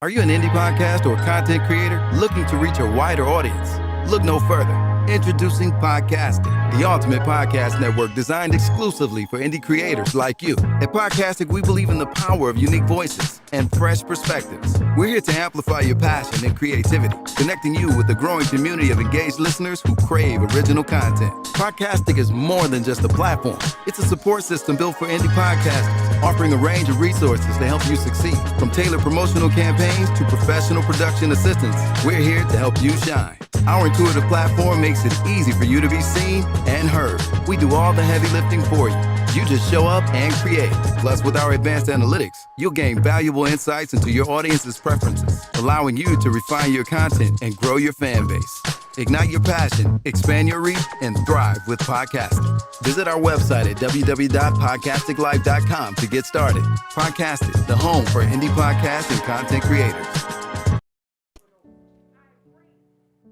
Are you an indie podcast or content creator looking to reach a wider audience? Look no further. Introducing Podcastic, the ultimate podcast network designed exclusively for indie creators like you. At Podcastic, we believe in the power of unique voices and fresh perspectives. We're here to amplify your passion and creativity, connecting you with the growing community of engaged listeners who crave original content. Podcastic is more than just a platform. It's a support system built for indie podcasters, offering a range of resources to help you succeed. From tailored promotional campaigns to professional production assistance, we're here to help you shine. Our intuitive platform makes it easy for you to be seen and heard. We do all the heavy lifting for you. You just show up and create. Plus, with our advanced analytics, you'll gain valuable insights into your audience's preferences, allowing you to refine your content and grow your fan base. Ignite your passion, expand your reach, and thrive with podcasting. Visit our website at www.podcasticlife.com to get started. Podcastic, the home for indie podcasts and content creators.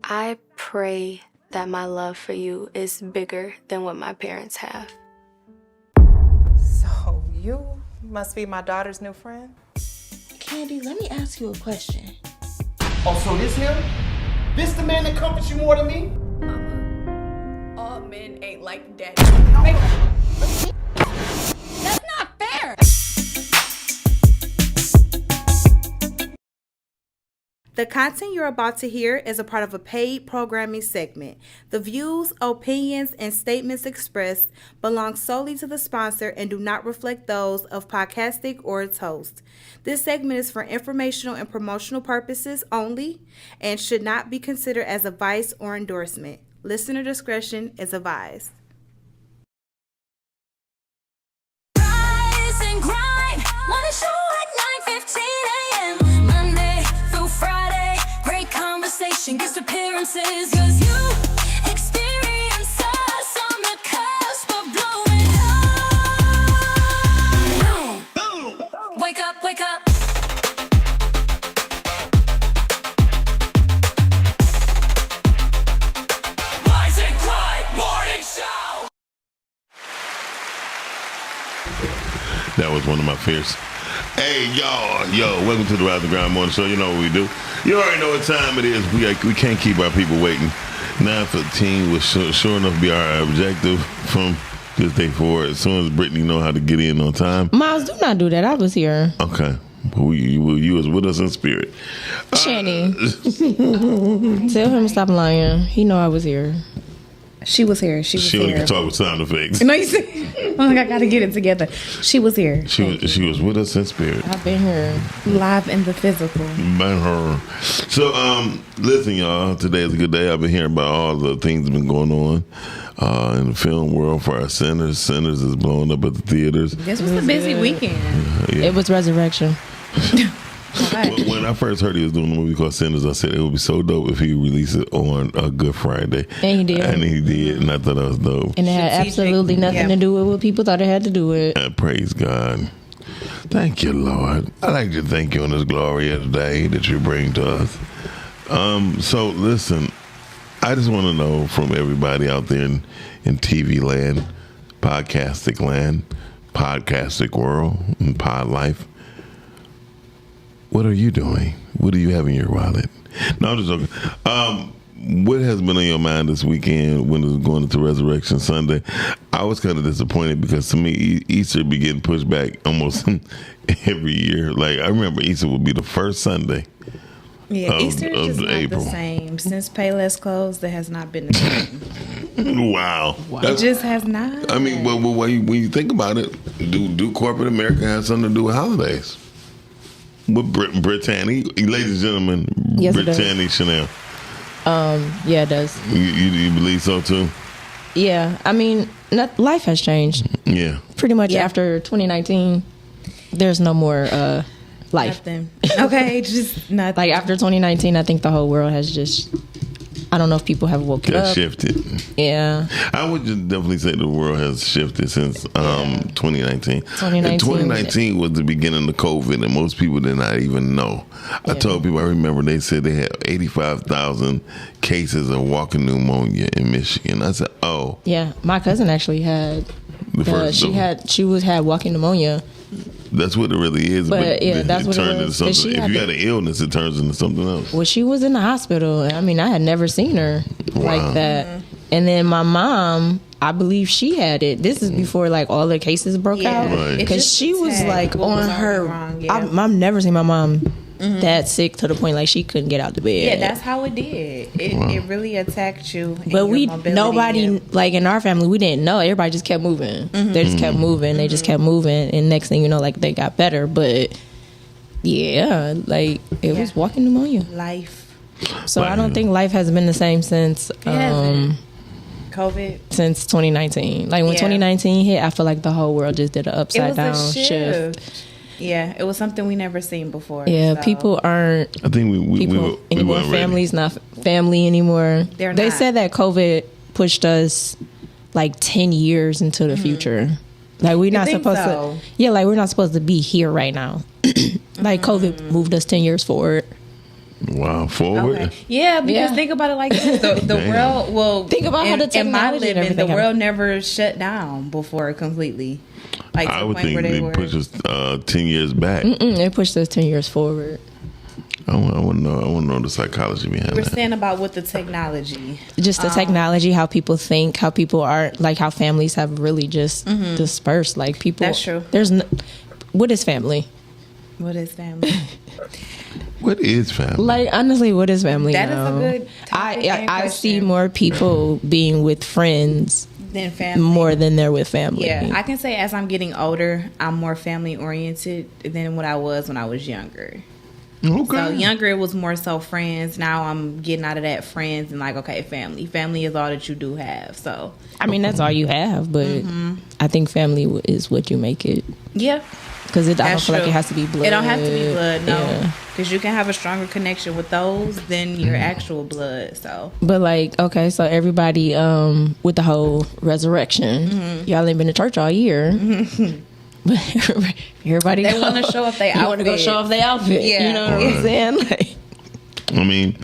I pray that my love for you is bigger than what my parents have. So you must be my daughter's new friend? Candy, let me ask you a question. Oh, so this him? This the man that comforts you more than me? Mama, all men ain't like daddy. That's not fair! The content you're about to hear is a part of a paid programming segment. The views, opinions, and statements expressed belong solely to the sponsor and do not reflect those of Podcastic or its host. This segment is for informational and promotional purposes only and should not be considered as advice or endorsement. Listener discretion is advised. Rise and grind, wanna show at 9:15 a.m. Monday through Friday, great conversation, guest appearances, cause you experience us on the cusp of blowing up. Boom. Wake up, wake up. Rise and grind, morning show. That was one of my fears. Hey, y'all. Welcome to the Rise and Grind Morning Show. You know what we do. You already know what time it is. We can't keep our people waiting. 9:15 was sure enough to be our objective from this day forward. As soon as Brittany know how to get in on time. Miles, do not do that. I was here. Okay. You was with us in spirit. Chanie. Tell him to stop lying. He know I was here. She was here. She only can talk with sound effects. No, you see? I gotta get it together. She was here. She was with us in spirit. I've been here. Live in the physical. Been her. So, listen, y'all. Today is a good day. I've been hearing about all the things that have been going on in the film world for our Sinners. Sinners is blowing up at the theaters. This was a busy weekend. Yeah. It was Resurrection. When I first heard he was doing a movie called Sinners, I said it would be so dope if he released it on a Good Friday. And he did. And I thought that was dope. And it had absolutely nothing to do with what people thought it had to do with. Praise God. Thank you, Lord. I'd like to thank you on this glorious day that you bring to us. So, listen, I just want to know from everybody out there in TV land, podcastic world, and pod life, what are you doing? What do you have in your wallet? No, I'm just joking. What has been on your mind this weekend when it was going into Resurrection Sunday? I was kind of disappointed because to me, Easter be getting pushed back almost every year. Like, I remember Easter would be the first Sunday. Yeah, Easter is just not April. the same. Since Payless closed, that has not been the same. Wow. It just has not. I mean, well, when you think about it, do corporate America have something to do with holidays? With Brittany, ladies and gentlemen, Yes, Brittany Chanel. Yeah, it does. You believe so too? Yeah, I mean, life has changed. Yeah. Pretty much after 2019, there's no more life. Nothing. Okay, just nothing. Like after 2019, I think the whole world has just, I don't know if people have woken up. Shifted. Yeah. I would just definitely say the world has shifted since 2019. 2019 was the beginning of COVID, and most people did not even know. I told people, I remember they said they had 85,000 cases of walking pneumonia in Michigan. I said, oh. Yeah, my cousin actually had, she had walking pneumonia That's what it really is. But yeah, that's what it turned was. into something. If you had an illness, it turns into something else. Well, she was in the hospital. I mean, I had never seen her like that. And then my mom, I believe she had it. This is before like all the cases broke out. Because she was like on her. I've never seen my mom that sick to the point like she couldn't get out the bed. Yeah, that's how it did. It really attacked you. But nobody like in our family, we didn't know. Everybody just kept moving. They just kept moving. They just kept moving, and next thing you know, like they got better. But yeah, like it was walking pneumonia. Life. So I don't think life has been the same since COVID. Since 2019. Like when 2019 hit, I feel like the whole world just did an upside down shift. Yeah, it was something we never seen before. Yeah, so. people aren't. I think we anymore. Family's not family anymore. They said that COVID pushed us like 10 years into the future. Like we're not supposed to. Yeah, like we're not supposed to be here right now. Like COVID moved us 10 years forward. Wow, forward. Okay. Yeah, because think about it like this: the world. Well, think about how the technology in my living, the world never shut down before completely. Like I would think they pushed us 10 years back. They pushed us 10 years forward. I want to know the psychology behind We're that. saying about with the technology. Just the technology, how people think, how people are, like how families have really just dispersed. Like people. That's true. What is family? What is family? What is family? Like honestly, what is family? That is a good topic I see more people being with friends than family, more than they're with family. Yeah, I can say as I'm getting older, I'm more family oriented than what I was when I was younger. Okay. So younger, it was more so friends. Now I'm getting out of that friends and like, okay, family. Family is all that you do have. So I mean, that's all you have, but I think family is what you make it. Yeah. Because I don't feel like it has to be blood. It don't have to be blood, no. Because you can have a stronger connection with those than your actual blood. So, but like, okay, so everybody with the whole resurrection, y'all ain't been to church all year. But everybody they want to show off their outfit. You want to go show off their outfit. Yeah. You know what I'm saying? Like, I mean,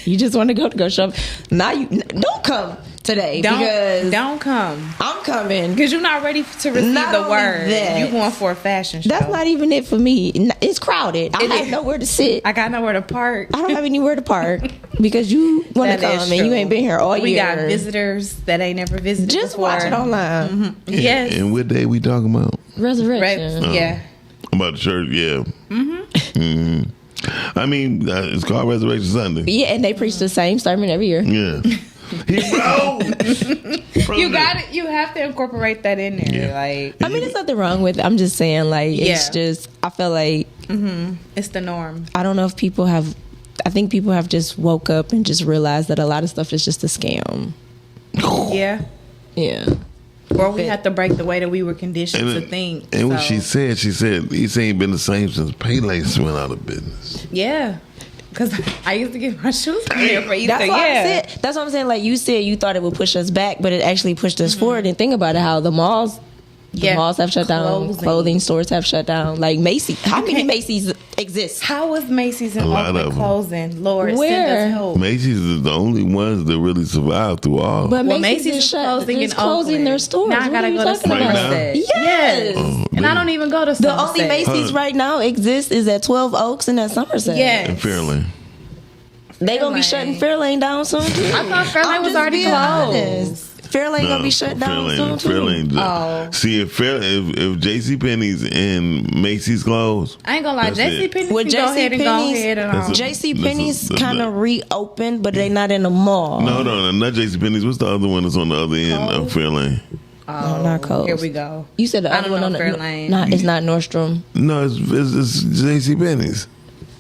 you just want to go show up. Now you don't come today because don't come. I'm coming because you're not ready to receive the word. You're going for a fashion show. That's not even it for me. It's crowded. I have nowhere to sit. I got nowhere to park. I don't have anywhere to park because you want to come and you ain't been here all year. We got visitors that ain't never visited Just before. watch it online. Yes. And what day we talking about? Resurrection. Yeah. About the church, yeah. I mean, it's called Resurrection Sunday. Yeah, and they preach the same sermon every year. Yeah. You got it. You have to incorporate that in there. Yeah. Like, I mean, there's nothing wrong with it. I'm just saying, like, it's just, I feel like it's the norm. I don't know if people have. I think people have just woke up and just realized that a lot of stuff is just a scam. Yeah. Yeah. Or we have to break the way that we were conditioned to think. And what she said, these ain't been the same since Payless went out of business. Yeah. Because I used to get my shoes from here for Easter. That's what I'm saying. Like you said, you thought it would push us back, but it actually pushed us forward. And think about it, how the malls have shut down, clothing stores have shut down. Like Macy's, how many Macy's exist? How was Macy's and Oakland closing? Lord, where? Send us help. Macy's is the only ones that really survived through all. But Macy's is closing their stores. Now I gotta go to Somerset. Yes. And I don't even go to Somerset. The only Macy's right now exists is at 12 Oaks and at Somerset. Yes. And Fairlane. They gonna be shutting Fairlane down soon too. I thought Fairlane was already closed. Fairlane gonna be shut down soon too. Fairlane. See, if JCPenney's and Macy's closed, I ain't gonna lie, JCPenney's go ahead and JCPenney's kind of reopened, but they not in the mall. No, not JCPenney's. What's the other one that's on the other end of Fairlane? Oh, not Kohl's. Here we go. You said the other one on the Fairlane. It's not Nordstrom. No, it's JCPenney's.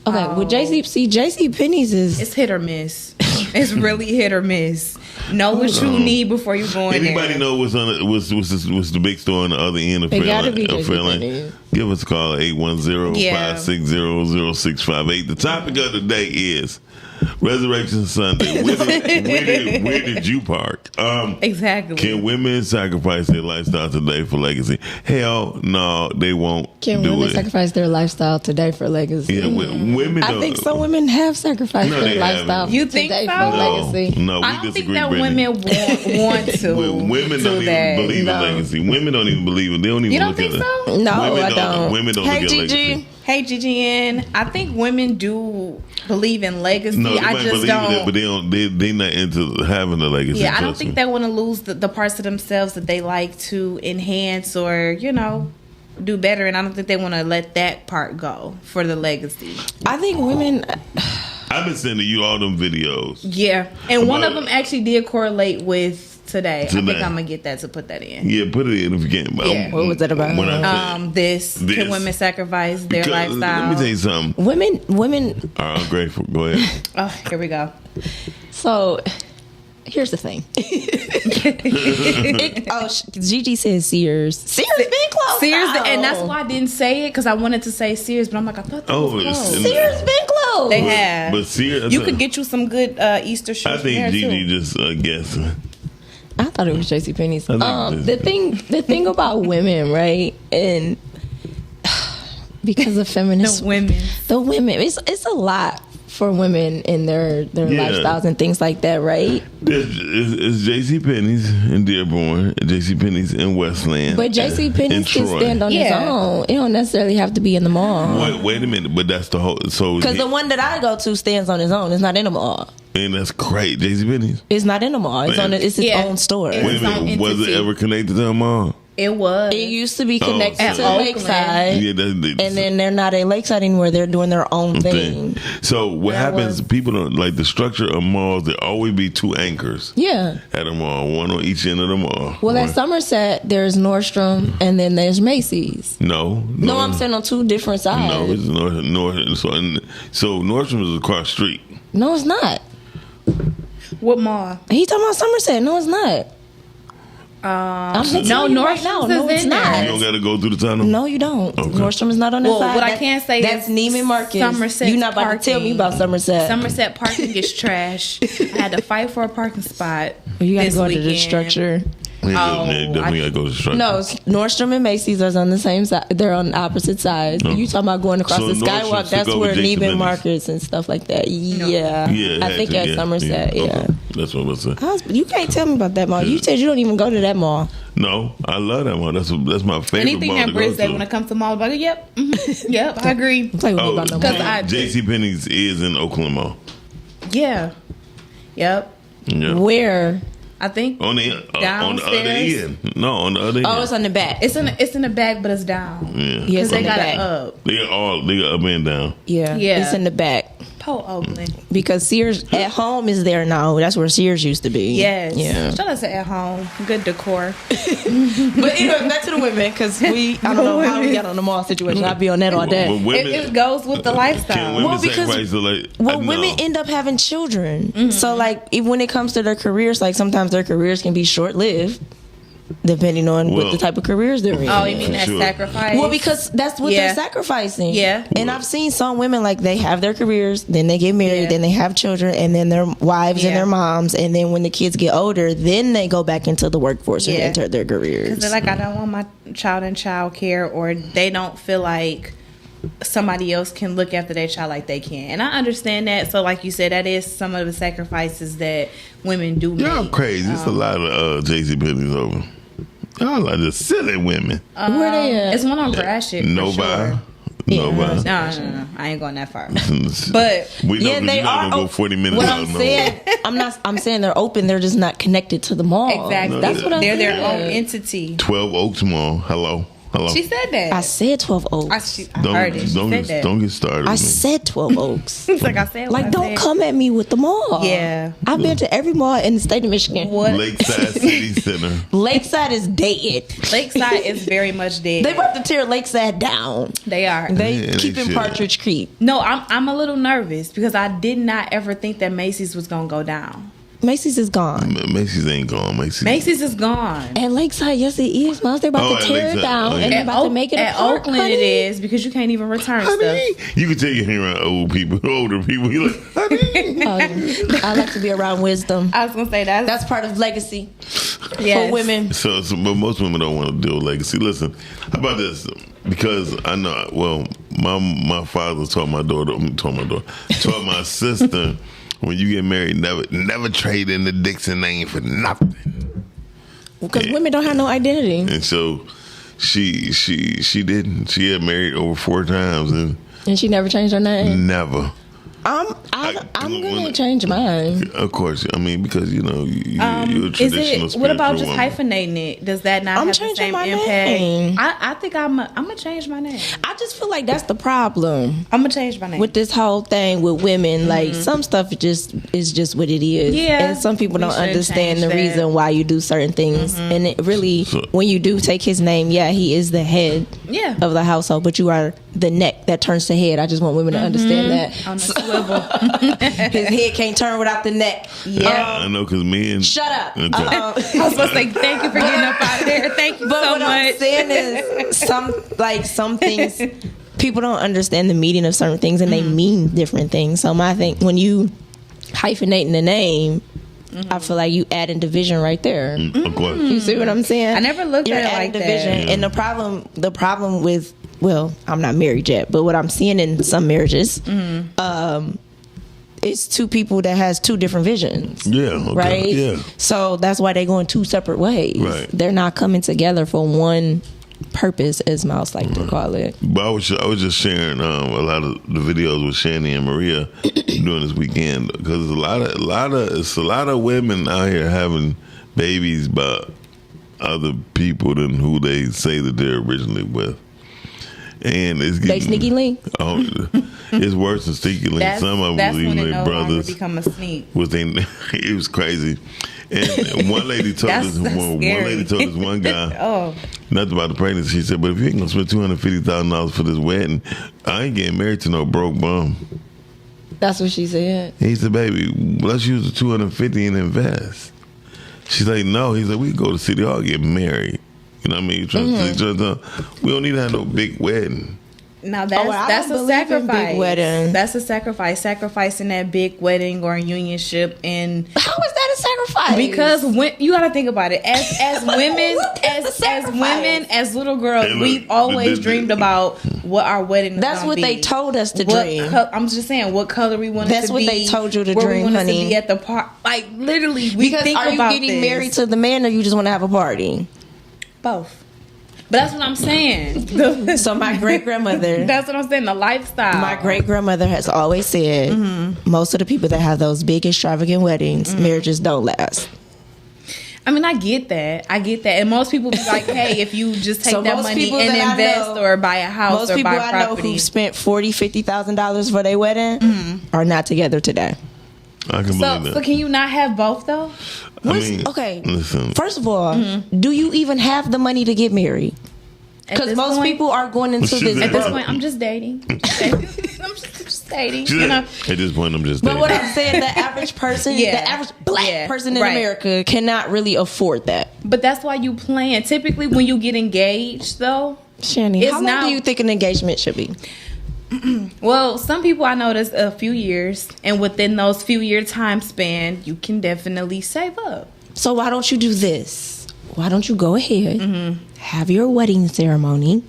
Okay, well, JCPenney's is... It's hit or miss. It's really hit or miss. Know what you need before you go in there. Anybody know what's the big store on the other end of Fairlane? Give us a call, 810-560-0658. The topic of the day is Resurrection Sunday. Where did you park? Exactly. Can women sacrifice their lifestyle today for legacy? Hell no, they won't. Can do women it. sacrifice their lifestyle today for legacy? Yeah, women. I think some women have sacrificed No, their they lifestyle haven't. You think today so? for legacy. No, we I don't disagree, think that Brittany. women want to. Women don't even believe in legacy. Women don't even believe it. They don't even You don't look think at so? it. No, Women I don't. Women don't Hey, look at Gigi. legacy. Hey, GGN. I think women do believe in legacy. No, they I might just believe don't. it, but they don't. They not into having a legacy. Yeah, I don't trust think me. they want to lose the parts of themselves that they like to enhance or, do better. And I don't think they want to let that part go for the legacy. I think women. I've been sending you all them videos. Yeah. And one But- of them actually did correlate with today. I think Today. I'm going to get that to put that in. Yeah, put it in if you can. Yeah. What was that about? When I said, This. Can women sacrifice their because- lifestyle? Let me tell you something. Women. All right, I'm grateful. Go ahead. Oh, here we go. So, here's the thing. Gigi says Sears. Sears been closed. Sears, down. and that's why I didn't say it because I wanted to say Sears, but I'm like, I thought that was closed. Sears been closed. They have. But Sears, You could get you some good Easter shoes. I from there, think Gigi too. just guessing. I thought it was JCPenney's. I think The thing about women, right? And because of feminists, the women, it's a lot for women in their lifestyles and things like that, right? It's JCPenney's in Dearborn, JCPenney's in Westland. But JCPenney's can Troy. stand on its own. It don't necessarily have to be in the mall. Wait a minute, but that's the whole. So Because the one that I go to stands on its own. It's not in the mall. and that's great, JCPenney's. It's not in the mall. It's Man. its own store. Wait a minute, was it ever connected to a mall? It was. It used to be connected to Oakland. Lakeside. Yeah, And then they're not at Lakeside anymore. They're doing their own thing. So what happens? People don't like the structure of malls. There always be two anchors. Yeah. At a mall, one on each end of the mall. Well, at Somerset, there's Nordstrom and then there's Macy's. No, No, I'm saying on two different sides. No, it's North. So Nordstrom is across the street. No, it's not. What mall? He talking about Somerset. No, it's not. I'm telling you right now. No, it's not. You don't got to go through the tunnel. No, you don't. Okay. Nordstrom is not on that Well, side. what I can say that's is Neiman Marcus. Somerset's You're not about to tell me about Somerset. Somerset parking is trash. I had to fight for a parking spot. You got to this go to the weekend. structure. Definitely got to go to the structure. No, Nordstrom and Macy's are on the same side. They're on opposite sides. No. You talking about going across So the Nordstrom skywalk? took That's over where Jason Neiman Benny's. Marcus and stuff like that. Yeah, Yeah, I think at Somerset. Yeah, Okay. That's what I was saying. You can't tell me about that mall. You said you don't even go to that mall. No, I love that mall. That's my favorite Anything mall that to go Britt said to. when it comes to mall, I'm like, yep, yep, I agree. Play with me about no Because mall. JCPenney's is in Oakland Mall. Yeah, yep. Yeah. Where? I think On the other downstairs. end. No, on the other end. Oh, it's on the back. It's in the back, but it's down. Yeah. Yeah, Because it's they in the got back. it up. They got up and down. Yeah, Yeah. it's in the back. Po Oakland. Because Sears at home is there now. That's where Sears used to be. Yes. Yeah. Shout out to At Home. Good decor. But anyway, back to the women because I don't know how we got on the mall situation. I'd be on that all day. Well, women, It goes with the can lifestyle. women Well, because- sacrifice the Well, no. women end up having children. So, like, even when it comes to their careers, like, sometimes their careers can be short-lived, depending on what Well, the type of careers they're in. Oh, you mean that Sure. sacrifice? Well, because that's what Yeah. they're sacrificing. Yeah. And I've seen some women, like, they have their careers, then they get married, Yeah. then they have children, and then their wives and Yeah. their moms, and then when the kids get older, then they go back into the workforce and Yeah. enter their careers. Because they're like, I don't want my child in child care, or they don't feel like somebody else can look after their child like they can. And I understand that. So, like you said, that is some of the sacrifices that women do make. Y'all crazy. It's a lot of JCPenney's over. Y'all are just silly women. Where they at? It's one on Gratiot. Nobody. Sure. Nobody. No. I ain't going that far. But We know Yeah, that they you're not are. gonna go 40 minutes What out I'm of saying, I'm saying they're open. They're just not connected to the mall. exactly. That's what I'm They're saying. their own entity. 12 Oaks Mall. Hello. She said that. I said 12 Oaks. I heard it. She said that. Don't get started. I with me. said 12 Oaks. It's like I said. what I Like, don't said. come at me with the mall. Yeah. I've been to every mall in the state of Michigan. What? Lakeside City Center. Lakeside is dead. Lakeside is very much dead. They about to tear Lakeside down. They are. They Yeah, they keeping should. Partridge Creek. No, I'm a little nervous because I did not ever think that Macy's was gonna go down. Macy's is gone. Macy's ain't gone. Macy's is gone. At Lakeside, yes, it is. Moms, they're about to tear it down and they're about to make it a park. Oakland, honey. It is because you can't even return stuff. You can tell you're hanging around older people. You're like, I like to be around wisdom. I was gonna say that's part of legacy for women. So, but most women don't want to deal with legacy. Listen, how about this? Because I know, well, my father taught my sister. When you get married, never trade in the Dixon name for nothing. Because women don't have no identity. And so she didn't. She had married over 4 times and she never changed her name. Never. I'm gonna change mine. Of course, I mean because you're a traditional. What about just woman. hyphenating it? Does that not have the same impact? Name. I think I'm gonna change my name. I just feel like that's the problem. I'm gonna change my name with this whole thing with women. Like some stuff is just what it is. Yeah, and some people don't understand the reason why you do certain things. And it really, when you do take his name, he is the head of the household, but you are the neck that turns the head. I just want women to understand that. On the swivel. His head can't turn without the neck. Yeah, I know because me and shut up. Okay. I was supposed to say thank you for getting up out of there. Thank you so what much. I'm saying is some things people don't understand the meaning of certain things and they mean different things. So my thing when you hyphenating the name. I feel like you adding division right there. Of course. You see what I'm saying? I never looked at it like division. that. And the problem with, well, I'm not married yet, but what I'm seeing in some marriages, it's 2 people that has 2 different visions. Yeah. Okay. Right? Yeah. So that's why they're going 2 separate ways. Right. They're not coming together for one purpose, as Mouse like to call it. But I was just sharing a lot of the videos with Chanie and Maria during this weekend because it's a lot of women out here having babies by other people than who they say that they're originally with, and it's getting, they sneaky link. Oh, it's worse than sneaky link. Some of them believe their brothers become a sneak. It was crazy. And one lady told this one guy nothing about the pregnancy. She said, "But if you ain't gonna spend $250,000 for this wedding, I ain't getting married to no broke bum." That's what she said. He said, "Baby, let's use the $250 and invest." She's like, "No." He's like, "We can go to City Hall, get married." You know what I mean? We don't need to have no big wedding. Now that's a sacrifice. That's a sacrifice. Sacrificing that big wedding or unionship. And how is that a sacrifice? Because when you got to think about it, as women, as little girls, we've always dreamed about what our wedding. That's what they told us to dream. I'm just saying what color we wanted to be. That's what they told you to where dream, we wanted honey. to be at the park. Like literally, we because think are about you getting married to the man or you just want to have a party? Both. But that's what I'm saying. So my great grandmother. That's what I'm saying. The lifestyle. My great grandmother has always said most of the people that have those big extravagant weddings, marriages don't last. I mean, I get that. And most people be like, hey, if you just take that money and invest or buy a house or buy property. Most people I know who spent $40,000-$50,000 for their wedding are not together today. I can believe that. So can you not have both though? Okay. Listen. First of all, do you even have the money to get married? Because most people are going into this. At this point, I'm just dating. I'm just dating. You know? At this point, I'm just dating. But what I'm saying, the average person, the average black person in America cannot really afford that. But that's why you plan. Typically, when you get engaged, though, Chanie, how long do you think an engagement should be? Well, some people I notice a few years, and within those few year time span, you can definitely save up. So why don't you do this? Why don't you go ahead, have your wedding ceremony,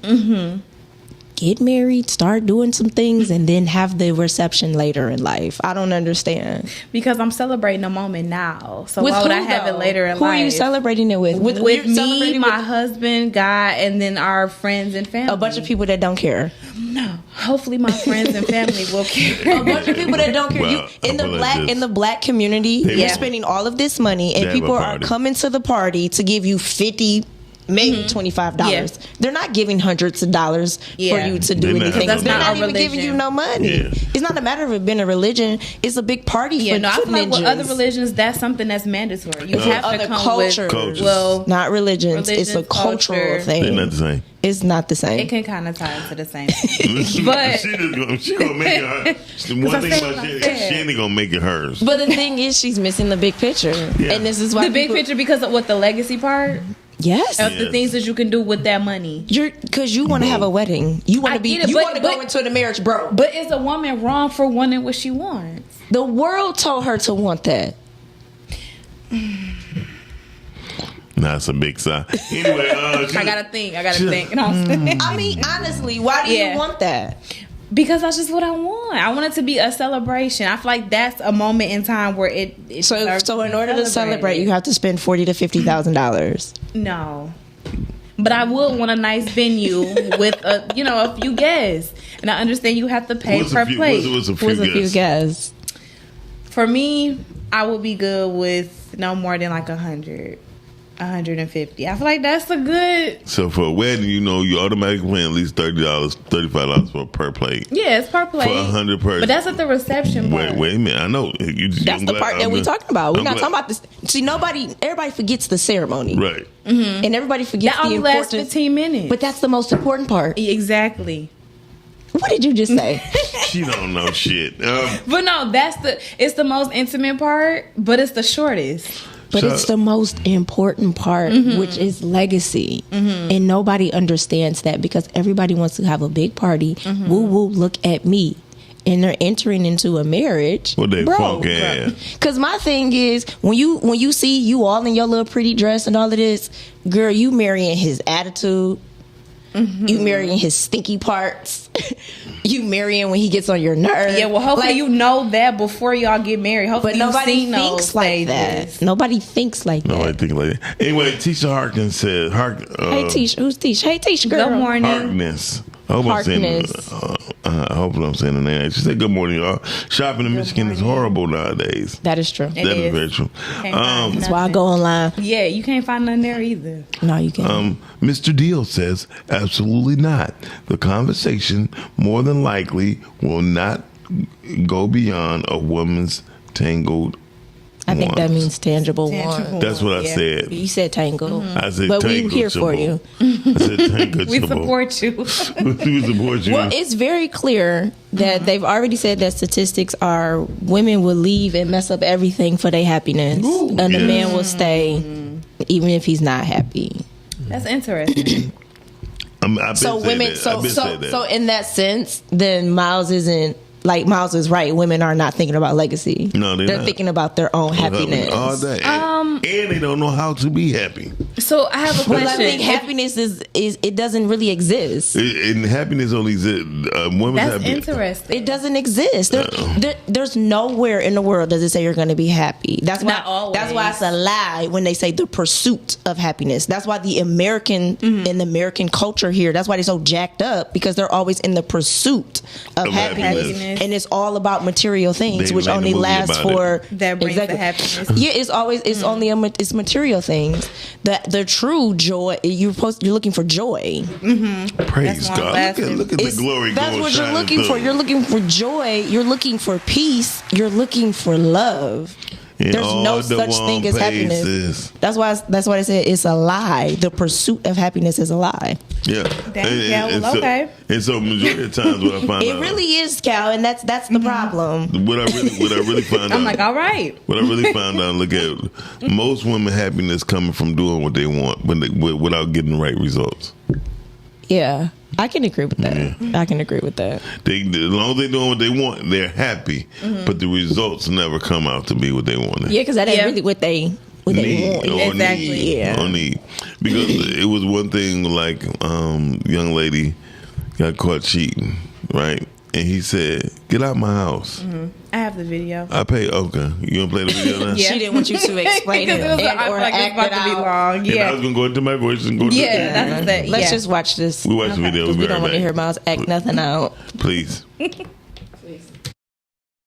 get married, start doing some things, and then have the reception later in life? I don't understand. Because I'm celebrating a moment now. So why would I have it later in life? Who are you celebrating it with? With me, my husband, God, and then our friends and family. A bunch of people that don't care. No. Hopefully my friends and family will care. A bunch of people that don't care. Well, in the black community, you're spending all of this money and people are coming to the party to give you $50 maybe $25. They're not giving hundreds of dollars for you to do anything. That's They're not not even giving you no money. It's not a matter of it being a religion. It's a big party for I feel like with ninjas. other religions, that's something that's mandatory. You have to other come cultures. with, well, not religions. It's a cultural culture. thing. They're not the same. It's not the same. It can kind of tie into the same. But she gonna make it her. One thing about Chanie gonna make it hers. But the thing is, she's missing the big picture, and this is why the big picture, because of what the legacy part. Yes, of the things that you can do with that money. Because you want to have a wedding. You want to be. You want to go into the marriage, bro. But is a woman wrong for wanting what she wants? The world told her to want that. That's a big sign. Anyway, I gotta think. I mean, honestly, why do you want that? Because that's just what I want. I want it to be a celebration. I feel like that's a moment in time where it so in order to celebrate, you have to spend $40,000 to $50,000. No, but I would want a nice venue with a few guests, and I understand you have to pay per plate. What's a few guests? For me, I would be good with no more than like 100. 150. I feel like that's a good. So for a wedding, you automatically paying at least $30, $35 for per plate. Yeah, it's per plate. For 100 person. But that's at the reception part. Wait a minute. I know. That's the part that we're talking about. We're not talking about this. See, everybody forgets the ceremony. Right. Mm-hmm. And everybody forgets that the importance. That only lasts 15 minutes. But that's the most important part. Exactly. What did you just say? She don't know shit. But no, it's the most intimate part, but it's the shortest. But it's the most important part, which is legacy. And nobody understands that because everybody wants to have a big party. Woo woo, look at me. And they're entering into a marriage. What they funk ass. Because my thing is, when you see you all in your little pretty dress and all of this, girl, you marrying his attitude. You marrying his stinky parts. You marrying when he gets on your nerves. Yeah, well, hopefully you know that before y'all get married. Hopefully, but nobody thinks like that. Nobody thinks like that. Nobody thinks like that. Anyway, Tisha Harkins said, "Hey, Tisha, who's Tisha? Hey, Tisha, girl. Good morning, Harkness." I hope I'm saying the name. She said, "Good morning, y'all. Shopping in Michigan is horrible nowadays." That is true. That is very true. That's why I go online. Yeah, you can't find nothing there either. No, you can't. Mr. Deal says, absolutely not. The conversation more than likely will not go beyond a woman's tangled I think that means tangible one. That's what I said. You said tangle. I said but tangle. We're here for you. I said tangle. We support you. We support you. Well, it's very clear that they've already said that statistics are women will leave and mess up everything for their happiness. And the man will stay even if he's not happy. That's interesting. So in that sense, then Miles isn't. Like Miles is right. Women are not thinking about legacy. No, they're not. Thinking about their own happiness. All day. And they don't know how to be happy. So I have a question. Well, I think happiness is it doesn't really exist. And happiness only exists. Women's That's happy. interesting. It doesn't exist. There's nowhere in the world does it say you're going to be happy. That's why. Not always. That's why it's a lie when they say the pursuit of happiness. That's why the American in the American culture here. That's why they're so jacked up because they're always in the pursuit of happiness. And it's all about material things, which only last for that brings the happiness. Yeah, it's only it's material things. The true joy you're looking for joy. Praise God! Look at the glory. That's what you're looking for. You're looking for joy. You're looking for peace. You're looking for love. There's no such thing as happiness. That's why I said it's a lie. The pursuit of happiness is a lie. Yeah. Okay. And so majority of times what I find it really is, Cal, and that's the problem. What I really find out. I'm like, all right. What I really found out, look at most women happiness coming from doing what they want without getting the right results. Yeah. I can agree with that. Yeah. I can agree with that. As long as they're doing what they want, they're happy. But the results never come out to be what they want. Yeah, because that ain't really what they want. Exactly. Or need. Because it was one thing like young lady got caught cheating, right? And he said, "Get out my house." I have the video. I pay. Okay, you gonna play the video now? Yeah. She didn't want you to explain it or like act about to be long. Yeah, and I was gonna go into my voice and go. Let's just watch this. We watch the video. We don't want to hear Miles act nothing out. Please.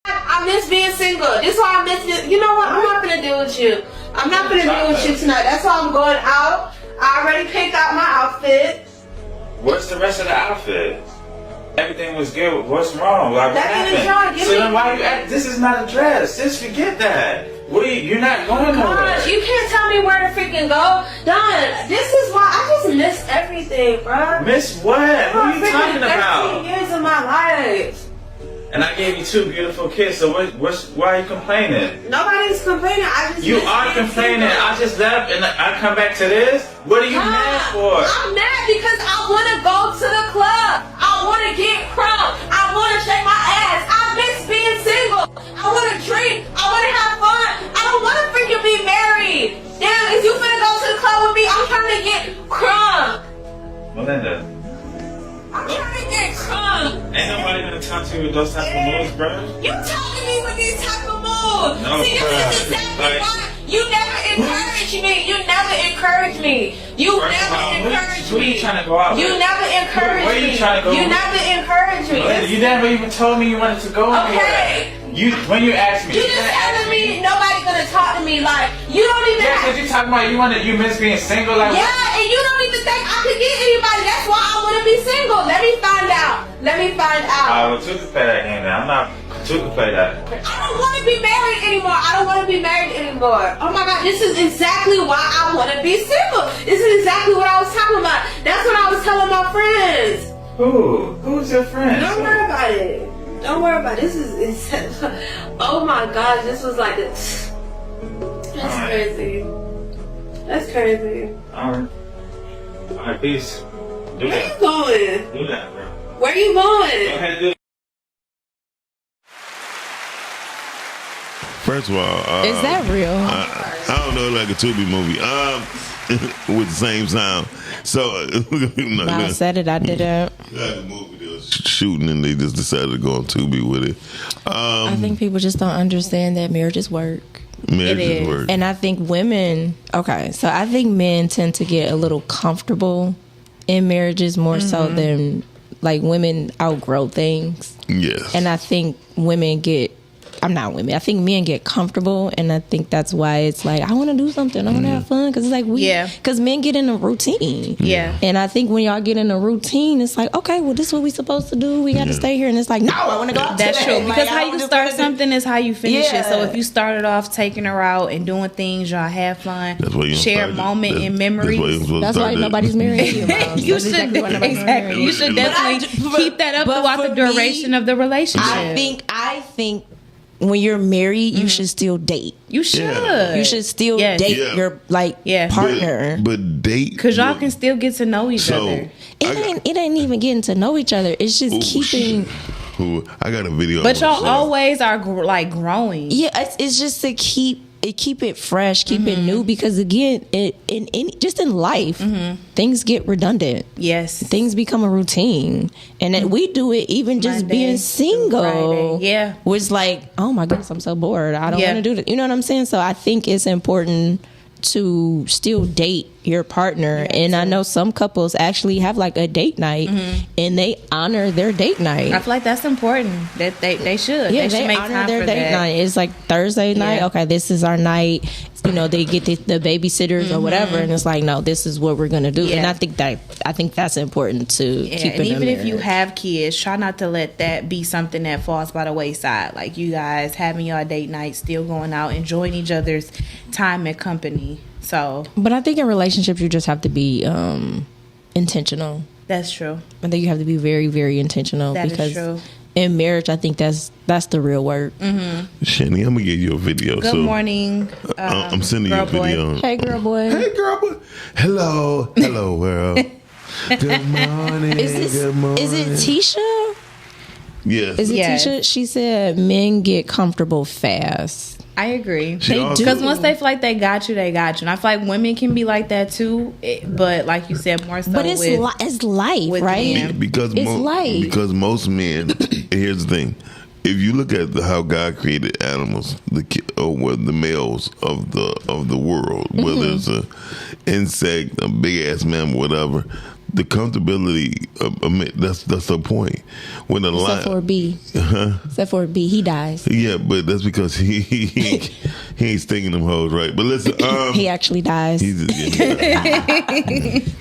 I miss being single. This is why I miss it. You know what? I'm not gonna deal with you. I'm not gonna deal with you tonight. That's why I'm going out. I already picked out my outfit. What's the rest of the outfit? Everything was good. What's wrong? Like, what That in the happened? jar. So then why you act? This is not a dress. Just forget that. What are you're not going nowhere. Gosh, you can't tell me where to freaking go. Don, this is why I just missed everything, bro. Miss what? What are you talking about? 13 years of my life. And I gave you 2 beautiful kids, so why are you complaining? Nobody's complaining. I just You are complaining. I just left and I come back to this? What are you mad for? I'm mad because I want to go to the club. I want to get crunk. I want to shake my ass. I miss being single. I want to drink. I want to have fun. I don't want to freaking be married. Damn, if you finna go to the club with me, I'm trying to get crunk. Melinda. I'm trying to get crunk. Ain't nobody gonna talk to you with those type of moves, bro. You talking to me with these type of moves. No, See, this is exactly why you never encourage me. You never encourage me. You never encourage me. Who are you trying to go out with? You never encourage me. Where are you trying to go? You never encourage me. You never even told me you wanted to go anywhere. When you asked me. You just telling me nobody gonna talk to me like you don't even. Yeah, because you talking about you miss being single. Like yeah, and you don't even think I could get anybody. That's why I want to be single. Let me find out. Let me find out. I will to play that game now. I'm not to play that. I don't want to be married anymore. I don't want to be married anymore. Oh my God, this is exactly why I want to be single. This is exactly what I was talking about. That's what I was telling my friends. Who? Who's your friend? Don't worry about it. Don't worry about it. This is oh my gosh, this was like this. That's crazy. That's crazy. Alright, peace. Do Where that. you going? Do that, bro. Where you going? Go ahead, do it. First of all, is that real? I don't know, like a Tubi movie. With the same sound. So I said it. I didn't. The movie they was shooting, and they just decided to go on Tubi with it. I think people just don't understand that marriages work. Marriages work, and I think women. Okay, so I think men tend to get a little comfortable in marriages more so than like women outgrow things. Yes, and I think women get. I'm not women. I think men get comfortable, and I think that's why it's like I want to do something. I want to have fun because it's like because men get in a routine. Yeah, and I think when y'all get in a routine, it's like okay, well, this is what we supposed to do. We got to stay here, and it's like no, I want to go out. That's today. true because how you start something is how you finish it. So Yeah. if you started off taking her out and doing things, y'all have fun, share a moment in memories. That's why nobody's married. You should exactly. You should definitely keep that up throughout the duration of the relationship. I think. When you're married, you should still date. You should. You should still date your partner. But date because y'all can still get to know each other. It ain't even getting to know each other. It's just keeping. I got a video. But y'all always are like growing. Yeah, it's just to keep it fresh, keep it new. Because again, just in life, things get redundant. Yes, things become a routine, and we do it even just being single. Friday. Yeah, was like, oh my goodness, I'm so bored. I don't want to do that. You know what I'm saying? So I think it's important to still date your partner, and I know some couples actually have like a date night, and they honor their date night. I feel like that's important. That they should. Yeah, they should make honor time their for date that. night. It's like Thursday night. Okay, this is our night. You know, they get the babysitters or whatever, and it's like, no, this is what we're gonna do. And I think that's important to keep. And even if you have kids, try not to let that be something that falls by the wayside. Like you guys having your date night, still going out, enjoying each other's time and company. So, but I think in relationships you just have to be intentional. That's true. I think you have to be very, very intentional. That because is true. In marriage, I think that's the real work. Shanie, I'm gonna give you a video. Good morning. I'm sending you a video. Hey, girl boy. Hey, girl boy. Hello, world. Good morning. Good morning. Is it Tisha? Yes. Is it Tisha? She said men get comfortable fast. I agree. They do. Because once they feel like they got you, they got you. And I feel like women can be like that too. But like you said, more so. But it's life, right? Men. Because life. Because most men. Here's the thing: if you look at how God created animals, the males of the world, whether it's a insect, a big ass mammal, whatever, the comfortability. That's the point. When the Except for B. Except for B, he dies. Yeah, but that's because he ain't stinging them hoes, right? But listen, he actually dies.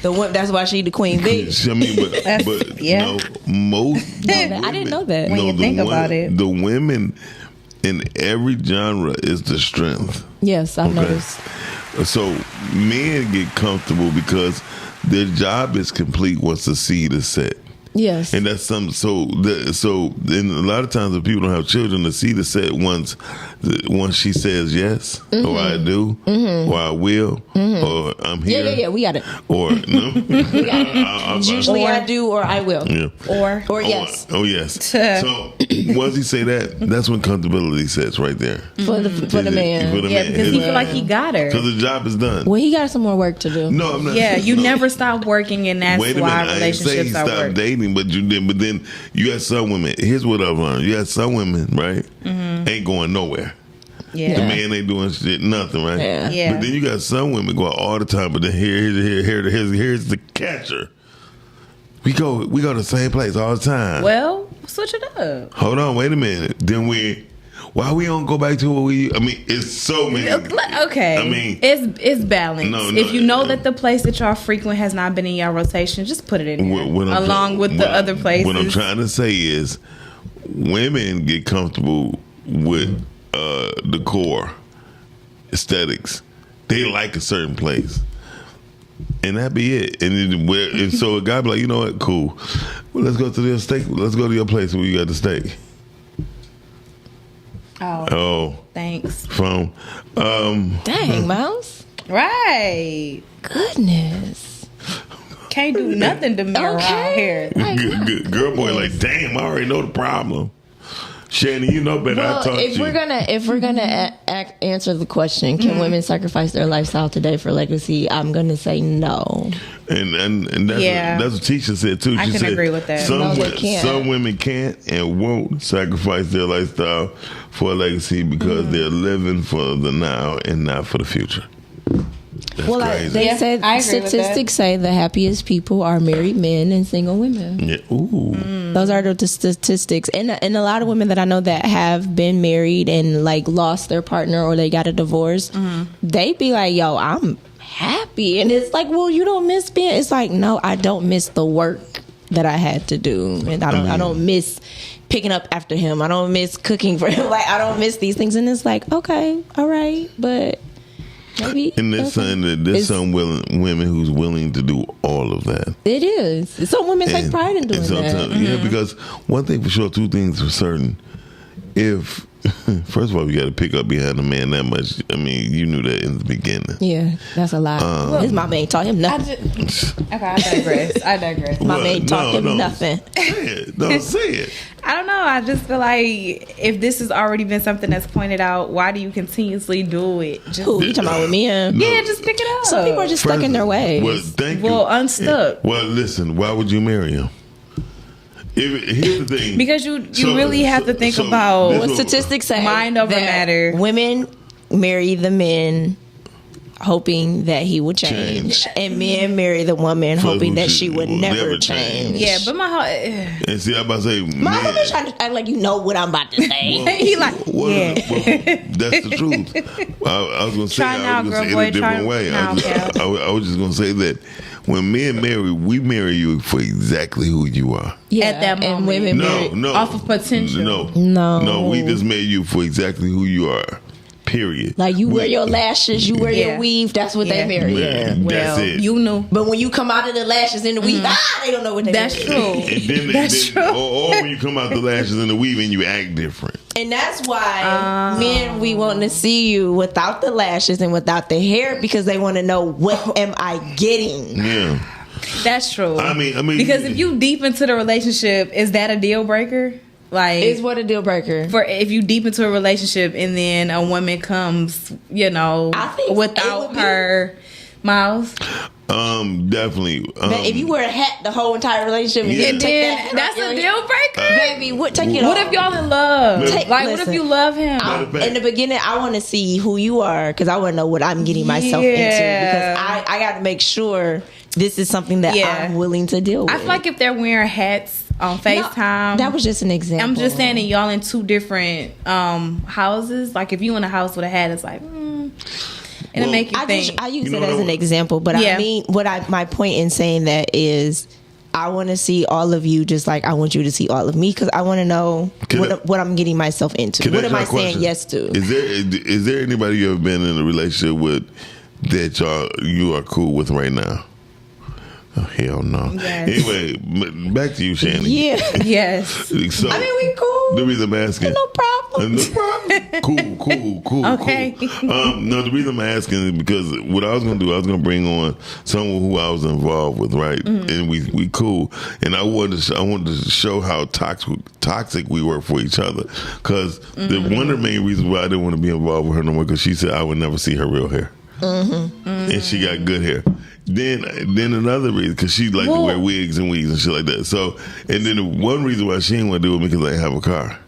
That's why she the queen bitch. I mean, but no, most. I didn't know that. When you think about it, the women in every genre is the strength. Yes, I've noticed. So men get comfortable because their job is complete once the seed is set. Yes, and that's something. So and a lot of times, if people don't have children, the seed is set once she says yes, or I do, or I will, or I'm here. Yeah, we got it. Or no, we got it. Usually I do, or I will. Yeah. Or yes. Oh yes. So once he say that, that's when comfortability sets right there for the man. Because he feel like he got her. Because the job is done. Well, he got some more work to do. No, I'm not. Yeah, you never stop working, and that's why relationships are working. Dating, but then you got some women. Here's what I've learned: you got some women, right? Ain't going nowhere. Yeah, the man ain't doing shit, nothing, right? Yeah. But then you got some women go out all the time, but then here's the catcher. We go to the same place all the time. Well, switch it up. Hold on, wait a minute. Then why we don't go back to what we? I mean, it's so many. Okay, I mean, it's balanced. If you know that the place that y'all frequent has not been in your rotation, just put it in there along with the other places. What I'm trying to say is, women get comfortable with the core aesthetics. They like a certain place, and that be it. And so a guy be like, you know what, cool. Well, let's go to the steak. Let's go to your place where you got the steak. Oh, thanks. From dang, Mouse. Right. Goodness. Can't do nothing to me around here. Girl boy, like, damn, I already know the problem. Chanie, you know better. Well, I talk if to we're gonna answer the question, can women sacrifice their lifestyle today for legacy? I'm gonna say no. And that's what Tisha said too. She said agree with that. Some women can't and won't sacrifice their lifestyle for a legacy because they're living for the now and not for the future. That's they said statistics say the happiest people are married men and single women. Yeah. Ooh. Those are the statistics, and a lot of women that I know that have been married and like lost their partner or they got a divorce, they be like, "Yo, I'm happy," and it's like, "Well, you don't miss being." It's like, no, I don't miss the work that I had to do, and I don't miss picking up after him. I don't miss cooking for him. Like I don't miss these things, and it's like, okay, all right, but. Maybe. And there's some women who's willing to do all of that. It is. Some women take pride in doing that. Yeah, because one thing for sure, two things for certain. If first of all, you got to pick up behind a man that much. I mean, you knew that in the beginning. Yeah, that's a lot. His mama ain't taught him nothing. I digress. Mama ain't taught him nothing. Say it. Don't say it. I don't know. I just feel like if this has already been something that's pointed out, why do you continuously do it? Who you talking about with me? Yeah, just pick it up. Some people are just stuck in their ways. Well, thank you. Unstuck. Yeah. Well, listen. Why would you marry him? Here's the thing. Because you really have to think about what statistics say. Mind over matter. Women marry the men hoping that he would change, and men marry the woman hoping that she would never change. Yeah, but my heart. And see, I'm about to say, my husband's trying to act like you know what I'm about to say. He like, that's the truth. I was going to say, I was going to say it a different way. I was just going to say that when men marry, we marry you for exactly who you are. Yeah, at that moment. And women marry off of potential. No, we just marry you for exactly who you are. Period. Like you wear your lashes, you wear your weave. That's what they marry. That's it. You know. But when you come out of the lashes and the weave, they don't know what they That's marry. true. That's true. Or when you come out the lashes and the weave and you act different. And that's why men, we want to see you without the lashes and without the hair because they want to know what am I getting. Yeah. That's true. I mean, because if you deep into the relationship, is that a deal breaker? Like, is what a deal breaker for if you deep into a relationship and then a woman comes, I think without her mouth. Definitely. If you wear a hat the whole entire relationship, and then that's a deal breaker. baby, take it What off. if y'all in love? Listen. What if you love him? In the beginning, I want to see who you are because I want to know what I'm getting myself into. Because I got to make sure this is something that I'm willing to deal with. I feel like if they're wearing hats on FaceTime. That was just an example. I'm just saying that y'all in two different houses. Like if you in a house with a hat, it's like, it'll make you think. I use it as an example, but I mean, my point in saying that is, I want to see all of you just like I want you to see all of me because I want to know what I'm getting myself into. What am I saying yes to? Is there anybody you ever been in a relationship with that you are cool with right now? Oh, hell no. Yes. Anyway, back to you, Chanie. Yeah. Yes. So, I mean, we cool. The reason I'm asking. No problem. No problem. Cool. Okay. Cool. No, the reason I'm asking is because what I was going to do, I was going to bring on someone who I was involved with, right? Mm-hmm. And we cool. And I wanted to show how toxic we were for each other. Because one of the main reasons why I didn't want to be involved with her no more, because she said I would never see her real hair. Mm-hmm. And she got good hair. Then another reason, because she liked to wear wigs and shit like that. So, and then one reason why she didn't want to do it because I didn't have a car.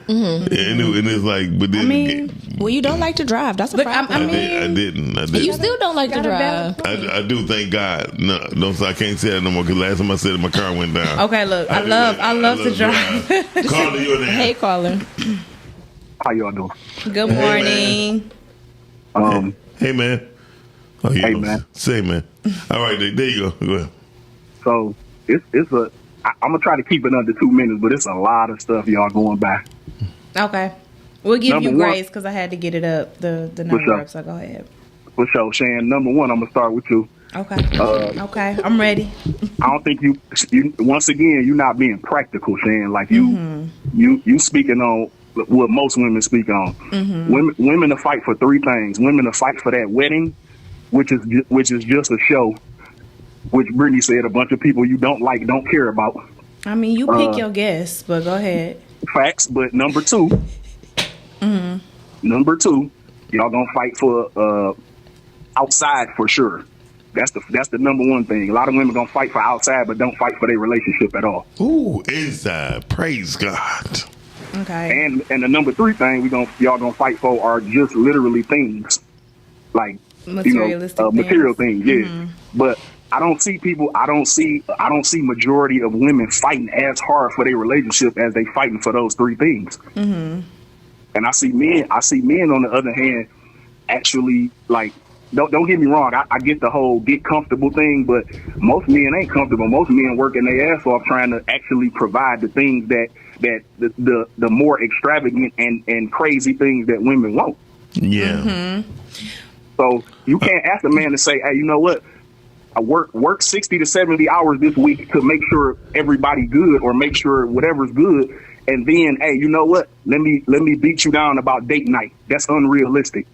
Mm-hmm. And it's like, but then well, you don't like to drive. That's a problem. I didn't. You still don't like to drive. I do. Thank God. No, I can't say that no more because last time I said it, my car went down. Okay, look, I love to drive. Caller, you're there. Hey, caller. How y'all doing? Good morning. Hey, man. Oh, yeah. Hey, man. Say, man. All right, there you go. Go ahead. So I'm gonna try to keep it under 2 minutes, but it's a lot of stuff y'all going by. Okay, we'll give you grace because I had to get it up the number up. So go ahead. For sure, Shan. Number one, I'm gonna start with you. Okay. Okay, I'm ready. I don't think you once again you're not being practical, Shan. Like you speaking on what most women speak on. Mm-hmm. Women to fight for three things. Women to fight for that wedding, which is just a show, which Brittany said a bunch of people you don't like, don't care about. I mean, you pick your guess, but go ahead. Facts, but number two, y'all gonna fight for outside for sure. That's the number one thing. A lot of women gonna fight for outside, but don't fight for their relationship at all. Ooh, inside, praise God. Okay. And the number three thing y'all gonna fight for are just literally things like material things. Yeah, but I don't see majority of women fighting as hard for their relationship as they fighting for those three things. Mm-hmm. And I see men on the other hand actually like don't get me wrong. I get the whole get comfortable thing, but most men ain't comfortable. Most men working their ass off trying to actually provide the things that the more extravagant and crazy things that women want. Yeah. Mm-hmm. So you can't ask a man to say, hey, you know what? I work 60 to 70 hours this week to make sure everybody good or make sure whatever's good. And then, hey, you know what? Let me beat you down about date night. That's unrealistic.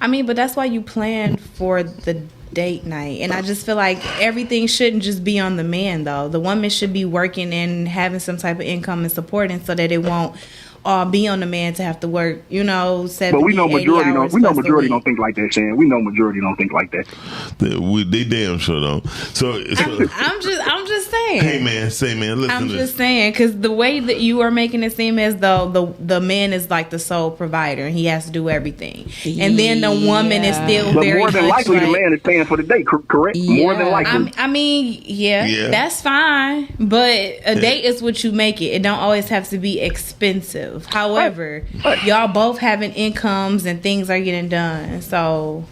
I mean, but that's why you plan for the date night. And I just feel like everything shouldn't just be on the man, though. The woman should be working and having some type of income and supporting so that it won't be on the man to have to work, 70, but we know majority don't think like that, Shan. We know majority don't think like that. They damn sure don't. So I'm just saying. Hey man, listen. I'm just saying because the way that you are making it seem as though the man is like the sole provider and he has to do everything, and then the woman is still but very more than likely the man is paying for the date, correct? Yeah. More than likely. I mean, yeah, that's fine, but a date is what you make it. It don't always have to be expensive. However, y'all both having incomes and things are getting done. So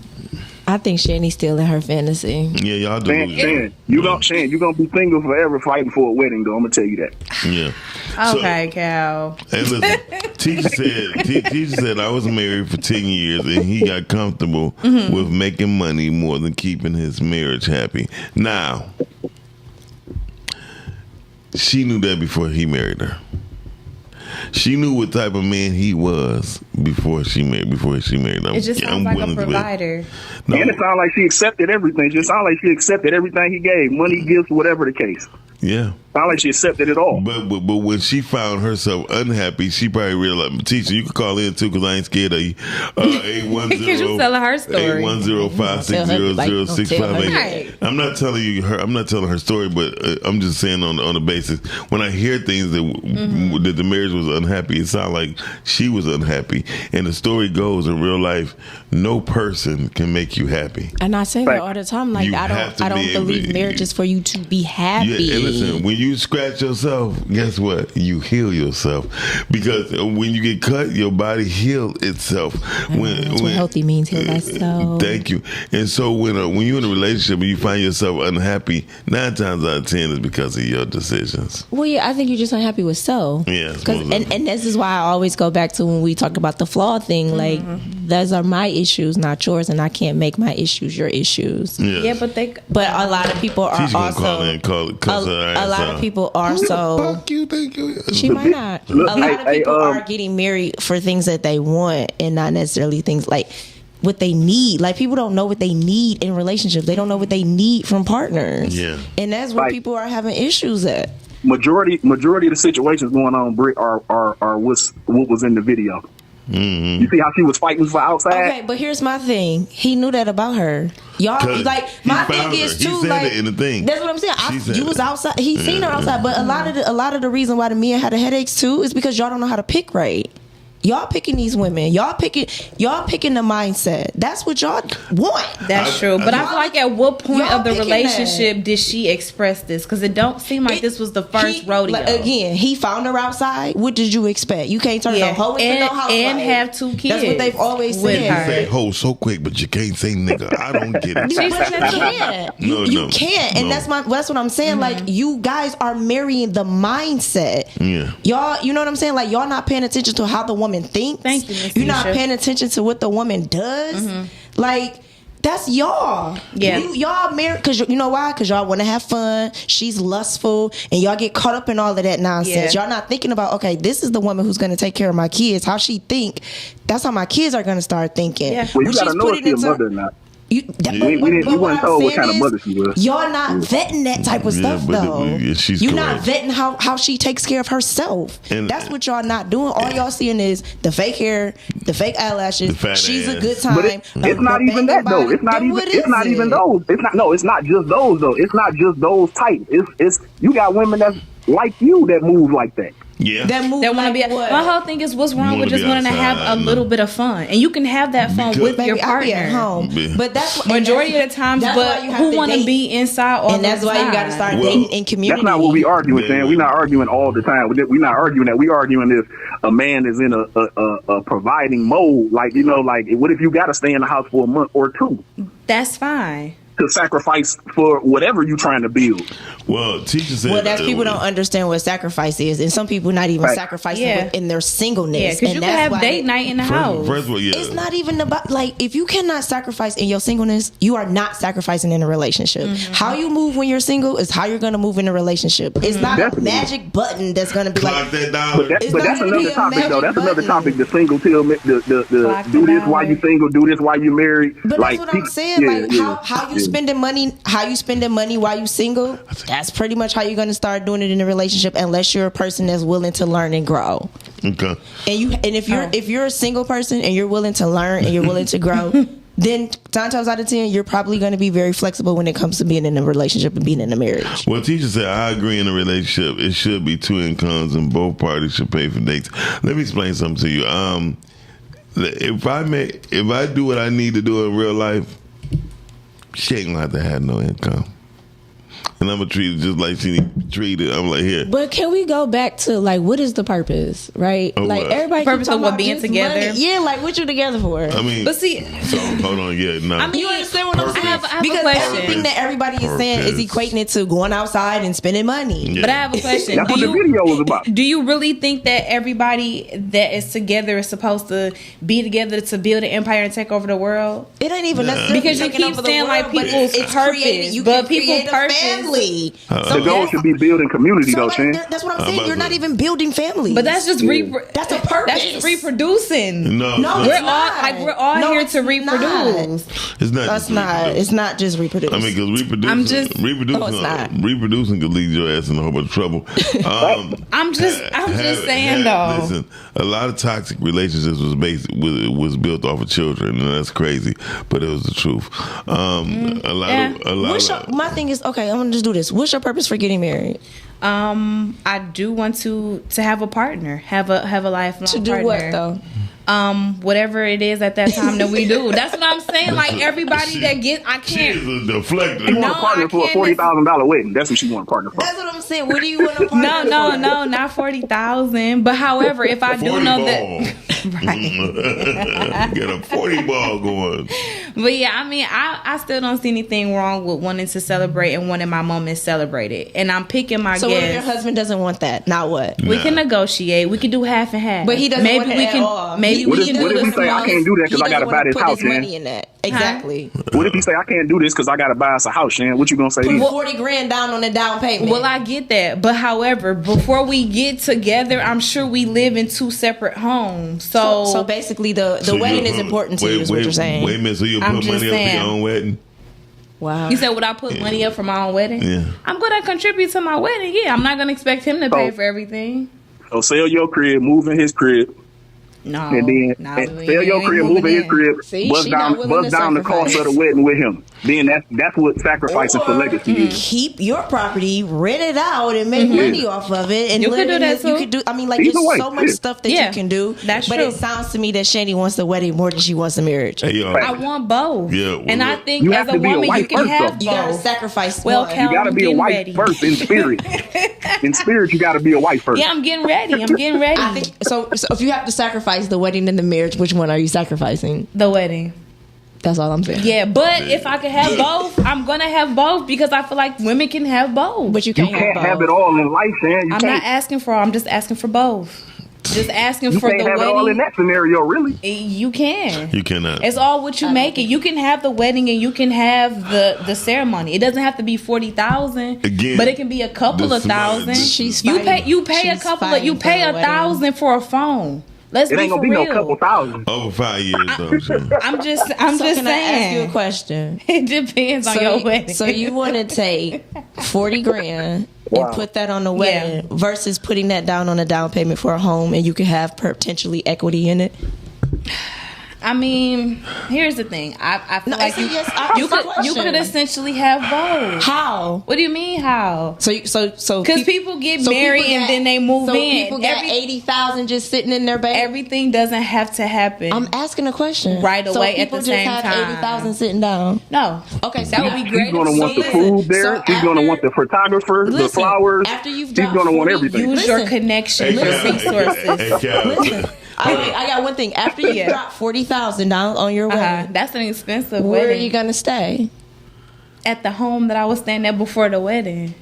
I think Chanie's still in her fantasy. Yeah, y'all do. Shan, you gonna be single forever fighting for a wedding, though. I'm gonna tell you that. Yeah. Okay, Cal. Hey, listen. Teacher said I was married for 10 years and he got comfortable with making money more than keeping his marriage happy. Now, she knew that before he married her. She knew what type of man he was before she married him. It just sounds like a provider. No. And it sounds like she accepted everything. It just sounds like she accepted everything he gave. Money, gifts, whatever the case. Yeah. Sound like she accepted it all. But when she found herself unhappy, she probably realized, teacher, you can call in too because I ain't scared of you. 810 Because you're telling her story. 810-560-0658. I'm not telling you her. I'm not telling her story, but I'm just saying on the basis when I hear things that the marriage was unhappy, it sounds like she was unhappy. And the story goes in real life, no person can make you happy. And I say that all the time. Like You I have don't to be believe able- marriage is for you to be happy. Yeah, and listen, when you scratch yourself, guess what? You heal yourself because when you get cut, your body heals itself. That's what healthy means. Heal thyself. Thank you. And so when you're in a relationship and you find yourself unhappy, 9 times out of 10 is because of your decisions. Well, yeah, I think you're just unhappy with self. Yes, and this is why I always go back to when we talk about the flaw thing. Like those are my issues, not yours, and I can't make my issues your issues. Yes. Yeah, but a lot of people are She's gonna also call in and cuss her a ass lot out. of people are so. Fuck you, thank you. She might not. A lot of people are getting married for things that they want and not necessarily things like what they need. Like people don't know what they need in relationships. They don't know what they need from partners. Yeah. And that's where Like- people are having issues at. Majority of the situations going on, Britt, are what was in the video. Mm-hmm. You see how she was fighting for outside? Okay, but here's my thing. He knew that about her. Y'all 'Cause like he my found thing her. is He too said like it in the thing. That's what I'm saying. She said You was it. outside. He seen her outside, but a lot of the reason why the men had the headaches too is because y'all don't know how to pick right. Y'all picking these women. Y'all picking the mindset. That's what y'all want. That's true. But I feel like at what point y'all of the picking relationship did she express this? Because it don't seem like this was the first rodeo. Like, again, he found her outside. What did you expect? You can't turn no hoe into no housewife. And have 2 kids. That's what they've always with said. her. Say ho so quick, but you can't say nigga. I don't get it. You can't. You can't. And that's what I'm saying. Like, you guys are marrying the mindset. Yeah. Y'all, you know what I'm saying? Like, y'all not paying attention to how the woman thinks. Thank you, Miss You're not Tisha. paying attention to what the woman does. Like, that's y'all. Yeah. Y'all married because you know why? Because y'all want to have fun. She's lustful, and y'all get caught up in all of that nonsense. Yeah. Y'all not thinking about, okay, this is the woman who's going to take care of my kids. How she think? That's how my kids are going to start thinking. Yeah. Well, you When gotta she's know putting if you're a into- mother or not. You weren't told what kind of mother she was. Y'all not vetting that type of stuff but though. she's You're correct. not vetting how she takes care of herself. And- that's what y'all not doing. All y'all seeing is the fake hair, the fake eyelashes. The fat She's a ass. good time. But it's not even that though. It's not even. It's not even those. It's not. No, it's not just those though. It's not just those type. It's you got women that's like you that move like that. Yeah. That move That want to like be. what? My whole thing is, what's wrong Wanna with just be wanting to have outside, a little bit of fun, and you can have that fun Because- with Baby, your I partner be at home, Yeah. but that's majority of the times. that's But why you have who to want to date. be inside all and that's the why time? you got to start Well, dating in community. That's not what we arguing, Sam. We're not arguing all the time. We're not arguing that. We arguing if a man is in a providing mode. Like, you know, like what if you got to stay in the house for a month or 2 That's fine. to sacrifice for whatever you're trying to build? Well, teacher said. Well, that's people don't understand what sacrifice is, and some people not even Right. sacrificing Yeah. in their singleness. Yeah, because and you can that's have why date night in the house. First of all, yeah. It's not even about like if you cannot sacrifice in your singleness, you are not sacrificing in a relationship. How you move when you're single is how you're gonna move in a relationship. It's not Definitely. a magic button that's gonna be Clock like. that dollar. But It's that's not gonna be another a topic though. magic That's another button. topic. The single till the Clock do the this while you dollar. single, do this while you married. But like, that's what I'm saying. yeah, like yeah, how you yeah. spending money while you single. That's pretty much how you're gonna start doing it in a relationship, unless you're a person that's willing to learn and grow. Okay. And if you're a single person and you're willing to learn and you're willing to grow, then 9 times out of 10 you're probably going to be very flexible when it comes to being in a relationship and being in a marriage. Well, teacher said, I agree in a relationship. It should be 2 incomes and both parties should pay for dates. Let me explain something to you. If I do what I need to do in real life, she ain't gonna have to have no income. And I'm gonna treat it just like she need to be treated. I'm like, here. But can we go back to like what is the purpose, right? Of Like what? everybody Purpose keep of talking what about being just together? money. Yeah, like what you together for? I mean, But see, so hold on, yeah, no. I mean, You understand what I'm saying? I have a Because question. everything that everybody is saying is Purpose. equating it to going outside and spending money. Yeah. But I have a question. That's what the video was about. Do you really think that everybody that is together is supposed to be together to build an empire and take over the world? It ain't even Nah. necessarily Because you taking keep over the saying world, like but people's it's purpose, creating- you but can people's create a purpose family. The goal should be building community, though, Chan. That's what I'm saying. You're not even building family. But that's just that's a purpose. That's just reproducing. No, we're all here to reproduce. It's not. That's not. It's not just reproduce. I mean, because reproducing could lead your ass in a whole bunch of trouble. I'm just saying though. Listen, a lot of toxic relationships was built off of children, and that's crazy, but it was the truth. My thing is, okay, I'm gonna just do this. What's your purpose for getting married? I do want to have a partner, have a lifelong to do partner. what though? Whatever it is at that time that we do. That's what I'm saying. Like everybody that I can't. She's a deflector. You want a partner for a $40,000 wedding? That's what you want a partner for. That's what I'm saying. What do you want a partner for? No, not 40,000. But however, if I do know that, right, get a 40 ball going. But yeah, I mean, I still don't see anything wrong with wanting to celebrate and wanting my moment celebrated. And I'm picking my. So what if your husband doesn't want that? Not what? We can negotiate. We can do half and half. But he doesn't want it at all. What if we say I can't do that because I got to buy this house, man? Exactly. What if he say I can't do this because I got to buy us a house, Shan? What you gonna say? Put $40,000 down on the down payment. Well, I get that, but however, before we get together, I'm sure we live in two separate homes. So basically, the wedding is important to you. Is what you're saying? Wait a minute. So you put money up for your own wedding? Wow. You said, would I put money up for my own wedding? Yeah. I'm gonna contribute to my wedding. Yeah, I'm not gonna expect him to pay for everything. So sell your crib, move in his crib. No, and then sell your crib, move in his crib, bust down the cost of the wedding with him. Then that's what sacrificing for legacy is. Keep your property, rent it out, and make money off of it. And you can do that too. You can do. I mean, like there's so much stuff that you can do. That's but true. It sounds to me that Chanie wants the wedding more than she wants the marriage. Hey, I want both. Yeah, and I think as a woman, you can have both. You gotta sacrifice. Well, you gotta be a wife first in spirit. In spirit, you gotta be a wife first. Yeah, I'm getting ready. I think so if you have to sacrifice the wedding and the marriage, which one are you sacrificing? The wedding. That's all I'm saying. Yeah, but if I could have both, I'm gonna have both because I feel like women can have both. But you can't have it all in life, man. I'm not asking for all. I'm just asking for both. Just asking you for can't the have wedding. It all in that scenario, really. You can. You cannot. It's all what you make it. You can have the wedding and you can have the ceremony. It doesn't have to be 40,000. Again, but it can be a couple of thousand. You pay $1,000 for a phone. Let's it be ain't for gonna be real. no couple thousand. Over 5 years, though. I'm just can saying. I ask you a question? It depends on your wedding. So you want to take $40,000 and put that on the wedding versus putting that down on a down payment for a home, and you can have potentially equity in it. I mean, here's the thing. I feel like you could essentially have both. How? What do you mean how? So because people get married and then they move in. People got $80,000 just sitting in their bank. Everything doesn't have to happen. I'm asking a question right away at the same time. People just have $80,000 sitting down. No. Okay, so that would be great. She's gonna want the food there. She's gonna want the photographer, the flowers. After you've she's gonna want everything. Use your connection, your resources. Listen. I got one thing. After you drop $40,000 on your wedding, that's an expensive where wedding. Are you gonna stay? At the home that I was staying at before the wedding.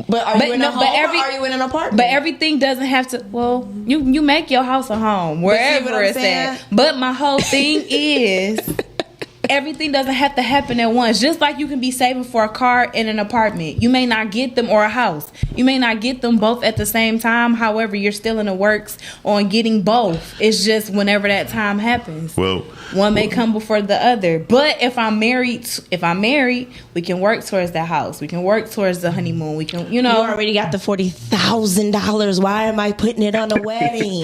But are you in a home or are you in an apartment? But everything doesn't have to. Well, you make your house a home wherever it's at. But my whole thing is. Everything doesn't have to happen at once. Just like you can be saving for a car and an apartment. You may not get them, or a house. You may not get them both at the same time. However, you're still in the works on getting both. It's just whenever that time happens. Well, one may come before the other. But if I'm married, we can work towards that house. We can work towards the honeymoon. We can, You already got the $40,000. Why am I putting it on the wedding?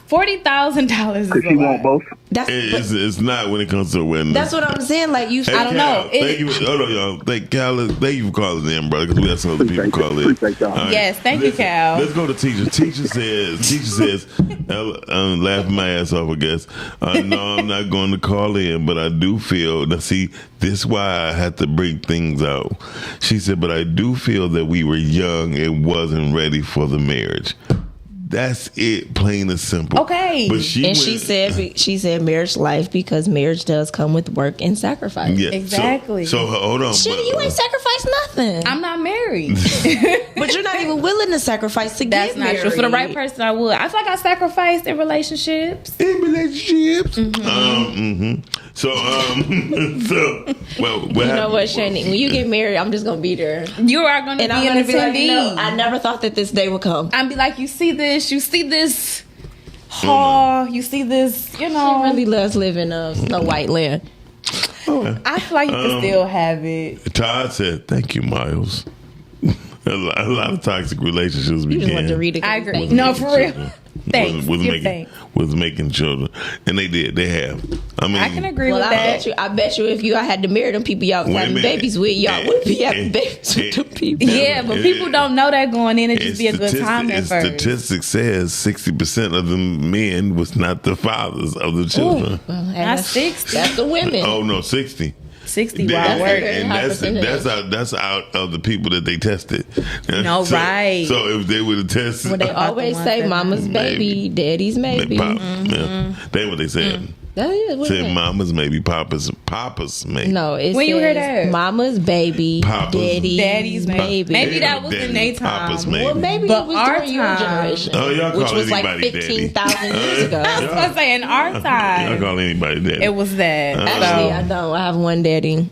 $40,000 is because she want both. It's not when it comes to a wedding. That's what I'm saying. Like you, I don't know. Thank you, hold on, y'all. Thank you for calling in, brother. Because we have some other people call in. Right. Yes, thank you, Cal. Let's go to teacher. Teacher says, I'm laughing my ass off. I guess. No, I'm not going to call in, but I do feel. Now, see, this is why I had to bring things out. She said, but I do feel that we were young and wasn't ready for the marriage. That's it, plain and simple. Okay. But she said marriage life because marriage does come with work and sacrifice. Yeah, exactly. So hold on. Shit, you ain't sacrificed nothing. I'm not married. But you're not even willing to sacrifice to get married. That's not true. For the right person, I would. I feel like I sacrificed in relationships. Mm-hmm. So, well, You know what, Chanie? When you get married, I'm just gonna be there. You are gonna And be I'm an gonna be like, attendee. no, I never thought that this day would come. I'd be like, you see this hall, you see this, She really loves living Snow White land. I feel like you can still have it. Todd said, "Thank you, Miles." A lot of toxic relationships You began. just want to read it. I agree. No, for real. Thanks. Was making children, and they did. They have. I mean, I can agree with I that. I bet you, if you had to marry them people y'all was having babies with, y'all would be having babies with them people. Yeah, but people don't know that going in. It just be a good time at first. Statistics says 60% of the men was not the fathers of the children. Not 60. That's the women. Oh no, 60. 60 wild work. And that's out of the people that they tested. No, right. So if they would have tested, Well, they always say mama's baby, daddy's maybe. Yeah, that's what they said. That is Say mama's maybe, papa's maybe. No, it When says you hear that? mama's baby, Daddy's maybe. Maybe that was in their time. Papa's maybe. Well, maybe But it was our during your time- generation, Oh, y'all call which was like anybody daddy. 15,000 years ago. I was gonna say in our Y'all time, call anybody daddy. it was that. Actually, I don't. I have one daddy.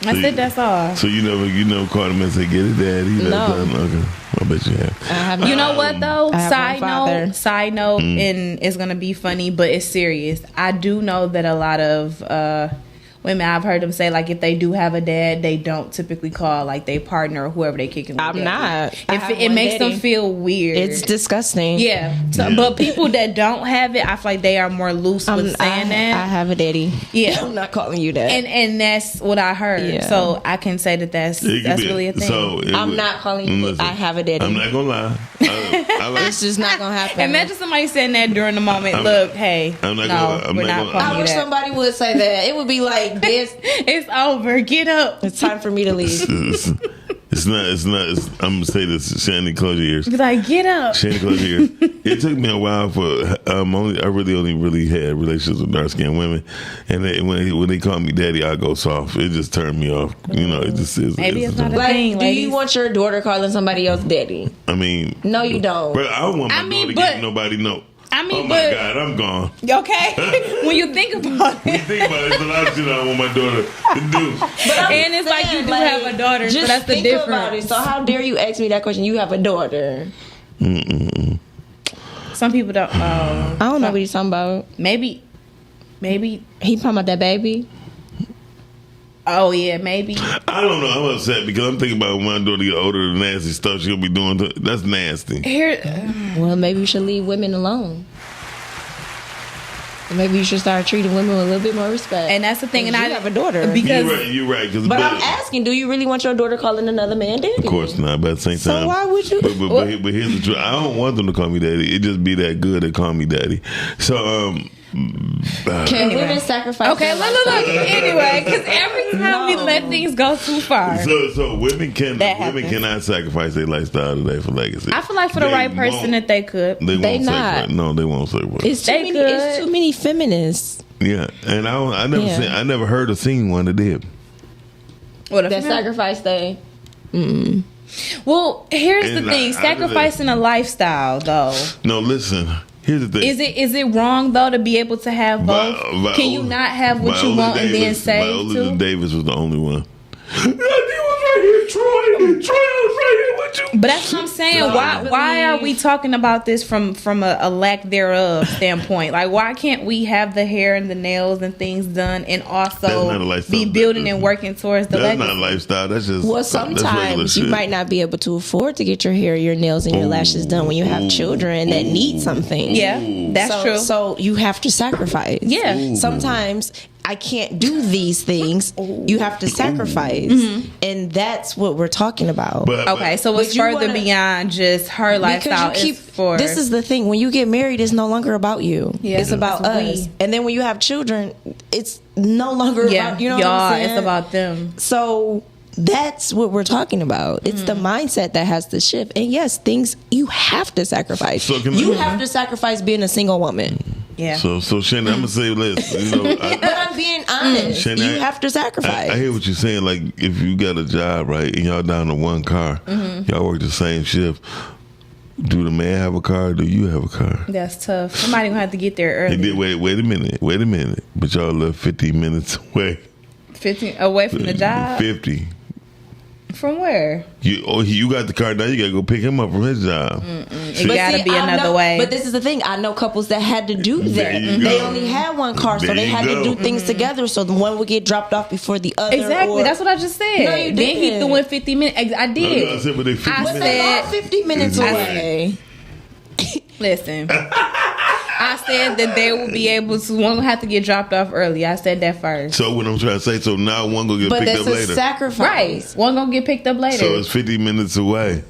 I said that's all. So you never called him and said, "Get it, daddy." No. Okay. I bet you have. You know what though? I have Side note, and it's gonna be funny, but it's serious. I do know that a lot of women, I've heard them say, like, if they do have a dad, they don't typically call like their partner or whoever they kicking with. I'm not. If it makes them feel weird, It's disgusting. Yeah. So, but people that don't have it, I feel like they are more loose with saying that. I have a daddy. Yeah. I'm not calling you that. And that's what I heard. Yeah. So I can say that's really a thing. So I'm not calling you. listen, I have a daddy. I'm not gonna lie. I like, It's just not gonna happen. Imagine somebody saying that during the moment. Look, hey, I'm not no, gonna- I'm we're not not gonna- calling I you wish that. somebody would say that. It would be like this. It's over. Get up. It's time for me to leave. it's not. I'm gonna say this. Chanie, close your ears. Be like, get up. Chanie, close your ears. It took me a while for I only had relationships with dark skinned women, and when they call me daddy, I go soft. It just turned me off. You know, it just is. Maybe it's not a Like, thing. do you want your daughter calling somebody else daddy? I mean, No, you don't. but I don't want my daughter to get nobody know. I mean, oh my but- God, I'm gone. Okay. When you think about it. Think about it. It's a lot of shit I want my daughter to do. And it's like you do have a daughter, so Just that's the think difference. about it. So how dare you ask me that question? You have a daughter. Some people don't. I don't know what he's talking about. Maybe. He talking about that baby. Oh yeah, maybe. I don't know. I'm upset because I'm thinking about when my daughter get older, the nasty stuff she'll be doing. That's nasty. Here. Well, maybe you should leave women alone. Maybe you should start treating women with a little bit more respect. And that's the thing. And you I have a daughter. because You're right. But I'm asking, do you really want your daughter calling another man daddy? Of course not. But at the same time, So why would you? But here's the truth. I don't want them to call me daddy. It just be that good to call me daddy. So Can women sacrifice? Okay, their look. lifestyle? Anyway, because every time we let things go too far, So women happens. cannot sacrifice their lifestyle today for legacy. I feel like for the They right person won't. that they could. They won't not. sacrifice. No, they won't sacrifice. It's too many feminists Yeah, and I never heard or seen one that did. What that sacrifice they. Well, here's And the thing: I- sacrificing a lifestyle, though. No, listen. Here's the thing. Is it wrong though to be able to have both? Can you not have what you want and then say Viola to? Davis was the only one. He was right here, Troy. Troy was right here with you. But that's what I'm saying. Why are we talking about this from a lack thereof standpoint? Like, why can't we have the hair and the nails and things done and That's not a also lifestyle. be building and working towards the That's legacy? not a lifestyle. That's just Well, that's regular sometimes you shit. might not be able to afford to get your hair, your nails, and your lashes done when you have children that need something. Yeah, that's true. So you have to sacrifice. Yeah. Sometimes I can't do these things. You have to sacrifice, and that's what we're talking about. Okay, so it's But you further wanna- beyond just her lifestyle. It's for This is the thing. When you get married, it's no longer about you. Yeah. It's about It's us. we. And then when you have children, it's no longer about you know what I'm saying? It's about them. So that's what we're talking about. It's the mindset that has to shift. And yes, things you have to sacrifice. So can you I- have to sacrifice being a single woman. Yeah. So Shannon, I'm gonna say this. You know, But I'm being honest. Shannon, You have to sacrifice. I hear what you're saying. Like if you got a job, right, and y'all down to one car, y'all work the same shift. Do the man have a car? Or do you have a car? That's tough. Somebody gonna have to get there early. And then, wait a minute. But y'all live 15 minutes away. 15 away from the job. 50. From where? You got the car now. You gotta go pick him up from his job. It gotta be another way. But this is the thing. I know couples that had to do that. They only had one car, so they had to do things together. So the one would get dropped off before the other. Exactly. That's what I just said. No, you then he threw in 50 minutes. I did. I said, but they 50 I minutes. said 50 minutes away. Listen. I said that they will be able to. One will have to get dropped off early. I said that first. So what I'm trying to say, so now one gonna get picked up later. But that's a sacrifice. Right. One gonna get picked up later. So it's 50 minutes away.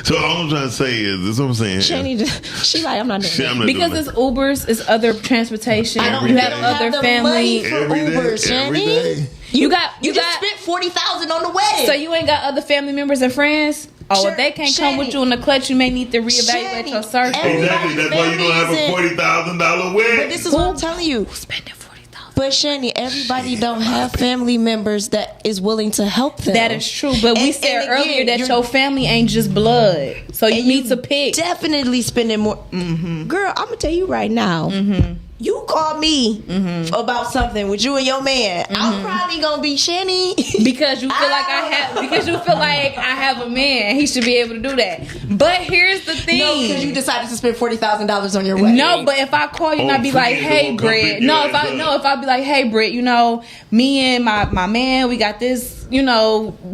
So all I'm trying to say is, this is what I'm saying. Chanie, she like, I'm not doing that. Because it's Ubers, it's other transportation. You have other family. For Ubers, Chanie. You just spent $40,000 on the wedding. So you ain't got other family members and friends? Oh, if they can't come with you in the clutch, you may need to reevaluate your circle. Exactly. That's why you don't have a $40,000 wedding. But this is what I'm telling you. Spending $40,000. But Chanie, everybody don't have family members that is willing to help them. That is true. But we said earlier that your family ain't just blood. So you need to pick. Definitely spending more. Mm-hmm. Girl, I'm going to tell you right now. Mm-hmm. You call me about something with you and your man. I'm probably gonna be Chanie because you feel like I have a man. He should be able to do that. But here's the thing: no, because you decided to spend $40,000 on your wedding. No, but if I call you and I be like, "Hey, Britt," if I be like, "Hey, Britt, me and my man, we got this."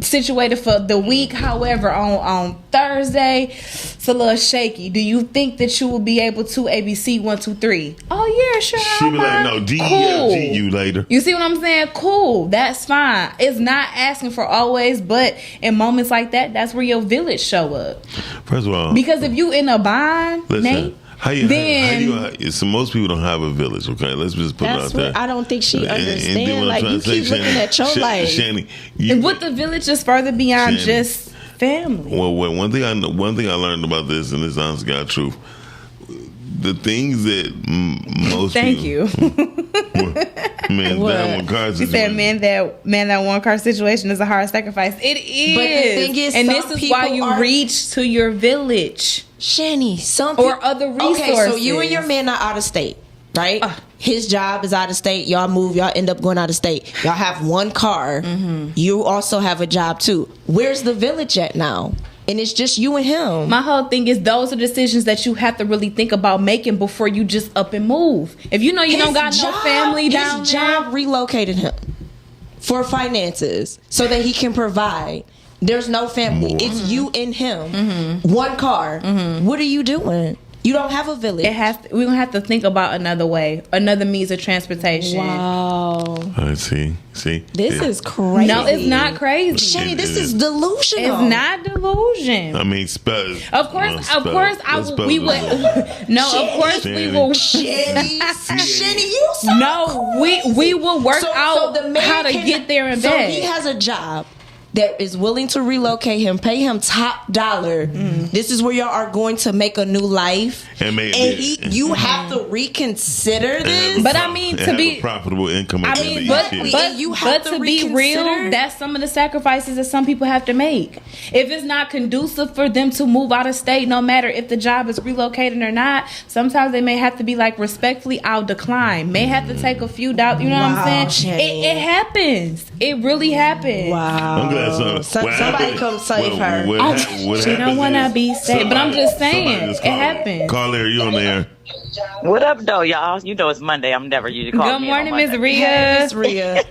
Situated for the week. However, on Thursday, it's a little shaky. Do you think that you will be able to ABC 1, 2, 3? Oh yeah, sure. She be like, no, D, cool. G, you later. You see what I'm saying? Cool. That's fine. It's not asking for always, but in moments like that, that's where your village show up. First of all, because if you in a bind, Nate. So most people don't have a village, okay? Let's just put it out there. I don't think she understands. Like, you keep looking at your life. Chanie, with the village is further beyond just family. Well, one thing I learned about this, and this honest God truth, the things that most Thank people... you. Man, that one car situation. You said that one car situation is a hard sacrifice. It is. But the thing is, and this is why you reach to your village. Chanie, or other resources. Okay, so you and your man are out of state, right? His job is out of state. Y'all move. Y'all end up going out of state. Y'all have one car. You also have a job too. Where's the village at now? And it's just you and him. My whole thing is those are decisions that you have to really think about making before you just up and move. If you know you don't got no family down there. His job relocated him for finances so that he can provide. There's no family. It's you and him. One car. What are you doing? You don't have a village. We're gonna have to think about another way, another means of transportation. Wow. I see. This is crazy. No, it's not crazy. Chanie, this is delusional. It's not delusion. I mean, of course, we would. No, of course we will. Chanie, you so no, we will work out how to get there in bed. So he has a job that is willing to relocate him, pay him top dollar. This is where y'all are going to make a new life, you have to reconsider this. But I mean, to be a profitable income. But to be real, that's some of the sacrifices that some people have to make. If it's not conducive for them to move out of state, no matter if the job is relocated or not, sometimes they may have to be like, respectfully, I'll decline. May have to take a few dollars. You know what I'm saying? It happens. It really happens. Wow. I'm glad somebody come save her. She don't want to be saved, but I'm just saying it happens. Carly, are you on the air? What up, though, y'all? You know it's Monday. I'm never usually calling. Good morning, Miss Rhea. Hey, Miss Rhea.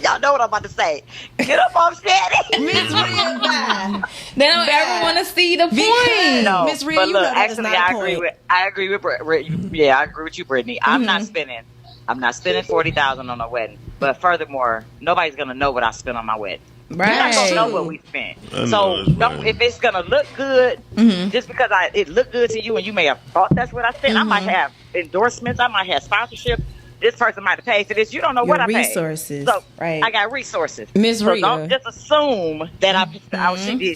Y'all know what I'm about to say. Get up off Chanie. Miss Rhea, bye. They don't ever want to see the point. No, Miss Rhea, but you look, know actually, I agree with you, Brittany. I'm not spending $40,000 on a wedding. But furthermore, nobody's gonna know what I spent on my wedding. Right. You're not gonna know what we spent. So if it's gonna look good, just because it looked good to you and you may have thought that's what I spent, I might have endorsements, I might have sponsorship. This person might have paid for this. You don't know what I paid. Resources. So right. I got resources. Ms. So Rhea. don't just assume that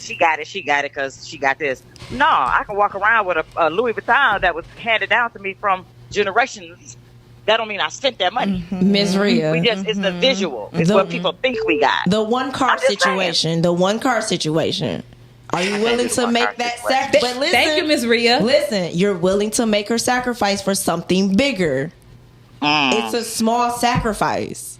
she got it because she got this. No, I can walk around with a Louis Vuitton that was handed down to me from generations. That don't mean I spent that money. Ms. Rhea. It's the visual. It's what people think we got. The one car situation. The one car situation. Are you willing to make that sacrifice? Thank you, Miss Rhea. Listen, you're willing to make her sacrifice for something bigger. It's a small sacrifice.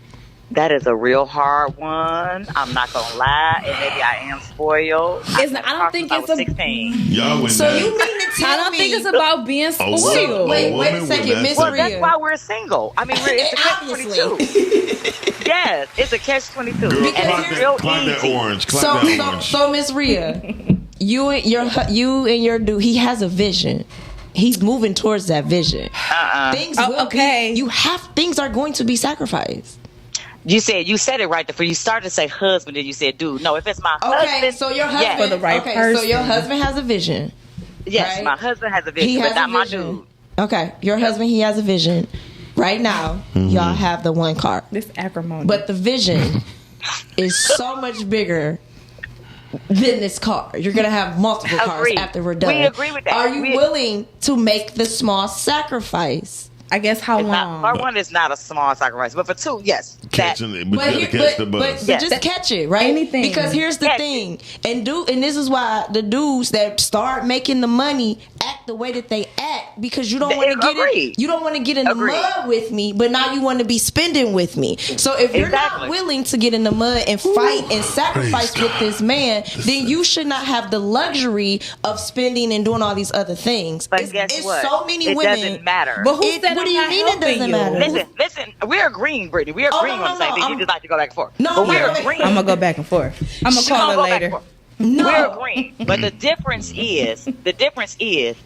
That is a real hard one. I'm not gonna lie, and maybe I am spoiled. I don't think it's a 16. Y'all went So down. you mean to tell I don't think it's about being spoiled. Wait a second, Miss Well, Rhea. that's why we're single. I mean, it's a catch-22. Yes, it's a catch-22. Girl, And clock it's real that easy. orange. Clock that orange. So Miss Rhea, you and your dude, he has a vision. He's moving towards that vision. Things will be, things are going to be sacrificed. You said it right before you started to say husband, then you said dude. No, if it's my husband, so your husband yes. For the right person. So your husband has a vision. Yes, right? my husband has a vision, He has but not a my vision. dude. Okay, your husband, he has a vision. Right now, y'all have the one car. This acrimony. But the vision is so much bigger than this car. You're going to have multiple cars after we're done. We agree with that. Are you willing to make the small sacrifice? I guess how long? For one, it's not a small sacrifice, but for two, yes. Catching it, but you gotta catch the bus. But just catch it, right? Anything. Because here's the thing, and this is why the dudes that start making the money act the way that they act, because you don't want to get in, you don't want to get in the mud with me, but now you want to be spending with me. So if you're not willing to get in the mud and fight and sacrifice with this man, then you should not have the luxury of spending and doing all these other things. But guess what? So many it women. doesn't matter. But who said What do you mean it doesn't matter? Listen. We're agreeing, Brittany. We're agreeing on the same thing. You just like to go back and forth. No, but we're agreeing. I'm gonna go back and forth. I'm gonna call her later. No. We're agreeing. But the difference is,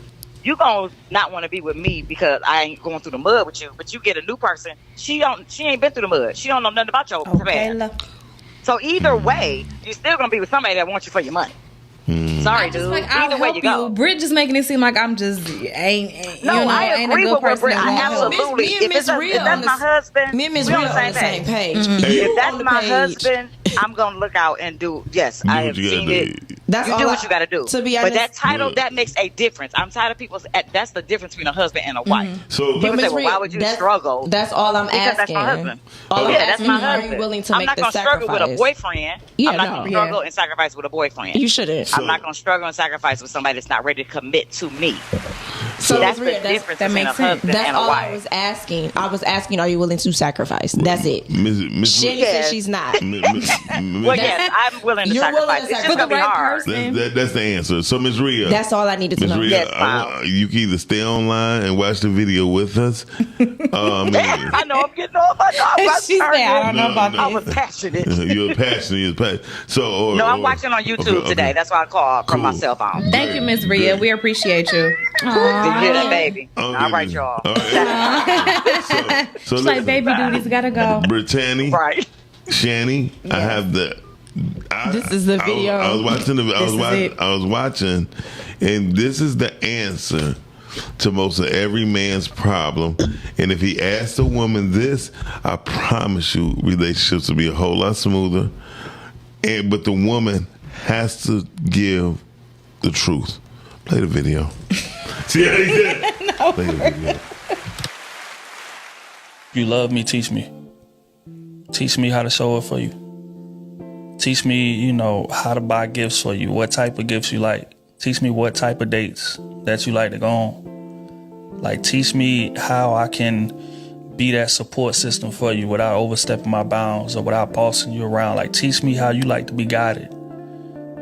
you gonna not want to be with me because I ain't going through the mud with you. But you get a new person. She ain't been through the mud. She don't know nothing about your past. So either way, you're still gonna be with somebody that wants you for your money. Sorry, dude. Either way you go. Britt just making it seem like I'm just ain't. No, I ain't agree a good with person. Britt. I absolutely. Me and Miss Rhea if that's my husband, me and Miss we Rhea on the same page. Hey. If that's my husband, I'm gonna look out and do. Yes, I have seen it. That's you all do what you got to do. To be honest, but that title that makes a difference. I'm tired of people. That's the difference between a husband and a wife. So, people say, well, why would you struggle? That's all I'm because asking. That's my husband. That's my husband. Are you willing to I'm make not the gonna sacrifice? struggle with a boyfriend. Yeah, I'm not gonna struggle and sacrifice with a boyfriend. You shouldn't. I'm not gonna struggle and sacrifice with somebody that's not ready to commit to me. So that's the difference between a husband That's and a all wife. I was asking. I was asking, are you willing to sacrifice? That's it. Chanie said she's not. Well, yes, I'm willing to sacrifice. It's just gonna be hard. That's the answer. So, Ms. Rhea. That's all I needed to know. Rhea, Yes, you can either stay online and watch the video with us. I know I'm getting all my dog. She said, I don't know about this. I was passionate. You're passionate. So, no, I'm watching on YouTube today. That's why I called from my cell phone. Thank you, Miss Rhea. We appreciate you. Yeah, baby. All right, y'all. So She's like, baby duties gotta go. Brittany, right? Chanie, I have the. This is the video. I was watching. I was watching, and this is the answer to most of every man's problem. And if he asks a woman this, I promise you, relationships will be a whole lot smoother. But the woman has to give the truth. Play the video. See how he did? No. Play the video. You love me, teach me. Teach me how to show up for you. Teach me, how to buy gifts for you, what type of gifts you like. Teach me what type of dates that you like to go on. Like, teach me how I can be that support system for you without overstepping my bounds or without bossing you around. Like, teach me how you like to be guided.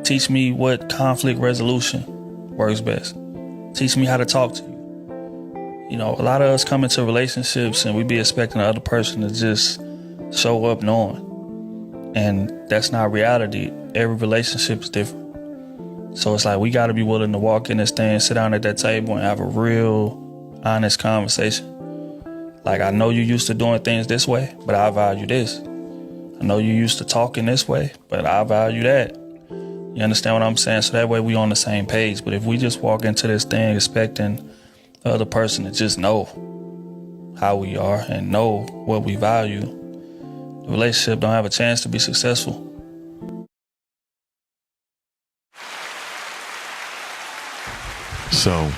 Teach me what conflict resolution works best. Teach me how to talk to you. A lot of us come into relationships and we be expecting the other person to just show up knowing. And that's not reality. Every relationship is different. So it's like we got to be willing to walk in this thing, sit down at that table and have a real honest conversation. Like, I know you used to doing things this way, but I value this. I know you used to talking this way, but I value that. You understand what I'm saying? So that way we on the same page. But if we just walk into this thing expecting the other person to just know how we are and know what we value, the relationship don't have a chance to be successful. So,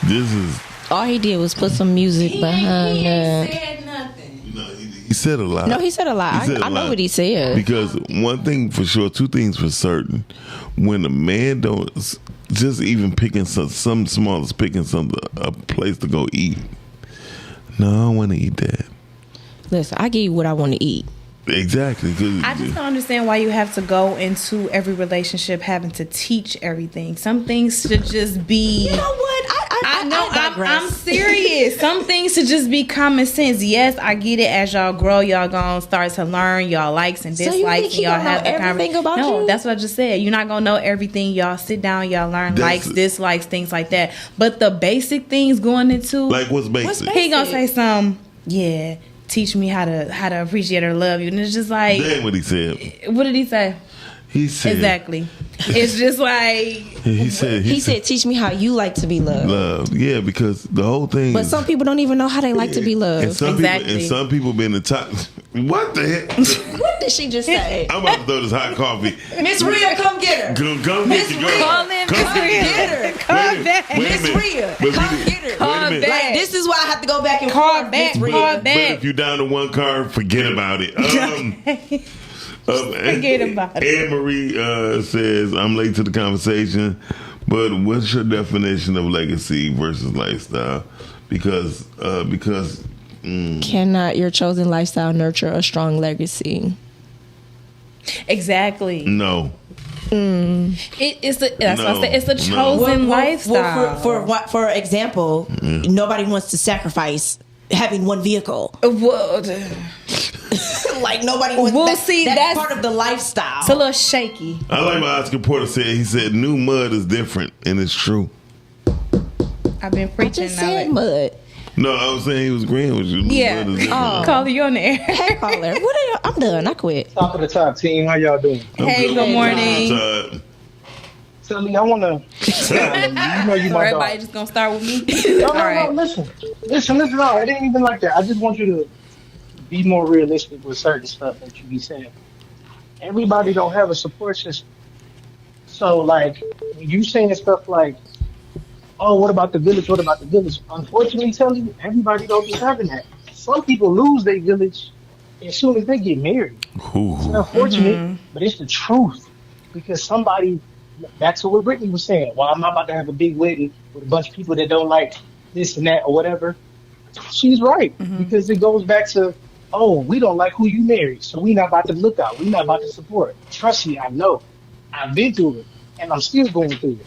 this is... All he did was put some music behind that. Said nothing. He said a lot. No, he said a lot. I know what he said. Because one thing for sure, two things for certain. When a man don't, just even picking some small as picking a place to go eat. No, I don't want to eat that. Listen, I give you what I want to eat. Exactly. I just don't understand why you have to go into every relationship having to teach everything. Some things should just be. You know what? I'm serious. Some things should just be common sense. Yes, I get it. As y'all grow, y'all gonna start to learn y'all likes and dislikes. So you think he y'all gonna have know the everything about No, you? that's what I just said. You're not gonna know everything. Y'all sit down. Y'all learn likes, dislikes, things like that. But the basic things going into like what's basic? He gonna say some. Yeah. Teach me how to appreciate or love you, and it's just like That's what he said. What did he say? He said exactly. It's just like he said. Teach me how you like to be loved. Loved, yeah, because the whole thing. But some people don't even know how they like to be loved. And some people been the top. What the heck? What did she just say? I'm about to throw this hot coffee. Miss Rhea, come get her. Come Miss get Rhea, your girl. call in. Miss Rhea, come back. Miss Rhea, come get her. Call back. Like, this is why I have to go back and call forth. back. Miss Call Rhea. But if you're down to one card, forget about it. Forget about it. Anne Marie says, I'm late to the conversation, but what's your definition of legacy versus lifestyle? Because cannot your chosen lifestyle nurture a strong legacy? Exactly. No. It's what I said. It's a chosen lifestyle. For example, nobody wants to sacrifice having one vehicle. Like nobody wants. That's part of the lifestyle. It's a little shaky. I like what Oscar Porter said. He said, new mud is different, and it's true. I've been preaching. I just said mud. No, I was saying he was agreeing with you. Yeah. Caller, you on the air. Hey, caller. What are y'all? I'm done. I quit. Top of the top, team. How y'all doing? Hey, good morning. Sally, I want to. You know you my Everybody dog. just gonna start with me. No, All right. listen. No, it ain't even like that. I just want you to be more realistic with certain stuff that you be saying. Everybody don't have a support system. So, like, when you saying stuff like, oh, what about the village? What about the village? Unfortunately, tell you, everybody don't be having that. Some people lose their village as soon as they get married. It's unfortunate, but it's the truth. Because somebody, back to what Brittany was saying, well, I'm not about to have a big wedding with a bunch of people that don't like this and that or whatever. She's right. Because it goes back to, oh, we don't like who you married, so we not about to look out. We not about to support. Trust me, I know. I've been through it, and I'm still going through it.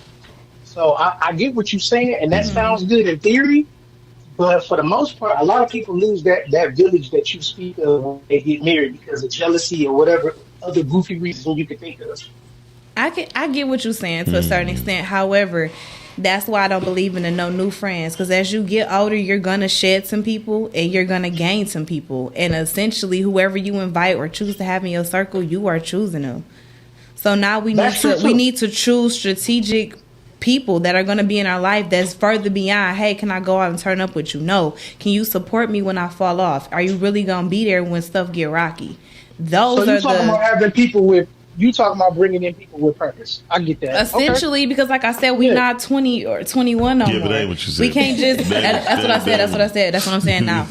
So I get what you're saying, and that sounds good in theory, but for the most part, a lot of people lose that village that you speak of when they get married because of jealousy or whatever other goofy reason you could think of. I get what you're saying to a certain extent. However, that's why I don't believe in the no new friends. Because as you get older, you're going to shed some people and you're going to gain some people. And essentially, whoever you invite or choose to have in your circle, you are choosing them. So now we need to choose strategic people that are going to be in our life that's further beyond, hey, can I go out and turn up with you? No. Can you support me when I fall off? Are you really going to be there when stuff get rocky? Those so are you talking about having people with, you talking about bringing in people with purpose. I get that. Essentially, because like I said, we're not 20 or 21 no more. But that ain't what you said. We can't just, that's what I said. That's what I'm saying now.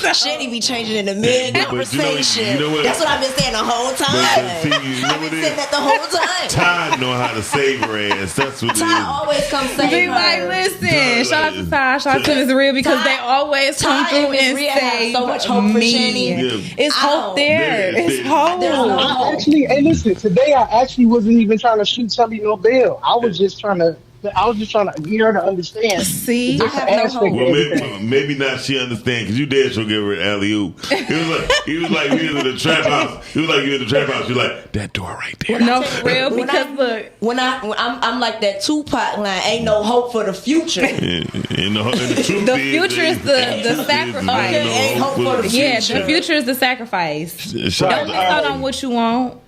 Chanie be changing in the mid-conversation. You know what? That's what I've been saying the whole time. I've been saying that the whole time. Ty know how to save her ass. That's what Ty always comes save Be her. like, listen, shout out to Ty, shout out to Miss Real, because they always come through and save so much hope for Chanie. Yeah. It's hope there. It's hope. I actually, hey, listen, today I actually wasn't even trying to shoot Shelly no bail. I was just trying to get her to understand. See, I have no hope. Well, maybe not she understand because you did she'll give her an alley-oop. He was like we was in the trap house. He was like you in the trap house. You're like that door right there. No, for real. Because look, when I'm like that Tupac line, ain't no hope for the future. The future is the sacrifice. Ain't hope for the future. Yeah, the future is the sacrifice. Don't miss out on what you want.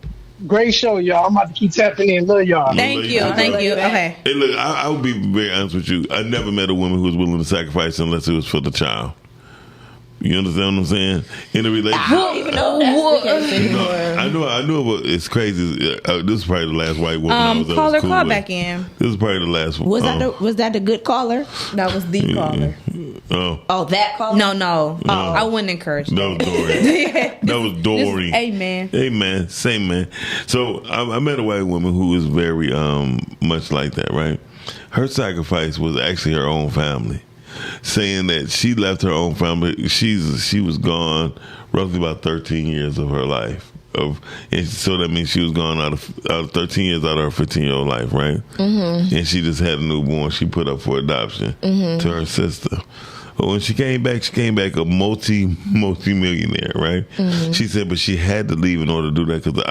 Great show, y'all. I'm about to keep tapping in. Love y'all. Thank you. Okay. Hey, look, I would be very honest with you. I never met a woman who was willing to sacrifice unless it was for the child. You understand what I'm saying? In a relationship, I don't even know that's the case anymore. I know. It's crazy. This is probably the last white woman I was caller, cool call with. back in. This is probably the last one. Was that the good caller? That was the caller. Oh, that call? No. I wouldn't encourage that. That was Dory. That was Dory. Amen. Amen. Same man. So I met a white woman who was very much like that, right? Her sacrifice was actually her own family, saying that she left her own family. She was gone roughly about 13 years of her life. And so that means she was gone out of 13 years out of her 15-year-old life, right? Mm-hmm. And she just had a newborn. She put up for adoption to her sister. But when she came back a multi-millionaire, right? Mm-hmm. She said, but she had to leave in order to do that because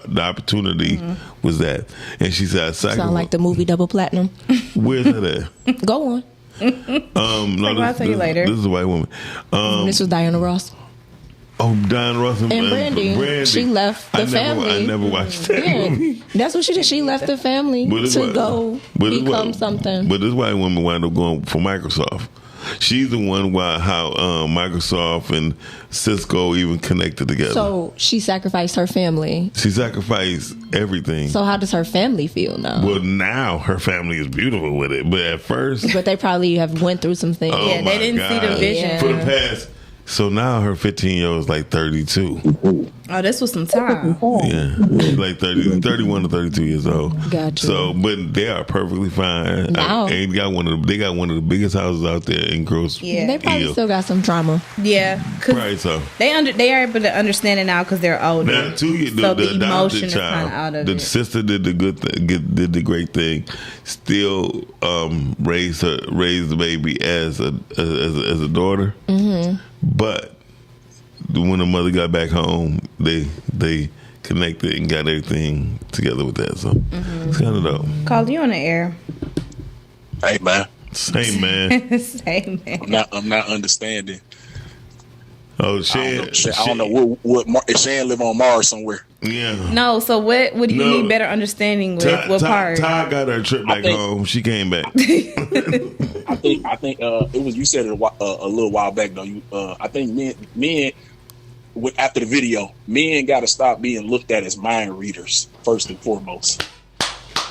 the opportunity was that. And she said, sound like the movie Double Platinum. Where's that at? Go on. I'll tell you later. This is a white woman. This was Diana Ross. Oh, Diana Ross and Brandy. She left the family. I never watched that movie. That's what she did. She left the family to go become something. But this white woman wound up going for Microsoft. She's the one how Microsoft and Cisco even connected together. So she sacrificed her family. She sacrificed everything. So how does her family feel now? Well, now her family is beautiful with it. But at first... But they probably have went through some things. Yeah, they didn't see the vision. For the past... So now her 15-year-old is like 32. Oh, this was some time. Yeah, she's like 31 to 32 years old. Gotcha. So, but they are perfectly fine. Now. They got one of the biggest houses out there in Gross. Yeah, they probably still got some trauma. Yeah, right. So they are able to understand it now because they're older. Now, the emotion is kind of out of the it. sister did the good thing, did the great thing. Still raised the baby as a daughter. Mm-hmm. But when the mother got back home, they connected and got everything together with that. So it's kind of dope. Call you on the air. Hey man. Same man. Same man. I'm not understanding. Oh, Shan. I don't know what Shan live on Mars somewhere. Yeah. No. So what do you need better understanding with? What part? Ty got her trip back home. She came back. I think it was, you said it a little while back though. I think men after the video, men got to stop being looked at as mind readers first and foremost.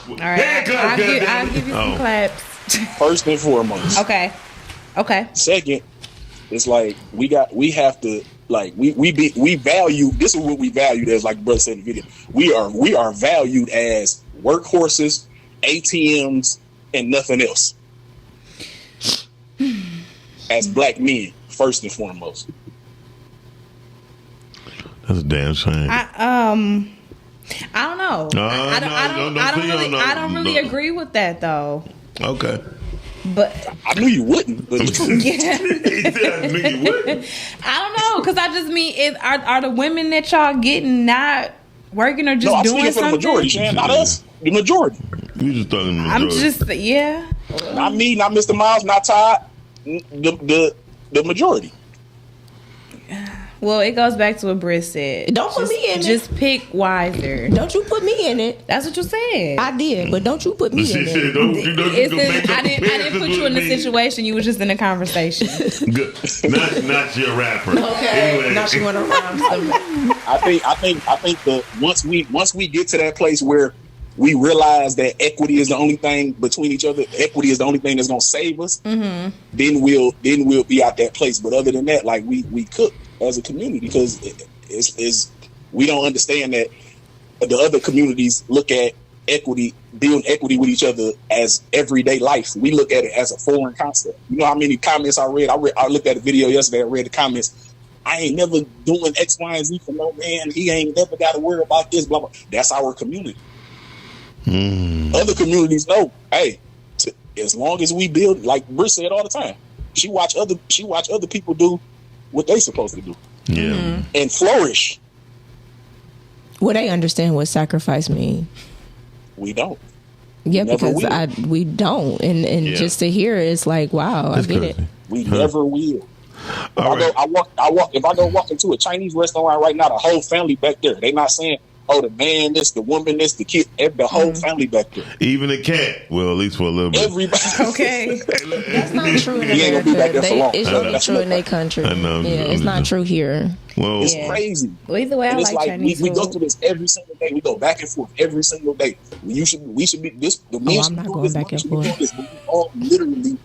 All right, I'll give you some claps. First and foremost. Okay. Second, it's like we have to like we value. This is what we valued as, like the brother said in the video. We are valued as workhorses, ATMs, and nothing else. As black men, first and foremost. That's a damn shame. I don't know. I don't really agree with that though. Okay. But I knew you wouldn't. But yeah. I knew you wouldn't. I don't know, because I just mean, are the women that y'all getting not working or just doing something? For the majority, Shan, not us. The majority. We just talking the majority. I'm just Not me, not Mr. Miles, not Todd. The majority. Well, it goes back to what Britt said. Don't put me in it. Just pick wiser. Don't you put me in it. That's what you said. I did, but don't you put me in it. I didn't put you in the situation. You were just in a conversation. Good. Not your rapper. Okay. Anyway. Now she want to rhyme something. I think that once we get to that place where we realize that equity is the only thing between each other, equity is the only thing that's gonna save us, then we'll be out that place. But other than that, like we cook as a community, because it's we don't understand that the other communities look at equity, build equity with each other as everyday life. We look at it as a foreign concept. You know how many comments I read? I looked at a video yesterday. I read the comments. I ain't never doing X, Y, and Z for no man. He ain't never got to worry about this. Blah blah. That's our community. Other communities know. Hey, as long as we build, like Britt said all the time, she watch other people do what they supposed to do. Yeah. And flourish. Well, they understand what sacrifice means. We don't. Yeah, because we don't, and just to hear it, it's like, wow, I get it. We never will. If I go walk into a Chinese restaurant right now, the whole family back there. They not saying, oh, the man this, the woman this, the kid, the whole family back there. Even the cat. Well, at least for a little bit. Everybody. Okay. That's not true in America. It's only true in their country. I know. Yeah, it's not true here. Well, it's crazy. Well, either way, I like Chinese we go through this every single day. We go back and forth every single day. We should be this. The men I'm not going back and forth. We all literally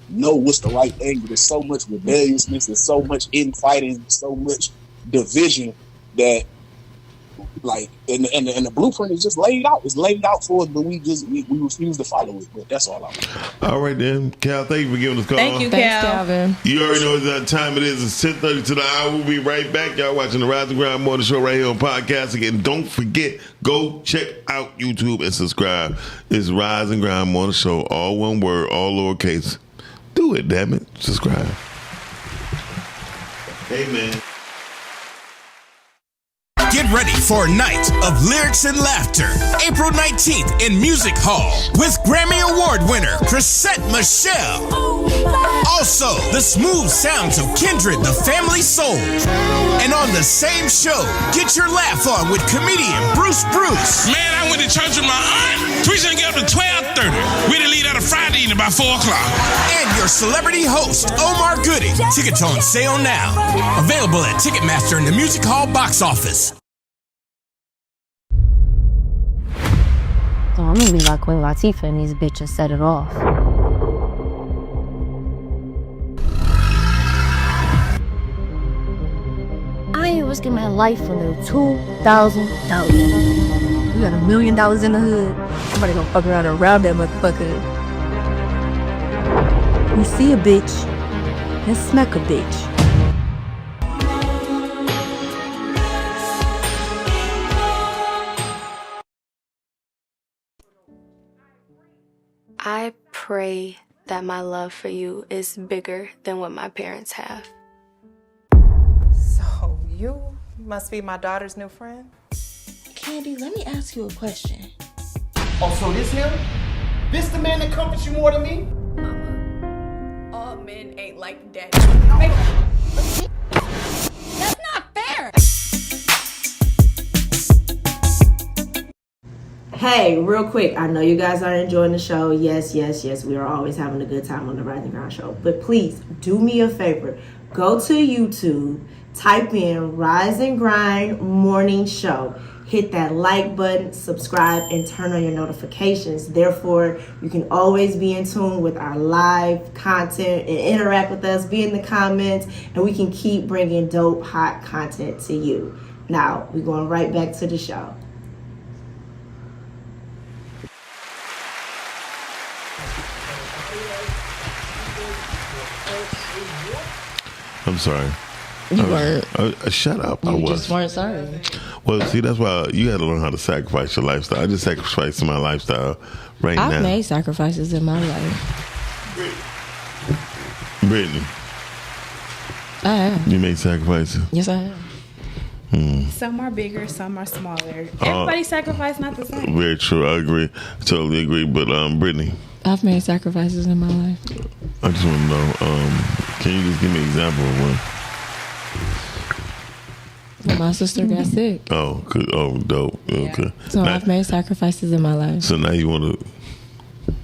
know what's the right thing. But there's so much rebelliousness, there's so much infighting, so much division that, like, and the blueprint is just laid out. It's laid out for us, but we refuse to follow it. But that's all I'm. All right then, Cal. Thank you for giving us a call. Thank you, Cal. Calvin. You already know what time it is. It's 10:30 to the hour. We'll be right back. Y'all watching the Rise and Grind Morning Show right here on podcast. Again, don't forget, go check out YouTube and subscribe. It's Rise and Grind Morning Show, all one word, all lowercase. Do it, damn it. Subscribe. Amen. Get ready for a night of lyrics and laughter. April 19th in Music Hall with Grammy Award winner Chrisette Michelle. Also, the smooth sounds of Kindred, the Family Soul. And on the same show, get your laugh on with comedian Bruce. Man, I went to church with my aunt. We should get up to 12:30. We didn't leave out of Friday evening by 4 o'clock. And your celebrity host, Omar Gooding. Tickets on sale now. Available at Ticketmaster and the Music Hall box office. So I'm gonna be like Queen Latifah and these bitches set it off. I ain't risking my life for no $2,000. We got $1 million in the hood. Somebody gonna fuck around and rob that motherfucker. We see a bitch, let's smack a bitch. I pray that my love for you is bigger than what my parents have. So you must be my daughter's new friend? Candy, let me ask you a question. Oh, so this him? This the man that comforts you more than me? All men ain't like daddy. That's not fair. Hey, real quick, I know you guys are enjoying the show. Yes, we are always having a good time on the Rise and Grind show. But please, do me a favor. Go to YouTube, type in Rise and Grind Morning Show. Hit that like button, subscribe, and turn on your notifications. Therefore, you can always be in tune with our live content and interact with us, be in the comments, and we can keep bringing dope, hot content to you. Now, we're going right back to the show. I'm sorry. You weren't. Shut up. You I was. just weren't sorry. Well, see, that's why you had to learn how to sacrifice your lifestyle. I just sacrificed my lifestyle right now. I've made sacrifices in my life. Brittany. I have. You made sacrifices? Yes, I have. Some are bigger, some are smaller. Everybody's sacrifice not the same. Very true. I agree. Totally agree. But Brittany. I've made sacrifices in my life. I just want to know, can you just give me an example of one? When my sister got sick. Oh, good. Oh, dope. Okay. So now, I've made sacrifices in my life. So now you want to...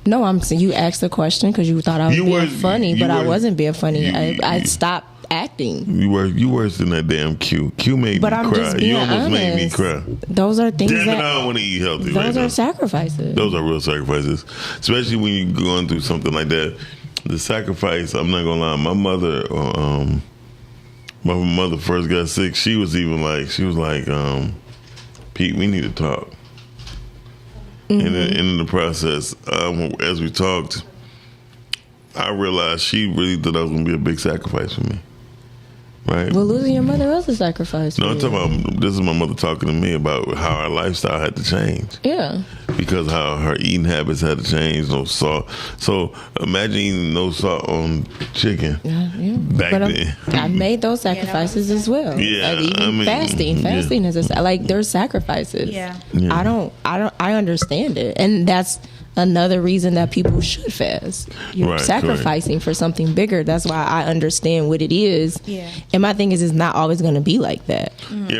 No, I'm saying you asked the question because you thought I was being funny, but I wasn't being funny. I stopped acting. You worse than that damn Q. Q made but me I'm cry. Just being You almost honest. made me cry. Those are things Damn that... it, I don't want to eat healthy right now. Those are sacrifices. Those are real sacrifices. Especially when you're going through something like that. The sacrifice, I'm not going to lie, my mother... my mother first got sick, she was like, Pete, we need to talk. And in the process, as we talked, I realized she really thought that was going to be a big sacrifice for me. Right? Well, losing your mother was a sacrifice. No, I'm talking about, this is my mother talking to me about how our lifestyle had to change. Yeah. Because how her eating habits had to change, no salt. So imagine eating no salt on chicken back then. I made those sacrifices as well. Yeah, even fasting is there's sacrifices. Yeah. I understand it, and that's another reason that people should fast. You're sacrificing for something bigger. That's why I understand what it is. Yeah. And my thing is, it's not always going to be like that.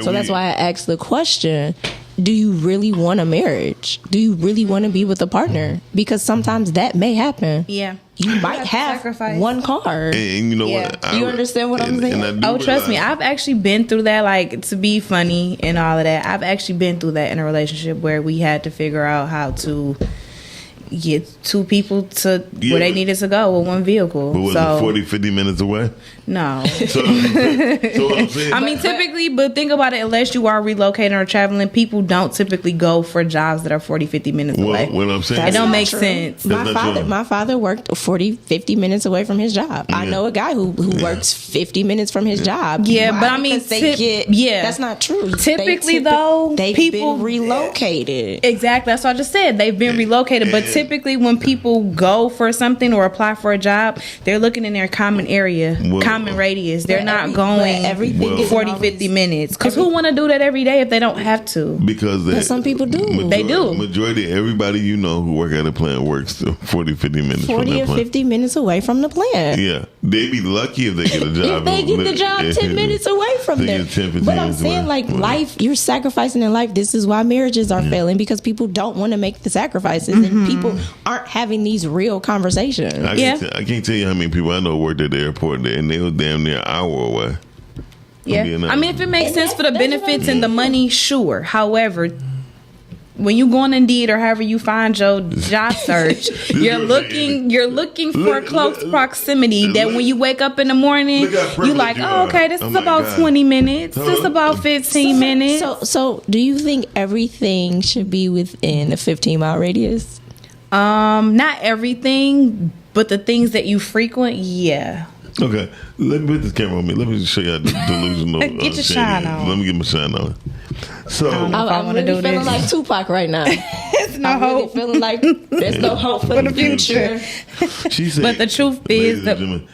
So that's why I asked the question, do you really want a marriage? Do you really want to be with a partner? Because sometimes that may happen. Yeah. You might have one car. And you know what? You understand what I'm saying? Oh, trust me. I've actually been through that, like, to be funny and all of that. I've actually been through that in a relationship where we had to figure out how to get two people to where they needed to go with one vehicle. But was it 40, 50 minutes away? No. So what I'm saying, I mean, typically, but think about it, unless you are relocating or traveling, people don't typically go for jobs that are 40, 50 minutes away. What I'm saying, it don't make sense. My father worked 40, 50 minutes away from his job. I know a guy who works 50 minutes from his job. Yeah, Why? but I mean, that's not true. Typically, they've people been relocated. Exactly, that's what I just said. They've been relocated, but typically when people go for something or apply for a job, they're looking in their common area, common radius. They're not going 40, 50 minutes. Because who want to do that every day if they don't have to? Because some people do. They do. Majority of everybody you know who work at a plant works 40, 50 minutes 40 from that or plant. 50 minutes away from the plant. Yeah. They'd be lucky if they get a job. If they get the job 10 minutes away from They them. get 10, 15 But I'm minutes saying, away. like, life, you're sacrificing in life. This is why marriages are failing, because people don't want to make the sacrifices and people aren't having these real conversations. I can't tell you how many people I know worked at the airport there, and they was damn near an hour away. Yeah. I mean, if it makes sense for the benefits and the money, sure. However, when you go on Indeed or however you find your job search, you're looking for close proximity that when you wake up in the morning, you like, oh, okay, this is about 20 minutes. This is about 15 minutes. So do you think everything should be within a 15-mile radius? Not everything, but the things that you frequent, yeah. Okay, let me put this camera on me. Let me show you how delusional. Get your shine on. Let me get my shine on. So I'm really feeling like Tupac right now. It's no I'm really hope. feeling like there's no hope for the future. She said, but the truth is,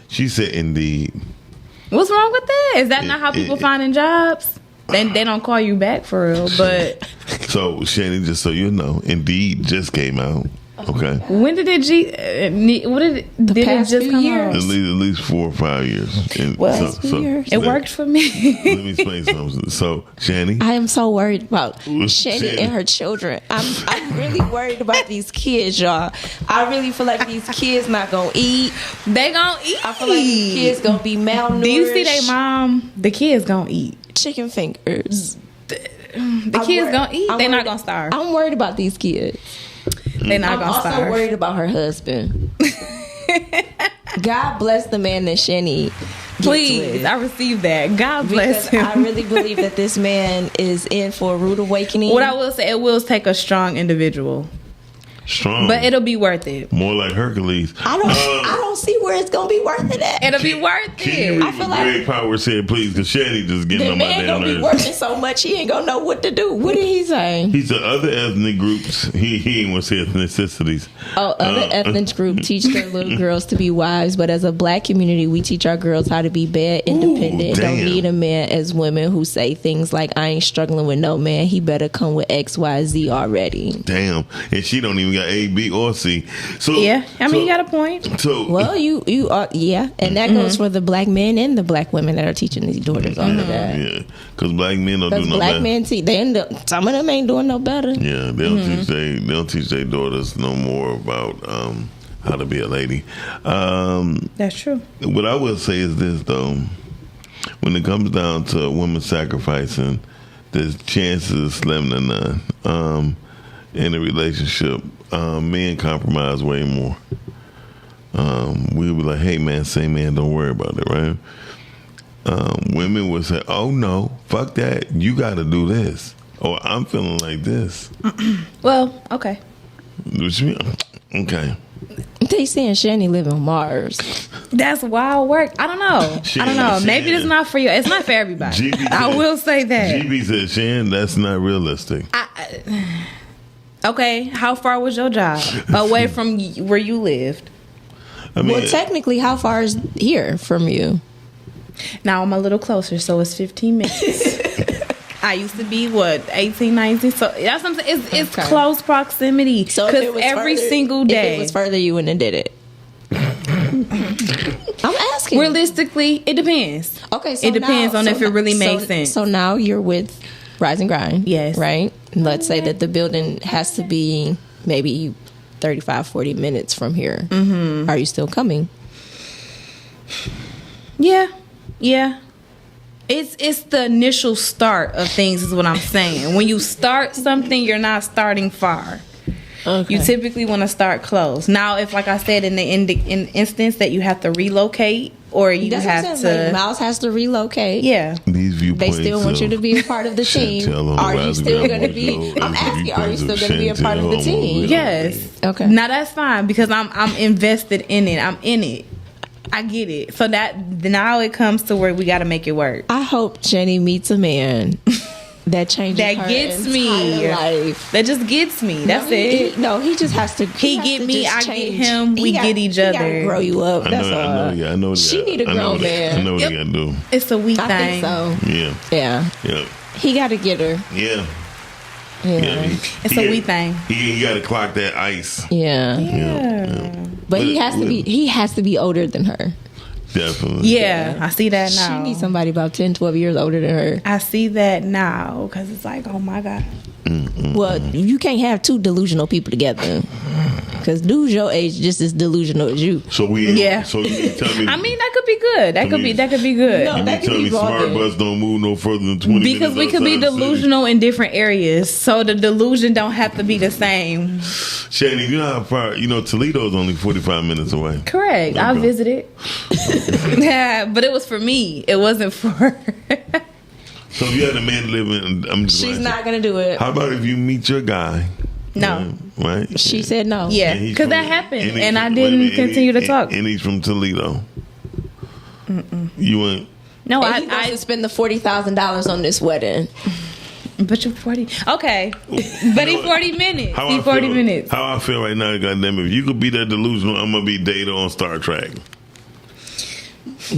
she said, indeed. What's wrong with that? Is that not how people finding jobs? Then they don't call you back for real. But so Chanie, just so you know, Indeed just came out. Okay. When did it? Did it just come out? At least 4 or 5 years. And it worked for me. Let me explain something. So, Chanie, I am so worried about Chanie and her children. I'm really worried about these kids, y'all. I really feel like these kids not gonna eat. They gonna eat. I feel like these kids gonna be malnourished. Do you see their mom? The kids gonna eat chicken fingers. The kids gonna eat. They're not gonna starve. I'm worried about these kids. They're not gonna starve. I'm also worried about her husband. God bless the man that Chanie. Please, I received that. God bless him. I really believe that this man is in for a rude awakening. What I will say, it will take a strong individual. Strong, but it'll be worth it. More like Hercules. I don't see where it's gonna be worth it at. It'll be worth it. I feel like Greg Power said, please, because Chanie just getting on my damn nerves. The man gonna be working so much, he ain't gonna know what to do. What did he say? He said other ethnic groups. He ain't want to say ethnicities. Other ethnic groups teach their little girls to be wives, but as a black community, we teach our girls how to be bad, independent. Don't need a man as women who say things like, "I ain't struggling with no man. He better come with X, Y, Z already." Damn, and she don't even got A, B, or C. So yeah, I mean, you got a point. So well, you are, yeah, and that goes for the black men and the black women that are teaching these daughters all of that. Yeah, because black men don't do no black better. Men they end up, some of them ain't doing no better. Yeah, they don't teach their daughters no more about how to be a lady. That's true. What I will say is this though: when it comes down to women sacrificing, there's chances slim to none. In a relationship, men compromise way more. We'll be like, hey man, say man, don't worry about it, right? Women would say, oh no, fuck that, you gotta do this, or I'm feeling like this. Well, okay. Okay. They saying Chanie live on Mars. That's wild work. I don't know. Maybe it's not for you. It's not for everybody. I will say that. GB said, Shan, that's not realistic. Okay, how far was your job away from where you lived? I mean, well, technically, how far is here from you? Now I'm a little closer, so it's 15 minutes. I used to be 18, 19. So that's what I'm saying. It's close proximity. So because every single day, if it was further, you wouldn't have did it. I'm asking. Realistically, it depends. Okay, so it depends on if it really makes sense. So now you're with Rise and Grind. Yes. Right? Let's say that the building has to be maybe 35, 40 minutes from here. Mm-hmm. Are you still coming? Yeah. It's the initial start of things is what I'm saying. When you start something, you're not starting far. Okay. You typically want to start close. Now, if like I said in the instance that you have to relocate or you have to, like Miles has to relocate. Yeah, these viewpoints. They still want you to be a part of the team. Are you still going to be? I'm asking. Are you still going to be a part of the team? Yes. Okay. Now that's fine because I'm invested in it. I'm in it. I get it. So that now it comes to where we got to make it work. I hope Chanie meets a man that changes that her gets me life. That just gets me. That's it. He just has to. He get me. I get him. We get each other. He gotta grow you up. That's all. I know. She need a grown man. I know what he gotta do. It's a weak I thing. think so. Yeah. He got to get her. Yeah. It's a wee thing. He got to clock that ice. Yeah. But he has to be. He has to be older than her. Definitely. Yeah, I see that now. She needs somebody about 10, 12 years older than her. I see that now because it's like, oh my God. Well, you can't have two delusional people together because dudes your age just as delusional as you. So we. Yeah. So you tell me. I mean, that could be good. That could be good. No, you that could tell be me smart bus don't move no further than 20 minutes. Because we could be delusional in different areas, so the delusion don't have to be the same. Chanie, you know how far? Toledo is only 45 minutes away. Correct. I visited. Yeah, but it was for me. It wasn't for her. So if you had a man living, She's not gonna do it. How about if you meet your guy? No. Right? She said no. Yeah, because that happened, and I didn't continue to talk. And he's from Toledo. You went. No, I spend the $40,000 on this wedding. But you're 40. Okay. But he's 40 minutes. He's 40 minutes. How I feel right now, goddamn, if you could be that delusional, I'm going to be Data on Star Trek.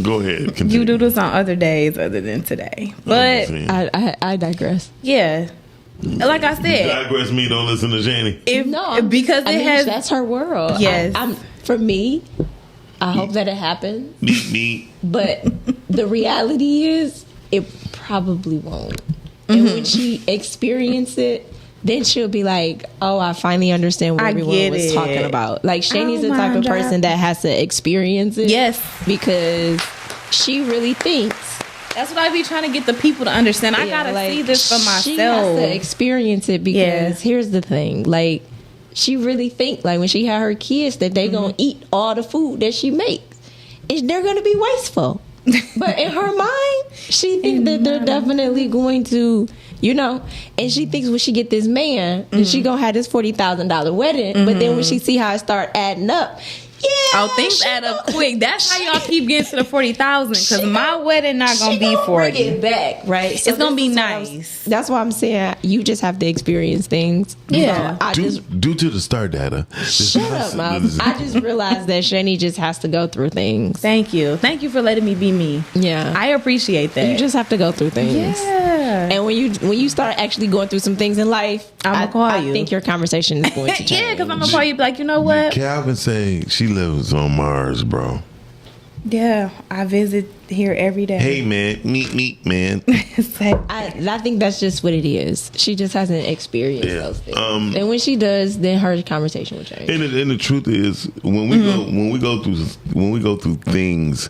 Go ahead. Continue. You do this on other days other than today. But I digress. Yeah. Like I said. You digress me, don't listen to Chanie. No. Because that's her world. Yes. For me, I hope that it happens. But the reality is, it probably won't. And when she experiences it, then she'll be like, oh, I finally understand what everyone was talking about. Like, Shanie's the type of person that has to experience it. Yes. Because she really thinks. That's what I be trying to get the people to understand. I gotta see this for myself. She has to experience it because here's the thing. Like, she really think, like, when she had her kids, that they gonna eat all the food that she makes. And they're gonna be wasteful. But in her mind, she thinks that they're definitely going to, and she thinks when she get this man, that she gonna have this $40,000 wedding. But then when she see how it start adding up, things add up quick. That's how y'all keep getting to the 40,000. Because my wedding not gonna be 40. Bring it back, right? So it's gonna be nice. That's why I'm saying you just have to experience things. Yeah. Due to the star data. Shut up, Miles. I just realized that Chanie just has to go through things. Thank you for letting me be me. Yeah, I appreciate that. You just have to go through things. Yeah. And when you start actually going through some things in life, I'm gonna call you. I think your conversation is going to change. Yeah, because I'm gonna call you. Like, you know what? Calvin say she lives on Mars, bro. Yeah, I visit here every day. Hey, man, meet, man. I think that's just what it is. She just hasn't experienced those things, and when she does, then her conversation will change. And the truth is, when we go through things,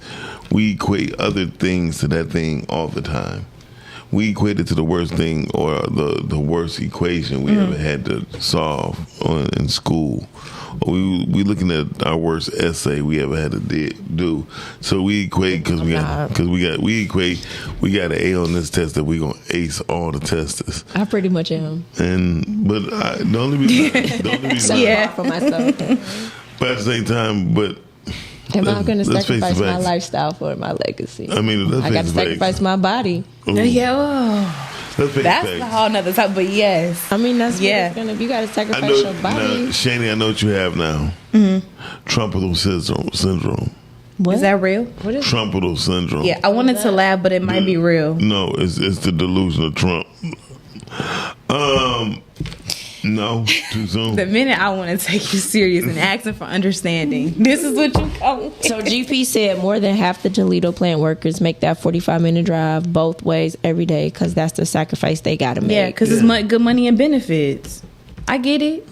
we equate other things to that thing all the time. We equate it to the worst thing or the worst equation we ever had to solve in school. We looking at our worst essay we ever had to do. So we equate we got an A on this test that we gonna ace all the tests. I pretty much am. The only reason for myself. But at the same time, am I going to sacrifice my lifestyle for my legacy? I mean, I got to sacrifice my body. Yeah. That's a whole nother topic, but yes. I mean, that's what it's gonna be. You got to sacrifice your body. Now, Chanie, I know what you have now. Trumpetal syndrome. What? Is that real? What is Trumpetal syndrome? Yeah, I wanted to laugh, but it might be real. No, it's the delusion of Trump. No, too soon. The minute I want to take you serious and asking for understanding, this is what you call. So GP said more than half the Toledo plant workers make that 45-minute drive both ways every day because that's the sacrifice they got to make. Yeah, because it's good money and benefits. I get it.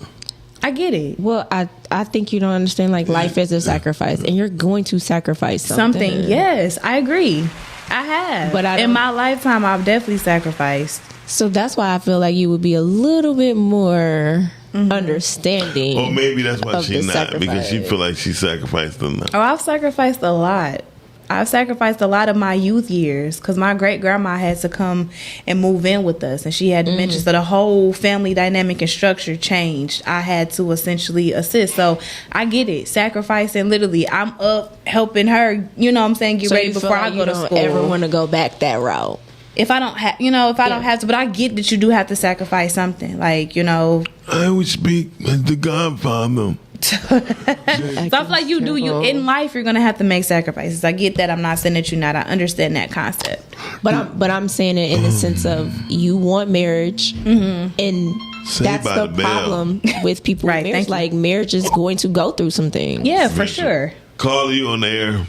Well, I think you don't understand. Like, life is a sacrifice, and you're going to sacrifice something. Yes, I agree. I have, but in my lifetime, I've definitely sacrificed. So that's why I feel like you would be a little bit more understanding. Or maybe that's why of she's the not, because she sacrifice. feel like she sacrificed enough. Oh, I've sacrificed a lot. I've sacrificed a lot of my youth years because my great grandma had to come and move in with us, and she had dementia, so the whole family dynamic and structure changed. I had to essentially assist, so I get it. Sacrificing, literally, I'm up helping her. You know what I'm saying? Get So ready you feel before like I go to you school. don't ever want to go back that route? If I don't have, if I don't have to, but I get that you do have to sacrifice something. Like, I would speak as the Godfather. So I feel like you in life, you're gonna have to make sacrifices. I get that. I'm not saying that you're not. I understand that concept. But I'm saying it in the sense of you want marriage, and that's the problem with people with marriage. Like, marriage is going to go through some things. Yeah, for sure. Call you on the air.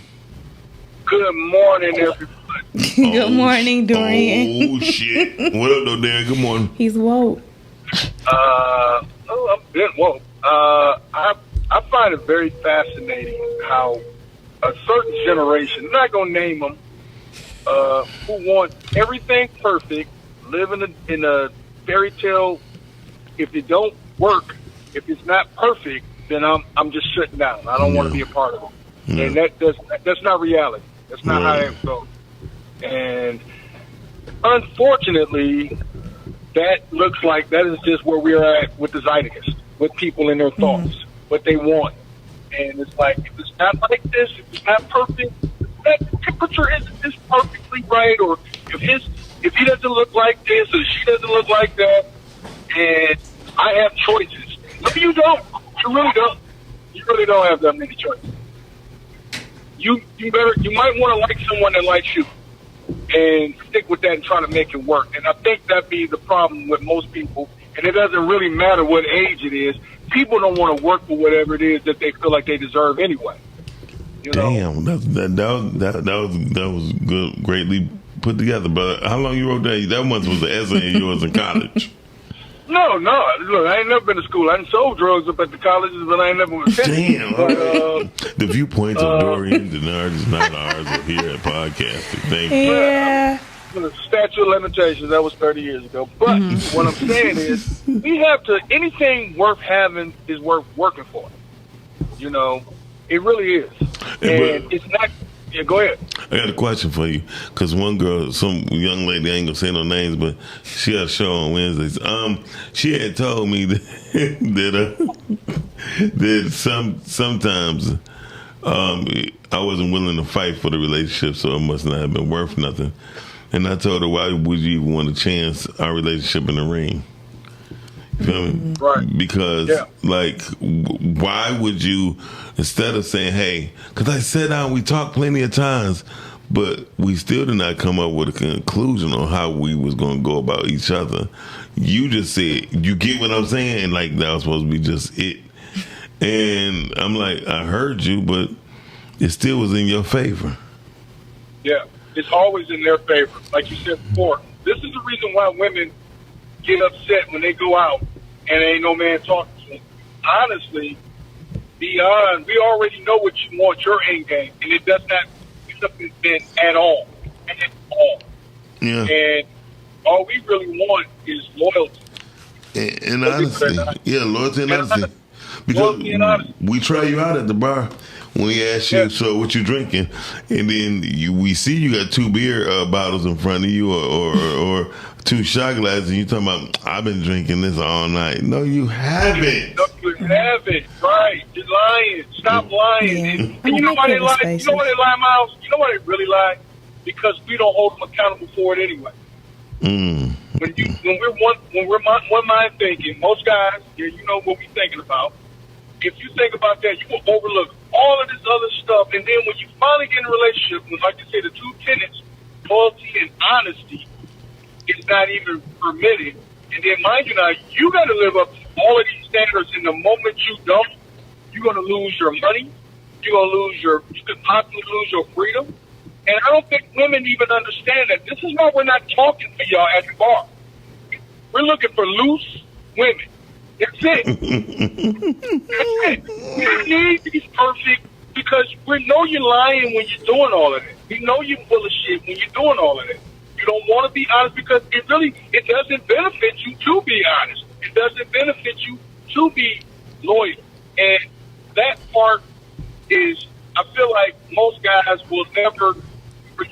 Good morning, everybody. Good morning, Dorian. Oh shit! What up, though, Darren? Good morning. He's woke. I'm been woke. I find it very fascinating how a certain generation, I'm not gonna name them, who want everything perfect, live in a fairy tale. If it don't work, if it's not perfect, then I'm just shutting down. I don't want to be a part of it. And that's not reality. That's not how it goes. And unfortunately, that looks like that is just where we are at with the zeitgeist, with people in their thoughts, what they want. And it's like, if it's not like this, if it's not perfect, that temperature isn't this perfectly right, or if he doesn't look like this or she doesn't look like that, and I have choices. No, you don't. You really don't. You really don't have that many choices. You might want to like someone that likes you, and stick with that and try to make it work. And I think that'd be the problem with most people. And it doesn't really matter what age it is. People don't want to work for whatever it is that they feel like they deserve anyway. Damn, that was good, greatly put together. But how long you wrote that? That once was an essay of yours in college. No. Look, I ain't never been to school. I done sold drugs up at the colleges, but I ain't never went to Damn. But, the viewpoints of Dorian Denard is not ours here at Podcasting. Thank you. Yeah. The statute of limitations, that was 30 years ago. But what I'm saying is, we have to, anything worth having is worth working for. It really is. And it's not, go ahead. I got a question for you, because one girl, some young lady, I ain't gonna say no names, but she had a show on Wednesdays. She had told me that sometimes I wasn't willing to fight for the relationship, so it must not have been worth nothing. And I told her, why would you even want to chance our relationship in the ring? You feel me? Right. Because, why would you, instead of saying, hey, because I sat down, we talked plenty of times, but we still did not come up with a conclusion on how we was going to go about each other. You just said, you get what I'm saying? Like, that was supposed to be just it. And I'm like, I heard you, but it still was in your favor. Yeah. It's always in their favor. Like you said before, this is the reason why women get upset when they go out and ain't no man talking to them. Honestly, we already know what you want, your end game, and it does not do something then at all. And at all. Yeah. And all we really want is loyalty. And honesty. Yeah, loyalty and honesty. Because we try you out at the bar when we ask you, so what you drinking? And then we see you got 2 beer bottles in front of you or 2 shot glasses, and you talking about, I've been drinking this all night. No, you haven't. No, you haven't. Right. You're lying. Stop lying. And you know why they lie? You know why they lie, Miles? You know why they really lie? Because we don't hold them accountable for it anyway. When we're one mind thinking, most guys, you know what we're thinking about. If you think about that, you will overlook all of this other stuff. And then when you finally get in a relationship, with, like you say, the 2 tenets, loyalty and honesty, it's not even permitted. And then, mind you, now, you got to live up to all of these standards. And the moment you don't, you're going to lose your money. You're going to you could possibly lose your freedom. And I don't think women even understand that. This is why we're not talking to y'all at the bar. We're looking for loose women. That's it. That's it. We don't need these perfect, because we know you're lying when you're doing all of it. We know you're full of shit when you're doing all of it. You don't want to be honest because it doesn't benefit you to be honest. It doesn't benefit you to be loyal. And that part is, I feel like most guys will never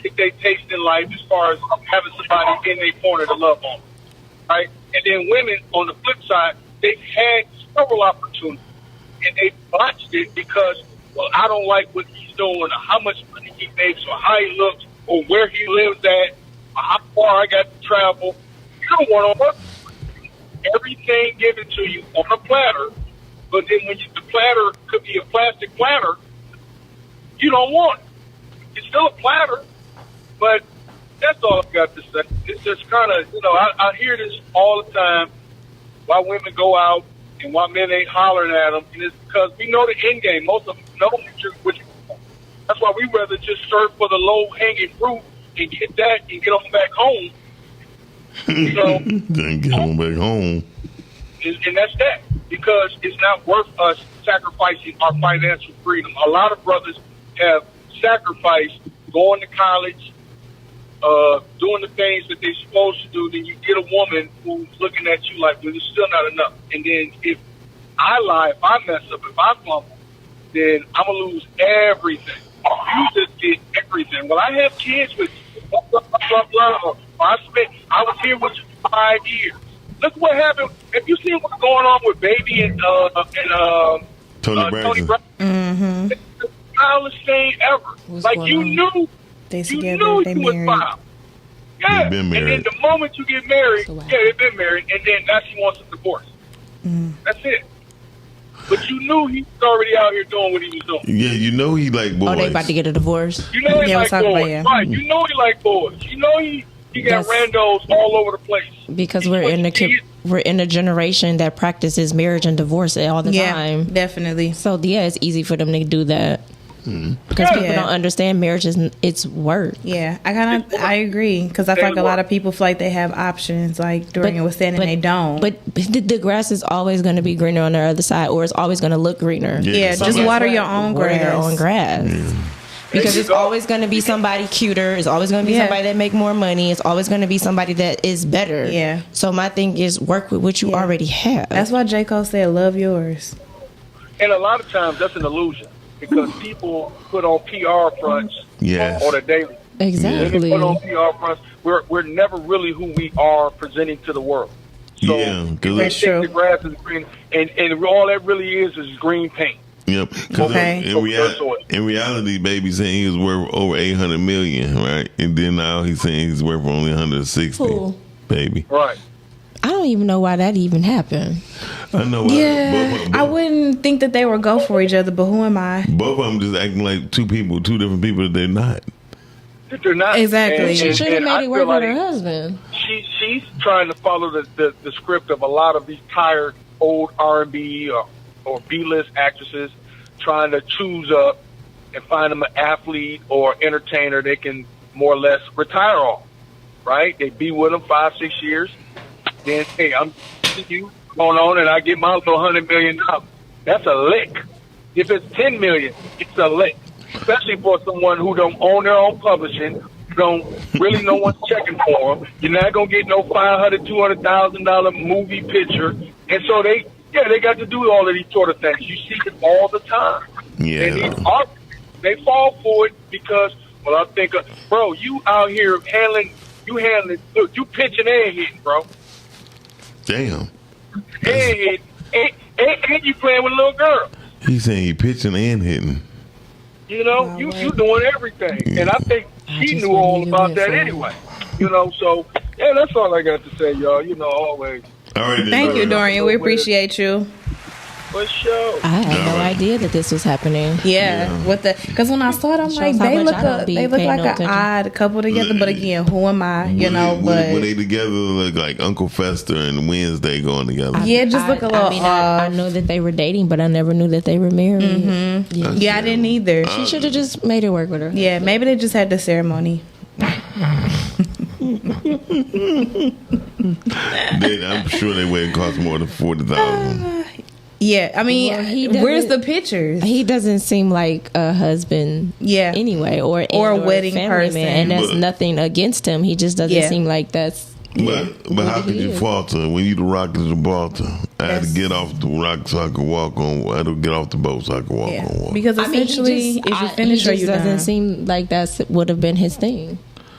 get their taste in life as far as having somebody in their corner to love on, right? And then women, on the flip side, they've had several opportunities, and they botched it because, well, I don't like what he's doing, or how much money he makes, or how he looks, or where he lives at, or how far I got to travel. You don't want to work. Everything given to you on a platter, but then when the platter could be a plastic platter, you don't want it. It's still a platter, but that's all I've got to say. It's just kind of, I hear this all the time, why women go out and why men ain't hollering at them, and it's because we know the end game. Most of them know what you want. That's why we rather just search for the low-hanging fruit and get that and get on back home. Then get on back home. And that's that, because it's not worth us sacrificing our financial freedom. A lot of brothers have sacrificed going to college, doing the things that they're supposed to do. Then you get a woman who's looking at you like, well, it's still not enough. And then if I lie, if I mess up, if I fumble, then I'm going to lose everything. You just get everything. Well, I have kids with you. Blah, blah, blah, blah. I was here with you for 5 years. Look what happened. Have you seen what's going on with Baby and Tony Braxton? Mm-hmm. It's the wildest thing ever. Like, you knew they was wild. Yeah, they've been married. And then the moment you get married, they've been married, and then now she wants a divorce. That's it. But you knew he was already out here doing what he was doing. Yeah, you know he like boys. Oh, they about to get a divorce. You know he like boys. Right, you know he like boys. You know he got randos all over the place. Because we're in a generation that practices marriage and divorce all the time. Definitely. So it's easy for them to do that. Because people don't understand marriage it's work. Yeah, I agree, because I feel like a lot of people feel like they have options, like during and within, and they don't. But the grass is always going to be greener on the other side, or it's always going to look greener. Yeah, just water your own grass. Your own grass. Yeah. Because it's always going to be somebody cuter. It's always going to be somebody that make more money. It's always going to be somebody that is better. Yeah. So my thing is work with what you already have. That's why J. Cole said, "Love yours." And a lot of times that's an illusion, because people put on PR fronts on a daily. Exactly. They put on PR fronts. We're never really who we are presenting to the world. So they think the grass is green, and all that really is green paint. Yep. In reality, Baby saying he was worth over $800 million, right? And then now he's saying he's worth only $160. Who? Baby. Right. I don't even know why that even happened. I know why. Yeah, I wouldn't think that they would go for each other, but who am I? Both of them just acting like two different people that they're not. They're not. Exactly. She should have made it work with her husband. She's trying to follow the script of a lot of these tired old R&B or B-list actresses, trying to choose up and find them an athlete or entertainer they can more or less retire off, right? They be with them 5-6 years. Then, hey, I'm you going on and I get my little $100 million. That's a lick. If it's $10 million, it's a lick. Especially for someone who don't own their own publishing, who don't really know what's checking for them. You're not going to get no $500,000, $200,000 movie picture. And so they got to do all of these sort of things. You see it all the time. Yeah. And they fall for it because, well, I think, bro, you out here handling, look, you pitching and hitting, bro. Damn. And you playing with a little girl. He's saying he pitching and hitting. You know, you doing everything. Yeah. And I think she knew all about that anyway. So, that's all I got to say, y'all. Always. All right, thank you, Dorian. We appreciate you. For sure. I had no idea that this was happening. Because when I saw it, I'm like, they look like an odd couple together. But again, who am I? When they together look like Uncle Fester and Wednesday going together. Just look a little odd. I know that they were dating, but I never knew that they were married. Mm-hmm. I didn't either. She should have just made it work with her. Yeah, maybe they just had the ceremony. I'm sure they wouldn't cost more than $40,000. Yeah, I mean, where's the pictures? He doesn't seem like a husband, anyway, or a wedding person, and that's nothing against him. He just doesn't seem like that's But how could you falter when you the rock to Gibraltar? I had to get off the rock so I could walk on. I had to get off the boat so I could walk on water. Because essentially, if you finish or you doesn't done. seem like that would have been his thing.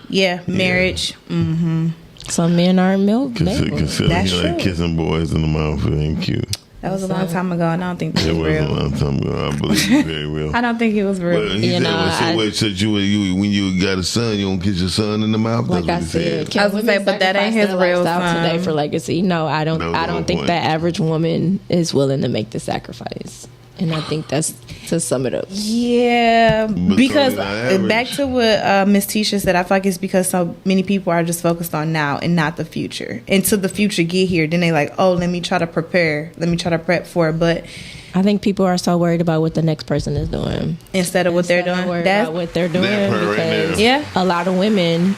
Yeah, marriage. Mm-hmm. Some men aren't milk. Consider That's he like true. kissing boys in the mouth. It ain't cute. That was a long time ago, and I don't think that It was was real. a long time ago. I believe it's very real. I don't think it was real. Well, he said, when you got a son, you don't kiss your son in the mouth. Like I That's what he said, said. I was gonna say, but that ain't his real today son. for legacy. No, I don't. That was I the whole don't think point. that average woman is willing to make the sacrifice, and I think that's to sum it up. Yeah, because not average. back to what Miss Tisha said, I feel like it's because so many people are just focused on now and not the future. Until the future get here, then they like, oh, let me try to prepare, let me try to prep for it. But I think people are so worried about what the next person is doing instead of what they're doing. About what they're doing That part right because there. a lot of women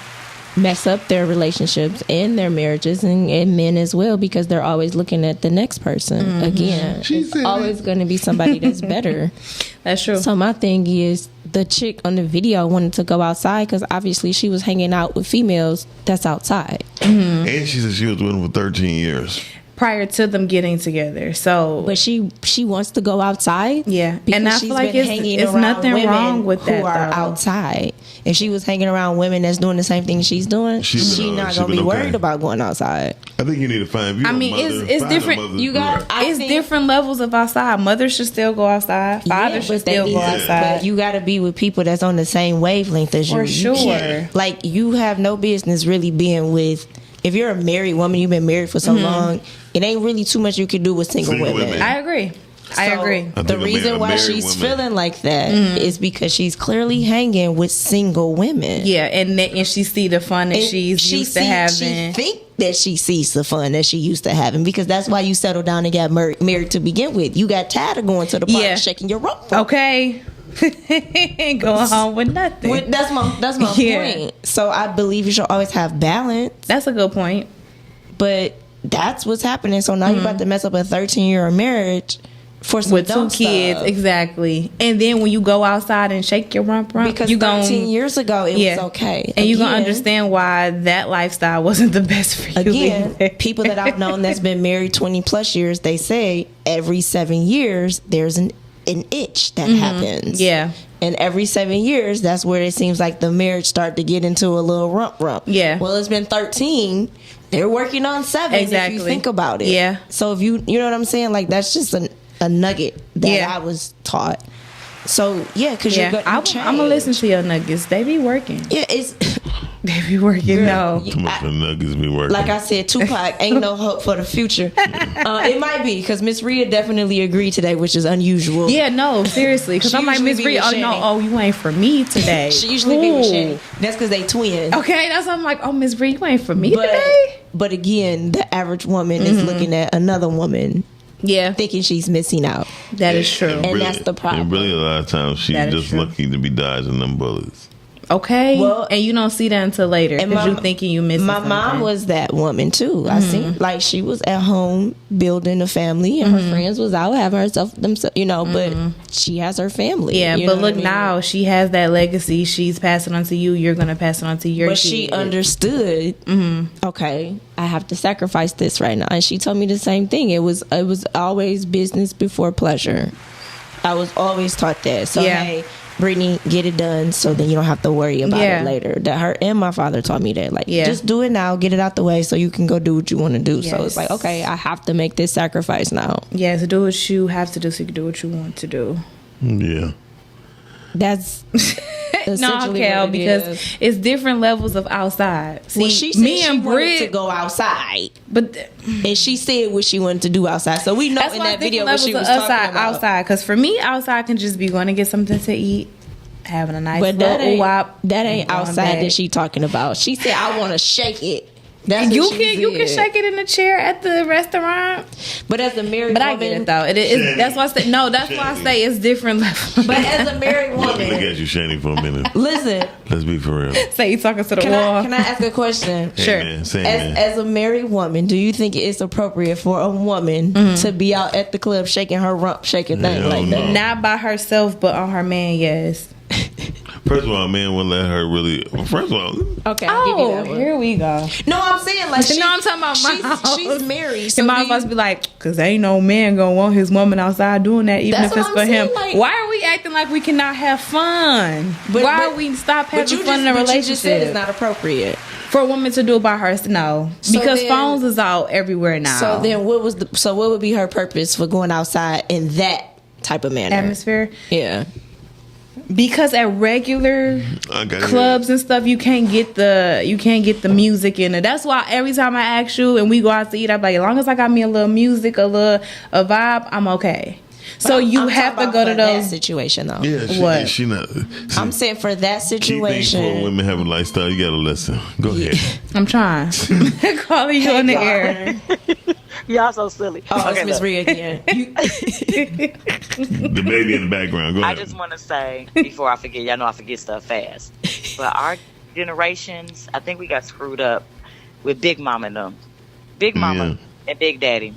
mess up their relationships and their marriages and men as well because they're always looking at the next person again. It's always going to be somebody that's better. That's true. So my thing is the chick on the video wanted to go outside because obviously she was hanging out with females that's outside. And she said she was with him for 13 years. prior to them getting together. So, but she wants to go outside. Yeah, because and I feel like it's nothing wrong with that. Who are outside? If she was hanging around women that's doing the same thing she's doing, she's not gonna be worried about going outside. I think you need to find. I mean, it's different. You got it's different levels of outside. Mothers should still go outside. Fathers should still go outside. But you got to be with people that's on the same wavelength as you. For sure. You can't, like you have no business really being with. If you're a married woman, you've been married for so long, it ain't really too much you can do with single women. I agree. I agree. The reason why she's feeling like that is because she's clearly hanging with single women. Yeah, and she see the fun that she's used to having. She think that she sees the fun that she used to having because that's why you settled down and got married to begin with. You got tired of going to the park shaking your rump. Okay. Ain't going home with nothing. That's my point. So I believe you should always have balance. That's a good point. But that's what's happening. So now you're about to mess up a 13-year marriage for some with dumb 2 kids, stuff. Exactly. And then when you go outside and shake your rump, because 13 years ago it was okay, and you're gonna understand why that lifestyle wasn't the best for you. Again, people that I've known that's been married 20 plus years, they say every 7 years there's an itch that happens. Yeah. And every 7 years, that's where it seems like the marriage start to get into a little rump. Yeah. Well, it's been 13. They're working on 7 Exactly. if you think about it. Yeah. So if you know what I'm saying? Like, that's just a nugget that I was taught. So, yeah, because you're going to I'm going to listen to your nuggets. They be working. Yeah, it's... They be working, no. Too much the nuggets be working. Like I said, Tupac ain't no hope for the future. It might be because Miss Rhea definitely agreed today, which is unusual. Yeah, no, seriously. Because I'm like, Miss Rhea, oh, no, you ain't for me today. She usually be with Chanie. That's because they twins. Okay, that's why I'm like, oh, Miss Rhea, you ain't for me today? But again, the average woman is looking at another woman. Yeah. Thinking she's missing out. That is true. And really, that's the problem. And really, a lot of times she's That is just true. lucky to be dodging them bullets. Okay. Well, and you don't see that until later because you thinking you missing My mom something. was that woman too. I seen like she was at home building a family, and her friends was out having herself themselves, but she has her family. Yeah, you but know look what I mean? now, she has that legacy. She's passing on to you. You're gonna pass it on to your But kids. she understood. Okay, I have to sacrifice this right now, and she told me the same thing. It was always business before pleasure. I was always taught that. So hey, Brittany, get it done so then you don't have to worry about it later. That her and my father taught me that. Like, just do it now, get it out the way so you can go do what you want to do. So it's like, okay, I have to make this sacrifice now. Yes, do what you have to do so you can do what you want to do. Yeah. That's no, Cal, because it's different levels of outside. See, well, she said me she and wanted Britt to go outside, but and she said what she wanted to do outside. So we know that's in why that video what levels she was of talking about. outside. Because for me, outside can just be going to get something to eat, having a nice But that little ain't, wop. that ain't and going outside back. that she talking about. She said, "I want to shake it." That's you what she can said. shake it in the chair at the restaurant. But as a married but woman, I get it though. It is that's why I say no. That's why I say it's different levels. But as a married Let me look woman, at you, Chanie, for a minute. listen. Let's be for real. Say you talking to the Can wall. I ask a question? Hey, Sure. man, say, man. As a married woman, do you think it's appropriate for a woman to be out at the club shaking her rump, shaking thing like that? Not by herself, but on her man. Yes. First of all, a man will let her really. First of all, okay. I'll give you that one. Here we go. No, I'm saying like I'm talking about my house. She's married. So and my supposed to be like, because ain't no man gonna want his woman outside doing that, even if it's for him. Like, why are we acting like we cannot have fun? Why are we stop having fun in a relationship? You just said it's not appropriate for a woman to do it by herself. No, because phones is out everywhere now. So then, what would be her purpose for going outside in that type of manner? Atmosphere? Yeah. Because at regular clubs and stuff, you can't get the music in it. That's why every time I ask you and we go out to eat, I'm like, as long as I got me a little music, a vibe, I'm okay. So I'm have to go to those situation though. Yeah, she not. I'm saying for that situation, for women having a lifestyle, you gotta listen. Go ahead. I'm trying. Calling you on the air. Y'all so silly. Oh, it's Miss Rhea again. The baby in the background. Go ahead. I just want to say before I forget, y'all know I forget stuff fast. But our generations, I think we got screwed up with Big Mama and them. Big Mama and Big Daddy.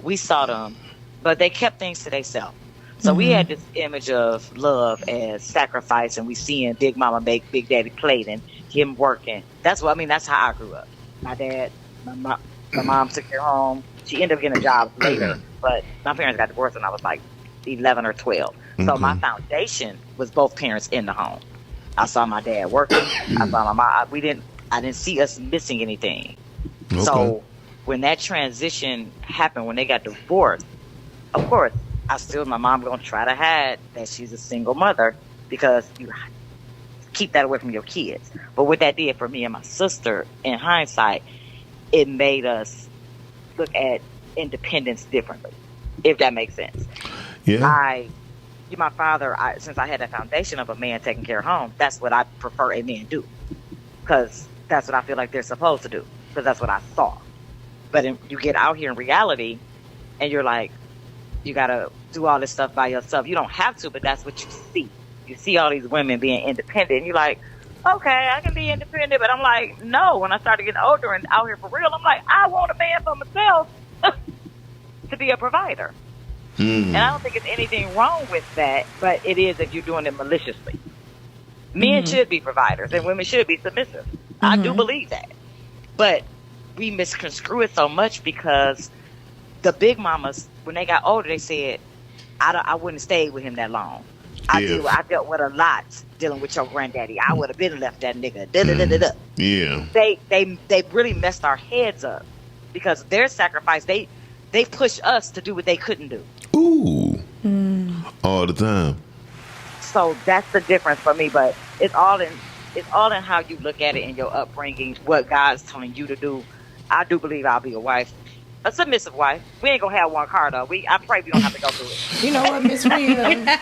We saw them, but they kept things to themselves. So we had this image of love as sacrifice, and we seeing Big Mama make Big Daddy plate and him working. That's how I grew up. My dad, my mom took her home. She ended up getting a job later, but my parents got divorced when I was like 11 or 12. So my foundation was both parents in the home. I saw my dad working. I saw my mom. I didn't see us missing anything. Okay. So when that transition happened, when they got divorced, of course, my mom gonna try to hide that she's a single mother because you keep that away from your kids. But what that did for me and my sister, in hindsight, it made us look at independence differently, if that makes sense. Yeah. My father, since I had that foundation of a man taking care of home, that's what I prefer a man do. Because that's what I feel like they're supposed to do. Because that's what I saw. But you get out here in reality, and you're like, you got to do all this stuff by yourself. You don't have to, but that's what you see. You see all these women being independent, and you're like, okay, I can be independent. But I'm like, no. When I started getting older and out here for real, I'm like, I want a man for myself to be a provider. And I don't think it's anything wrong with that, but it is if you're doing it maliciously. Men should be providers, and women should be submissive. I do believe that. But we misconstrue it so much because the big mamas, when they got older, they said, I wouldn't stay with him that long. I dealt with a lot dealing with your granddaddy. I would have been left that nigga. Yeah. They really messed our heads up because their sacrifice, they pushed us to do what they couldn't do. Ooh. All the time. So that's the difference for me, but it's all in how you look at it in your upbringing, what God's telling you to do. I do believe I'll be a wife. A submissive wife. We ain't gonna have one car though. I pray we don't have to go through it. You know what, Miss Rhea?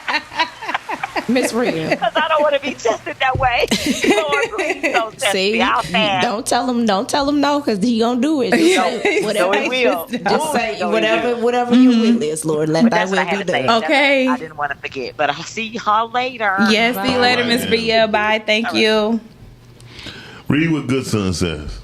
Miss Rhea. Because I don't want to be tested that way. Lord, please don't test me. I'll pass. Don't tell him no, because he gonna do it. Just say whatever your will is, Lord. Let thy will be done. Okay. I didn't want to forget, but I'll see y'all later. Yes, see you later, Miss Rhea. Bye. Thank you. Read what Good Son says.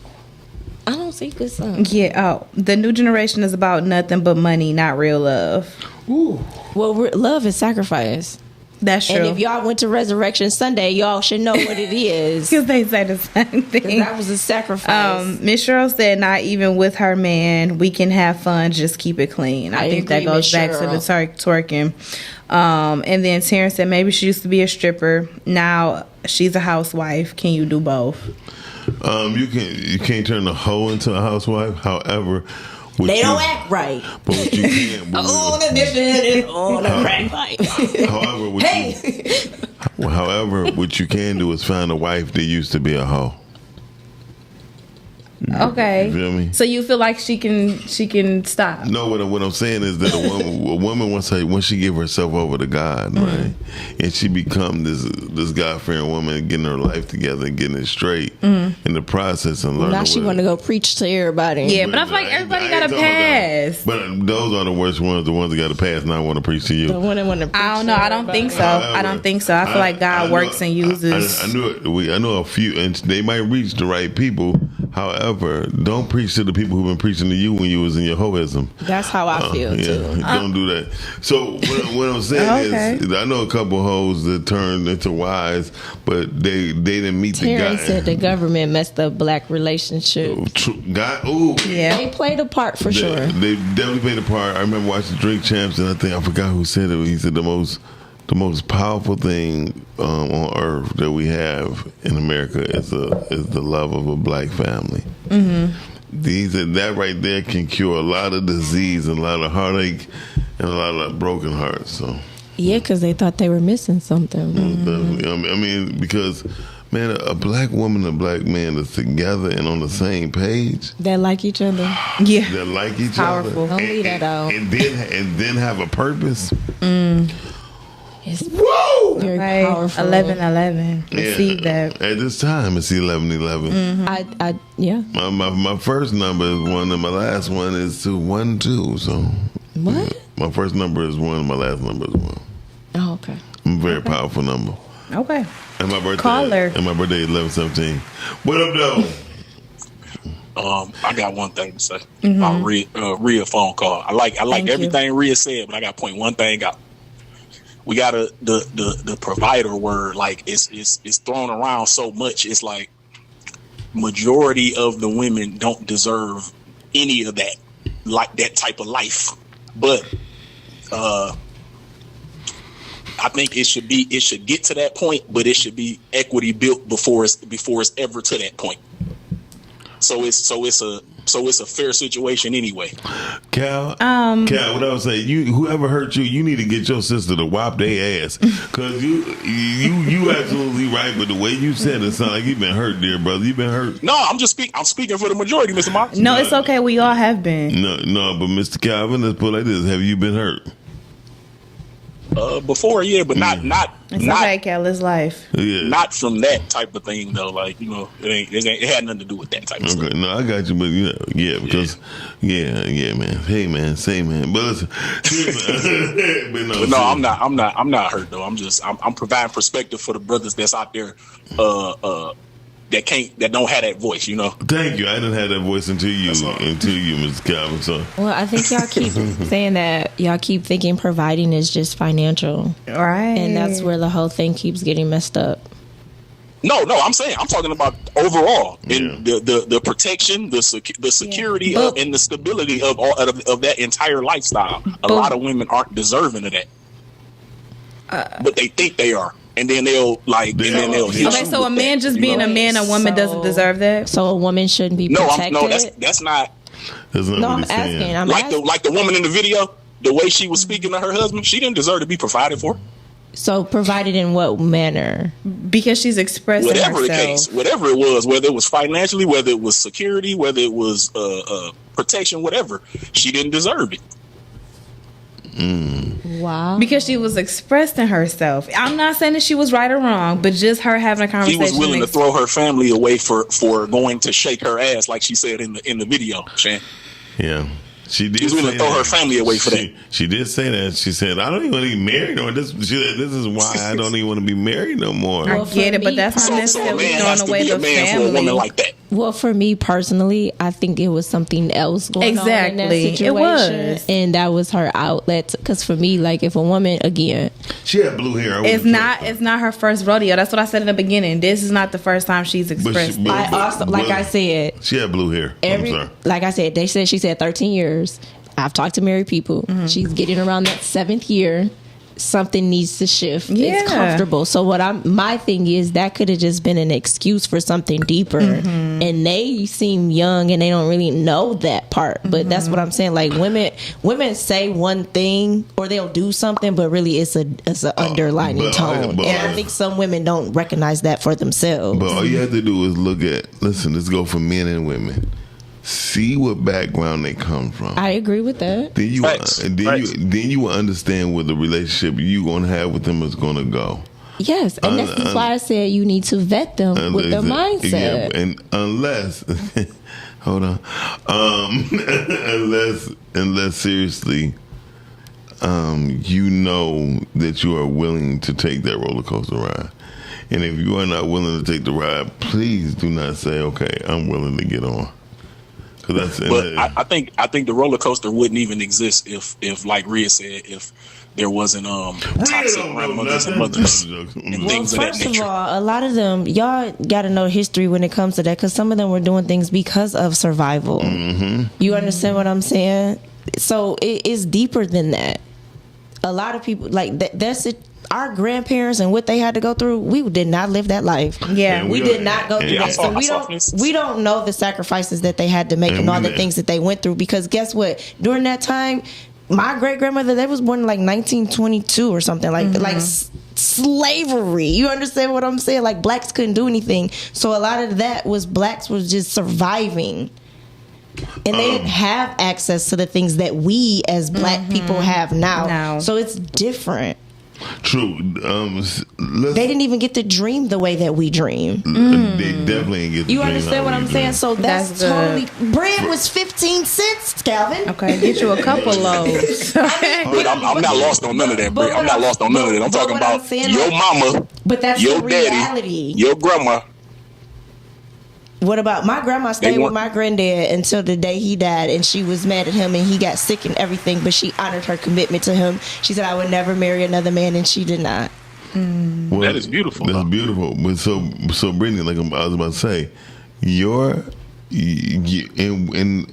I don't see Good Son. Yeah. Oh, the new generation is about nothing but money, not real love. Ooh. Well, love is sacrifice. That's true. And if y'all went to Resurrection Sunday, y'all should know what it is. Because they say the same thing. That was a sacrifice. Miss Cheryl said, not even with her man, we can have fun, just keep it clean. I think that goes back to the twerking. And then Terrence said, maybe she used to be a stripper. Now she's a housewife. Can you do both? You can't turn a hoe into a housewife. However, they don't act right. But what you can, on a mission, on a crack pipe. However, what you can do is find a wife that used to be a hoe. Okay. You feel me? So you feel like she can stop? No, what I'm saying is that a woman once she give herself over to God, right, and she become this God-fearing woman, getting her life together and getting it straight in the process and learning. Now she want to go preach to everybody. Yeah, but I feel like everybody got to pass. But those are the worst ones, the ones that got to pass. Now I want to preach to you. The one that want to preach. I don't know. I don't think so. I don't think so. I feel like God works and uses. I know a few, and they might reach the right people. However, don't preach to the people who've been preaching to you when you was in your hoism. That's how I feel too. Don't do that. So what I'm saying is, I know a couple hoes that turned into wives, but they didn't meet the guy. Terrence said the government messed up black relationships. Yeah, they played a part for sure. They definitely played a part. I remember watching Drink Champs, and I forgot who said it. He said the most powerful thing on earth that we have in America is the love of a black family. Mm-hmm. That right there can cure a lot of disease and a lot of heartache and a lot of broken hearts. So yeah, because they thought they were missing something. Mm-hmm. I mean, because man, a black woman and a black man that's together and on the same page. That like each other. Yeah. That like each Powerful. other. Don't leave that out. And then have a purpose. It's very powerful. 11-11. Receive that. At this time, it's 11-11. Yeah. My first number is 1, and my last one is 212. So what? My first number is 1, and my last number is 1. Oh, okay. A very powerful number. Okay. And my birthday. Caller. And my birthday is 11/17. What up, though? I got one thing to say about Rhea phone call. I like everything Rhea said, but I got to point one thing out. We got the provider word, like it's thrown around so much. It's like majority of the women don't deserve any of that, like that type of life. But I think it should get to that point, but it should be equity built before it's ever to that point. So it's a fair situation anyway. Cal, what I was saying, whoever hurt you, you need to get your sister to whop their ass, because you absolutely right. But the way you said it sounds like you've been hurt, dear brother. You've been hurt. No, I'm speaking for the majority, Mr. Mox. No, it's okay. We all have been. No, but Mr. Calvin, let's put it like this: have you been hurt? Before, yeah, but not okay, Cal, it's life. Yeah. Not from that type of thing though. Like, it had nothing to do with that type of stuff. No, I got you, but because man. Hey man, say man. But listen, I'm not hurt though. I'm providing perspective for the brothers that's out there that don't have that voice, Thank you. I didn't have that voice until you, Mr. Calvin. So well, I think y'all keep saying that y'all keep thinking providing is just financial, right? And that's where the whole thing keeps getting messed up. No, I'm talking about overall in the protection, the security and the stability of that entire lifestyle. A lot of women aren't deserving of that, but they think they are. And then they'll hit you. Okay, so a man just being a man, a woman doesn't deserve that. So a woman shouldn't be protected. No, that's not. No, I'm asking. Like the woman in the video, the way she was speaking to her husband, she didn't deserve to be provided for. So provided in what manner? Because she's expressing whatever herself. the case, whatever it was, whether it was financially, whether it was security, whether it was protection, whatever, she didn't deserve it. Wow. Because she was expressing herself. I'm not saying that she was right or wrong, but just her having a conversation. She was willing to throw her family away for going to shake her ass, like she said in the video, Shan. Yeah. She did. She was willing to throw her family away for that. She did say that. She said, "I don't even want to be married." Or this is why I don't even want to be married no more. I get it, but that's not necessarily throwing away the family. For a woman like that. Well, for me personally, I think it was something else going on in that situation. It was, and that was her outlet. Because for me, like if a woman, again, she had blue hair. It's not her first rodeo. That's what I said in the beginning. This is not the first time she's expressed. I said, she had blue hair. I'm sorry. Like I said, she said 13 years. I've talked to married people. Mm-hmm. She's getting around that 7th year. Something needs to shift. Yeah. It's comfortable. So my thing is that could have just been an excuse for something deeper. Mm-hmm. And they seem young and they don't really know that part. But that's what I'm saying. Like women say one thing or they'll do something, but really it's an underlining tone. And I think some women don't recognize that for themselves. But all you have to do is listen, let's go for men and women. See what background they come from. I agree with that. Then you will understand where the relationship you gonna have with them is gonna go. Yes, and that's why I said you need to vet them with their mindset. Yeah, and unless, hold on, unless seriously, you know that you are willing to take that roller coaster ride. And if you are not willing to take the ride, please do not say, "Okay, I'm willing to get on." I think the roller coaster wouldn't even exist if like Rhea said, if there wasn't toxic grandmothers and mothers and things of that nature. First of all, a lot of them, y'all got to know history when it comes to that, because some of them were doing things because of survival. You understand what I'm saying? So it is deeper than that. A lot of people like that. That's it. Our grandparents and what they had to go through, we did not live that life. Yeah, we did not go through that. So we don't know the sacrifices that they had to make and all the things that they went through. Because guess what? During that time, my great grandmother, they was born in like 1922 or something like slavery. You understand what I'm saying? Like blacks couldn't do anything. So a lot of that was blacks was just surviving. And they didn't have access to the things that we as black people have now. So it's different. True. They didn't even get to dream the way that we dream. They definitely ain't get to You dream understand what I'm saying? So that's totally... Bread was 15 cents, Calvin. Okay, get you a couple loaves. I'm not lost on none of that, Brett. I'm not lost on none of that. I'm talking about your mama, but that's your the daddy, reality. your grandma. What about my grandma stayed with my granddad until the day he died, and she was mad at him and he got sick and everything, but she honored her commitment to him. She said, I would never marry another man, and she did not. Well, that is beautiful. That's beautiful. But so Brittany, like I was about to say,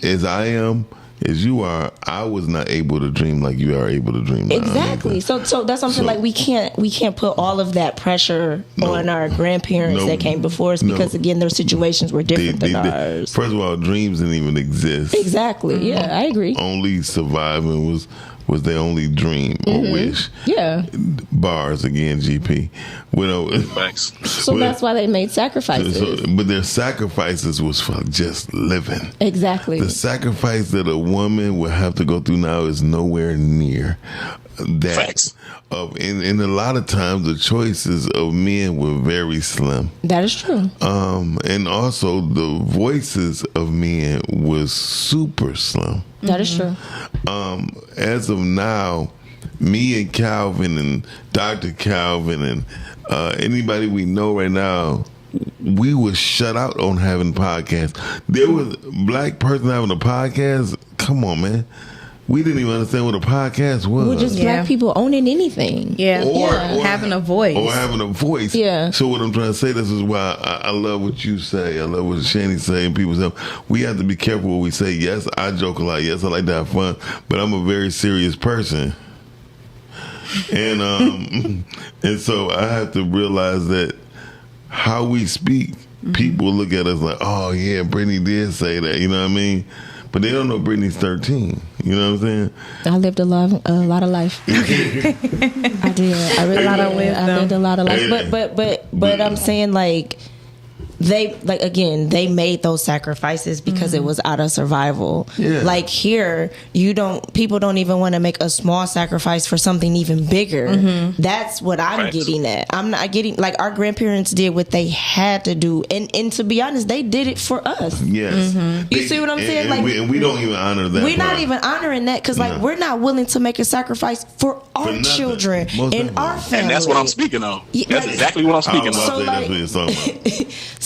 as I am, as you are, I was not able to dream like you are able to dream now. Exactly. So that's something like we can't put all of that pressure on our grandparents that came before us, because again, their situations were different than ours. First of all, dreams didn't even exist. Exactly. Yeah, I agree. Only surviving was their only dream or wish. Yeah. Bars again, GP. So that's why they made sacrifices. But their sacrifices was for just living. Exactly. The sacrifice that a woman would have to go through now is nowhere near that. Facts. And a lot of times the choices of men were very slim. That is true. And also the voices of men was super slim. That is true. As of now, me and Calvin and Dr. Calvin and anybody we know right now, we were shut out on having podcasts. There was a black person having a podcast. Come on, man. We didn't even understand what a podcast was. Well, just black people owning anything. Yeah. Or having a voice. Or having a voice. Yeah. So what I'm trying to say, this is why I love what you say. I love what Chanie say, and people say, we have to be careful what we say. Yes, I joke a lot. Yes, I like to have fun. But I'm a very serious person. And and so I have to realize that how we speak, people look at us like, oh, yeah, Brittany did say that. You know what I mean? But they don't know Brittany's 13. You know what I'm saying? I lived a lot of life. I did. I really I lived a lot of life. But I'm saying like they made those sacrifices because it was out of survival. Yeah. Like here, people don't even want to make a small sacrifice for something even bigger. That's what I'm getting at. I'm not getting like our grandparents did what they had to do, and to be honest, they did it for us. Yes. You see what I'm saying? Like we don't even honor that. We're not even honoring that because like we're not willing to make a sacrifice for our children and our family. And that's what I'm speaking of. That's exactly what I'm speaking of.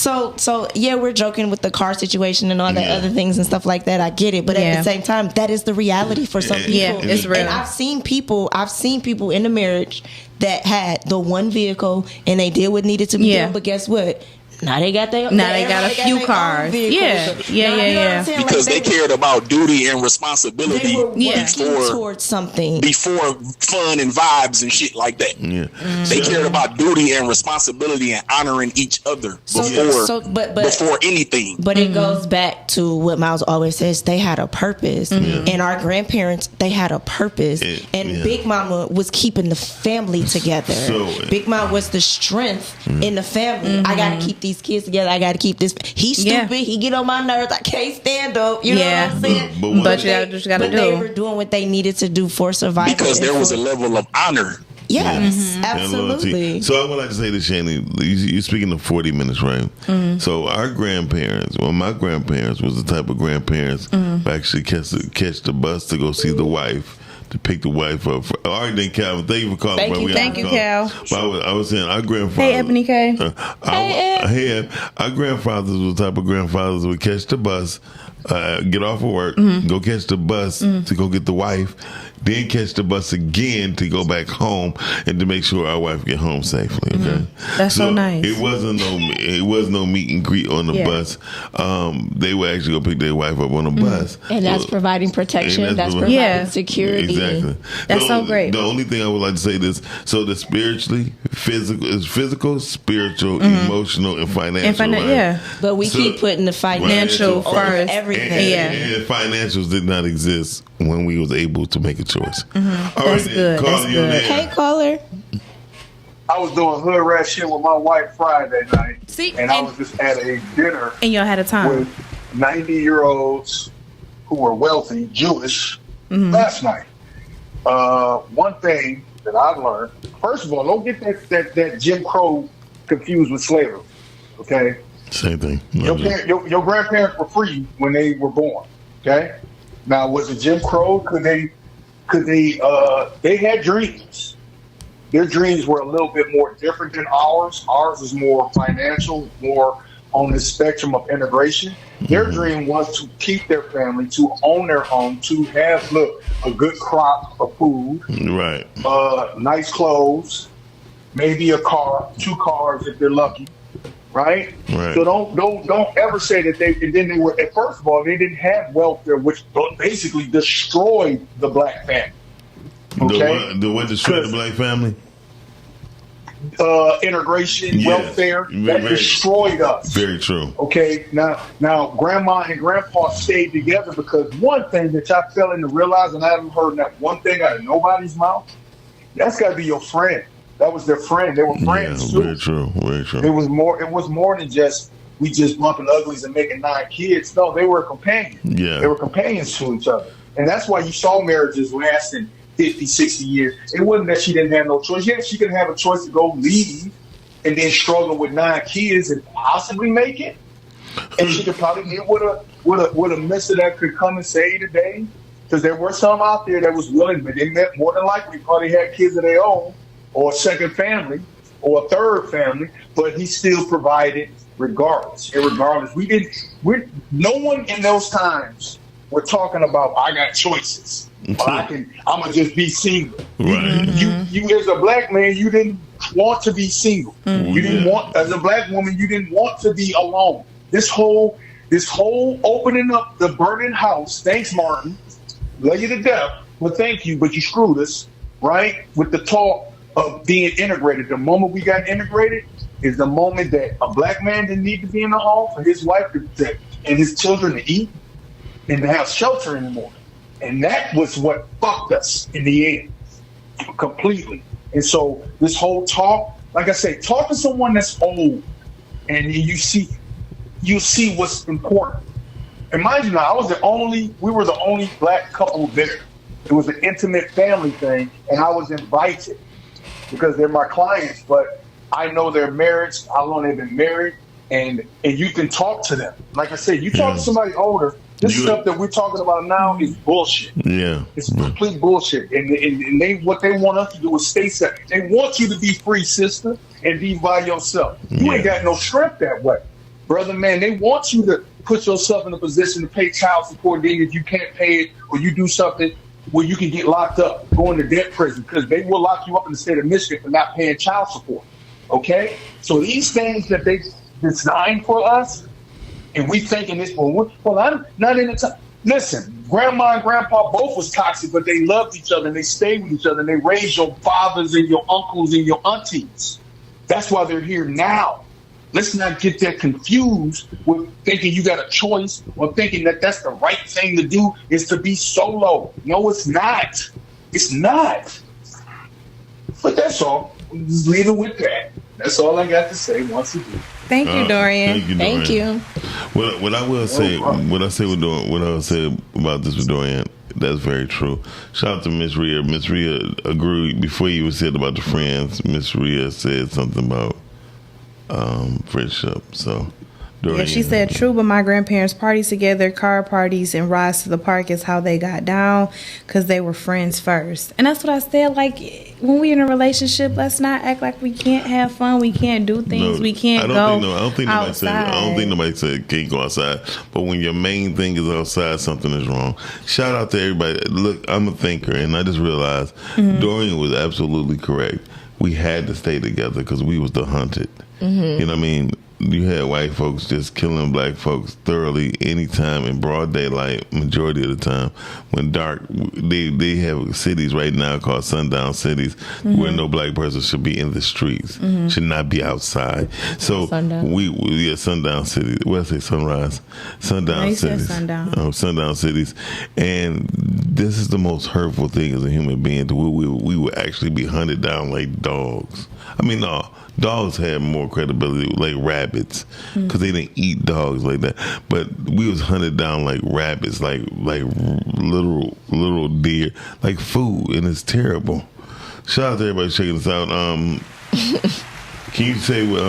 So yeah, we're joking with the car situation and all that other things and stuff like that. I get it, but at the same time, that is the reality for some people. Yeah, it's real. And I've seen people in the marriage that had the one vehicle and they did what needed to be done. But guess what? Now they got a few cars. Yeah. Because they cared about duty and responsibility towards something before fun and vibes and shit like that. Yeah. They cared about duty and responsibility and honoring each other before anything. But it goes back to what Miles always says: they had a purpose, and our grandparents they had a purpose, and Big Mama was keeping the family together. Big Mama was the strength in the family. I gotta keep these kids together. I gotta keep this. He's stupid. He get on my nerves. I can't stand up. You know what I'm saying? But you just gotta do. They were doing what they needed to do for survival. Because there was a level of honor. Yes, absolutely. So I would like to say to Chanie, you're speaking of 40 minutes, right? So our grandparents, my grandparents was the type of grandparents who actually catch the bus to go see the wife to pick the wife up. All right, then, Calvin, thank you for calling. Thank you, Cal. But I was saying, our grandfather. Hey, Ebony K. Hey, our grandfathers were the type of grandfathers who would catch the bus, get off of work, go catch the bus to go get the wife, then catch the bus again to go back home and to make sure our wife get home safely. Okay, that's so nice. It was no meet and greet on the bus. They would actually go pick their wife up on the bus, and that's providing protection. That's providing security. Exactly. That's so great. The only thing I would like to say is, so that spiritually, physical, spiritual, emotional, and financial. Yeah, but we keep putting the financial first. Everything. And financials did not exist when we was able to make a choice. All That's right, good. That's good. Hey, caller. I was doing hood rat shit with my wife Friday night. And I was just at a dinner. And y'all had a time. With 90-year-olds who were wealthy, Jewish, last night. One thing that I've learned, first of all, don't get that Jim Crow confused with slavery. Okay? Same thing. Your grandparents were free when they were born. Okay? Now, was it Jim Crow? They had dreams. Their dreams were a little bit more different than ours. Ours was more financial, more on the spectrum of integration. Their dream was to keep their family, to own their home, to have, a good crop of food. Right. Nice clothes, maybe a car, 2 cars if they're lucky. Right? So don't ever say that they were, first of all, they didn't have welfare, which basically destroyed the black family. Okay? The what destroyed the black family? Integration, welfare, that destroyed us. Very true. Okay, now grandma and grandpa stayed together because one thing that I fell into realizing, I haven't heard that one thing out of nobody's mouth, that's got to be your friend. That was their friend. They were friends too. Very true. Very true. It was more than just we just bumping uglies and making 9 kids. No, they were companions. Yeah. They were companions to each other. And that's why you saw marriages lasting 50, 60 years. It wasn't that she didn't have no choice. Yeah, she could have a choice to go leave and then struggle with 9 kids and possibly make it. And she could probably get with a mister that could come and save the day. Because there were some out there that was willing, but they more than likely probably had kids of their own, or a second family, or a third family, but he still provided regardless. Irregardless, no one in those times were talking about, I got choices. I'm gonna just be single. Right. You as a black man, you didn't want to be single. You didn't want, as a black woman, you didn't want to be alone. This whole opening up the burning house. Thanks, Martin. Love you to death, but thank you, but you screwed us, right? With the talk of being integrated. The moment we got integrated is the moment that a black man didn't need to be in the home for his wife and his children to eat and to have shelter anymore. And that was what fucked us in the end, completely. And so this whole talk, like I say, talk to someone that's old, and you see what's important. And mind you now, we were the only black couple there. It was an intimate family thing, and I was invited because they're my clients, but I know their marriage, how long they've been married, and you can talk to them. Like I said, you talk to somebody older, this stuff that we're talking about now is bullshit. Yeah. It's complete bullshit. And what they want us to do is stay separate. They want you to be free, sister, and be by yourself. You ain't got no strength that way. Brother, man, they want you to put yourself in a position to pay child support. Then if you can't pay it, or you do something where you can get locked up, go into debt prison, because they will lock you up in the state of Michigan for not paying child support. Okay? So these things that they designed for us, and we thinking this, well, I'm not in the time. Listen, grandma and grandpa both was toxic, but they loved each other and they stayed with each other and they raised your fathers and your uncles and your aunties. That's why they're here now. Let's not get that confused with thinking you got a choice or thinking that that's the right thing to do is to be solo. No, it's not. It's not. But that's all. Just leave it with that. That's all I got to say once again. Thank you, Dorian. Thank you. What I will say, what I will say about this with Dorian, that's very true. Shout out to Miss Rhea. Miss Rhea agreed before you said about the friends. Miss Rhea said something about friendship. So Yeah, she said, true, but my grandparents party together, car parties, and rides to the park is how they got down because they were friends first. And that's what I said. Like, when we in a relationship, let's not act like we can't have fun. We can't do things. We can't go outside. I don't think nobody said can't go outside. But when your main thing is outside, something is wrong. Shout out to everybody. Look, I'm a thinker, and I just realized Dorian was absolutely correct. We had to stay together because we was the hunted. You know what I mean? You had white folks just killing black folks thoroughly anytime in broad daylight, majority of the time. When dark, they have cities right now called sundown cities where no black person should be in the streets, should not be outside. So sundown cities. What did I say? Sunrise, sundown cities. Sundown cities, and this is the most hurtful thing as a human being. We would actually be hunted down like dogs. I mean, no. Dogs had more credibility, like rabbits, because they didn't eat dogs like that. But we was hunted down like rabbits, like literal deer, like food, and it's terrible. Shout out to everybody checking this out. Can you say what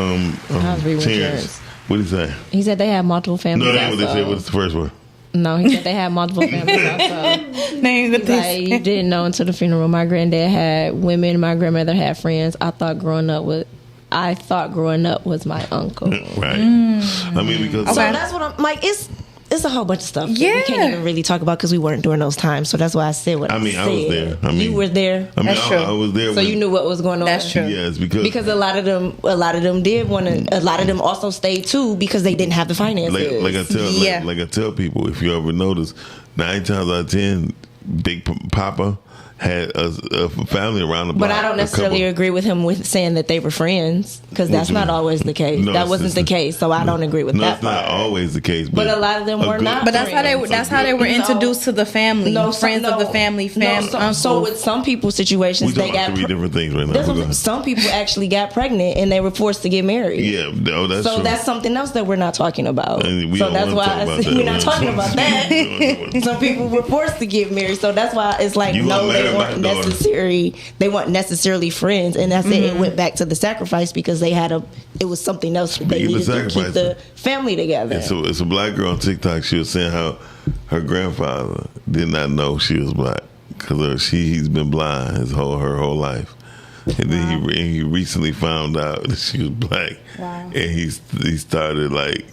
Terrence? What did he say? He said they had multiple families. No, that's what they said. What's the first one? No, he said they had multiple families also. You didn't know until the funeral. My granddad had women. My grandmother had friends. I thought growing up was my uncle. Right. I mean, because so that's what I'm like. It's a whole bunch of stuff. Yeah. We can't even really talk about because we weren't during those times. So that's why I said what I said. I was there. You were there. That's true. I was there. So you knew what was going on. That's true. Yes, because a lot of them did want to. A lot of them also stayed too because they didn't have the finances. Like I tell people, if you ever notice, 9 times out of 10, Big Papa had a family around the block. But I don't necessarily agree with him with saying that they were friends because that's not always the case. No, that wasn't the case, so I don't agree with that. It's not always the case. But a lot of them were not. But that's how they were introduced to the family. Friends of the family. So with some people's situations, they got 3 different things right now. Some people actually got pregnant and they were forced to get married. Yeah, that's so true. That's something else that we're not talking about. So that's why we're not talking about that. Some people were forced to get married, so that's why it's like they weren't necessary. They weren't necessarily friends, and that's it. It went back to the sacrifice because they had it was something else that they needed to keep the family together. And so it's a black girl on TikTok. She was saying how her grandfather did not know she was black because he's been blind her whole life, and then he recently found out that she was black, and he started like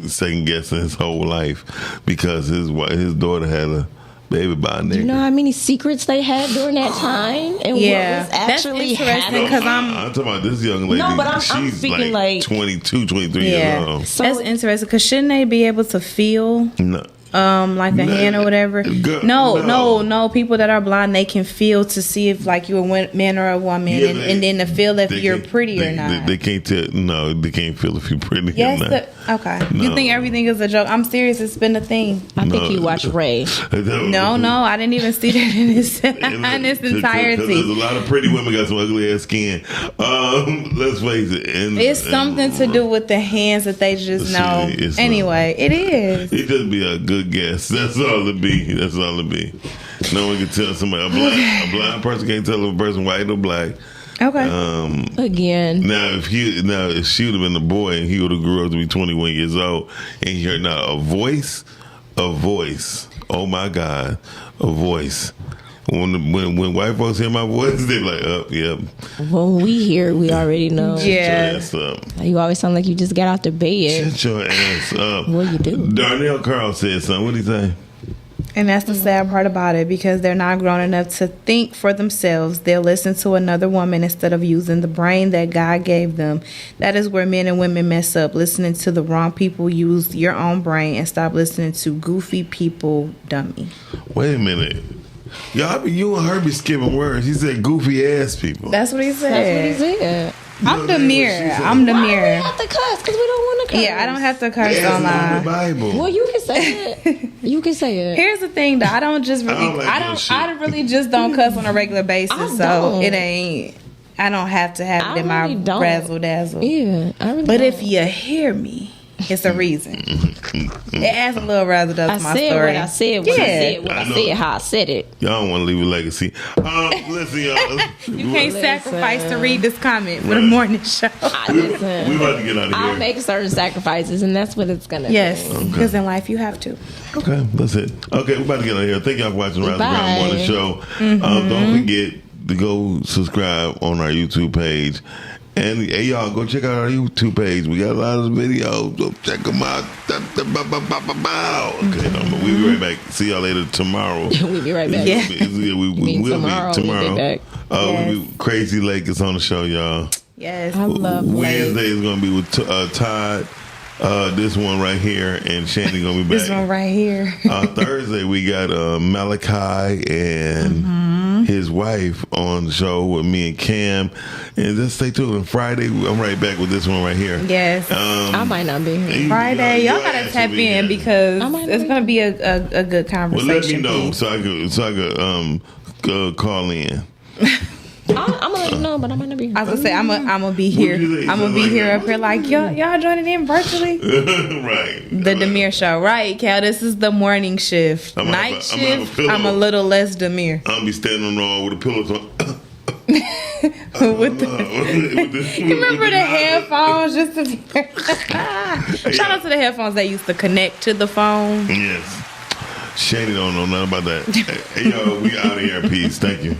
second guessing his whole life because his daughter had a baby by a nigga. You know how many secrets they had during that time and what was actually happening? Because I'm talking about this young lady. No, but I'm speaking like 22, 23 years old. So that's interesting because shouldn't they be able to feel? No. Like a hand or whatever. No. People that are blind, they can feel to see if like you're a man or a woman, and then to feel if you're pretty or not. They can't tell. No, they can't feel if you're pretty or not. Okay. No. You think everything is a joke? I'm serious. It's been a thing. I think you watched Ray. No, I didn't even see that in its entirety. There's a lot of pretty women got some ugly ass skin. Let's face it. It's something to do with the hands that they just know. Anyway, it is. It just be a good guess. That's all it be. No one can tell somebody. A blind person can't tell if a person white or black. Okay. Again. Now, if she would have been a boy and he would have grew up to be 21 years old, and he heard now a voice. Oh my God, a voice. When white folks hear my voice, they're like, yep. When we hear it, we already know. Yeah. Shut your ass up. You always sound like you just got out the bed. Shut your ass up. What you do? Darnell Carl said something. What did he say? And that's the sad part about it because they're not grown enough to think for themselves. They'll listen to another woman instead of using the brain that God gave them. That is where men and women mess up. Listening to the wrong people. Use your own brain and stop listening to goofy people, dummy. Wait a minute. Y'all, you and her be skipping words. He said goofy ass people. That's what he said. I'm the mirror. Why do we have to cuss? Because we don't want to cuss. Yeah, I don't have to curse online. The Bible. Well, you can say it. You can say it. Here's the thing, though. I really just don't cuss on a regular basis. So it ain't. I don't have to have it in my razzle dazzle. Yeah, I really But don't. if you hear me, It's a reason. It adds a little razzle dazzle to my story. What I said when I said what I said, how I said it. Y'all don't want to leave a legacy. Listen, y'all. You can't sacrifice to read this comment for the morning show. We about to get out of here. I'll make certain sacrifices, and that's what it's gonna be. Yes, because in life you have to. Okay, that's it. Okay, we're about to get out of here. Thank y'all for watching Rise the Ground Morning Show. Don't forget to go subscribe on our YouTube page. And hey, y'all, go check out our YouTube page. We got a lot of videos. Go check them out. Okay, we'll be right back. See y'all later tomorrow. We'll be right back. Yeah. We'll be tomorrow. We'll be back. Crazy Lake is on the show, y'all. Yes. I love Wednesday is going to be with Todd. This one right here, and Chanie gonna be back. This one right here. Thursday we got Malachi and his wife on the show with me and Cam, and just stay tuned. And Friday I'm right back with this one right here. Yes, I might not be here. Friday, y'all gotta tap in because it's gonna be a good conversation. Well, let me know so I could call in. I'm gonna let you know, but I'm gonna be here. I was gonna say I'm gonna be here. I'm gonna be here up here like y'all joining in virtually. Right. The Demir show, right, Cal? This is the morning shift. Night shift. I'm a little less Demir. I'm gonna be standing on the wall with the pillows on. You remember the headphones? Just to shout out to the headphones that used to connect to the phone. Yes. Chanie don't know nothing about that. Hey, yo, we out of here. Peace. Thank you.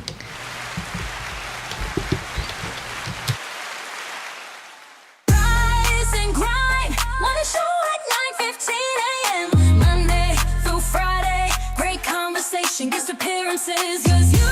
Monday through Friday, great conversation, guest appearances, 'cause you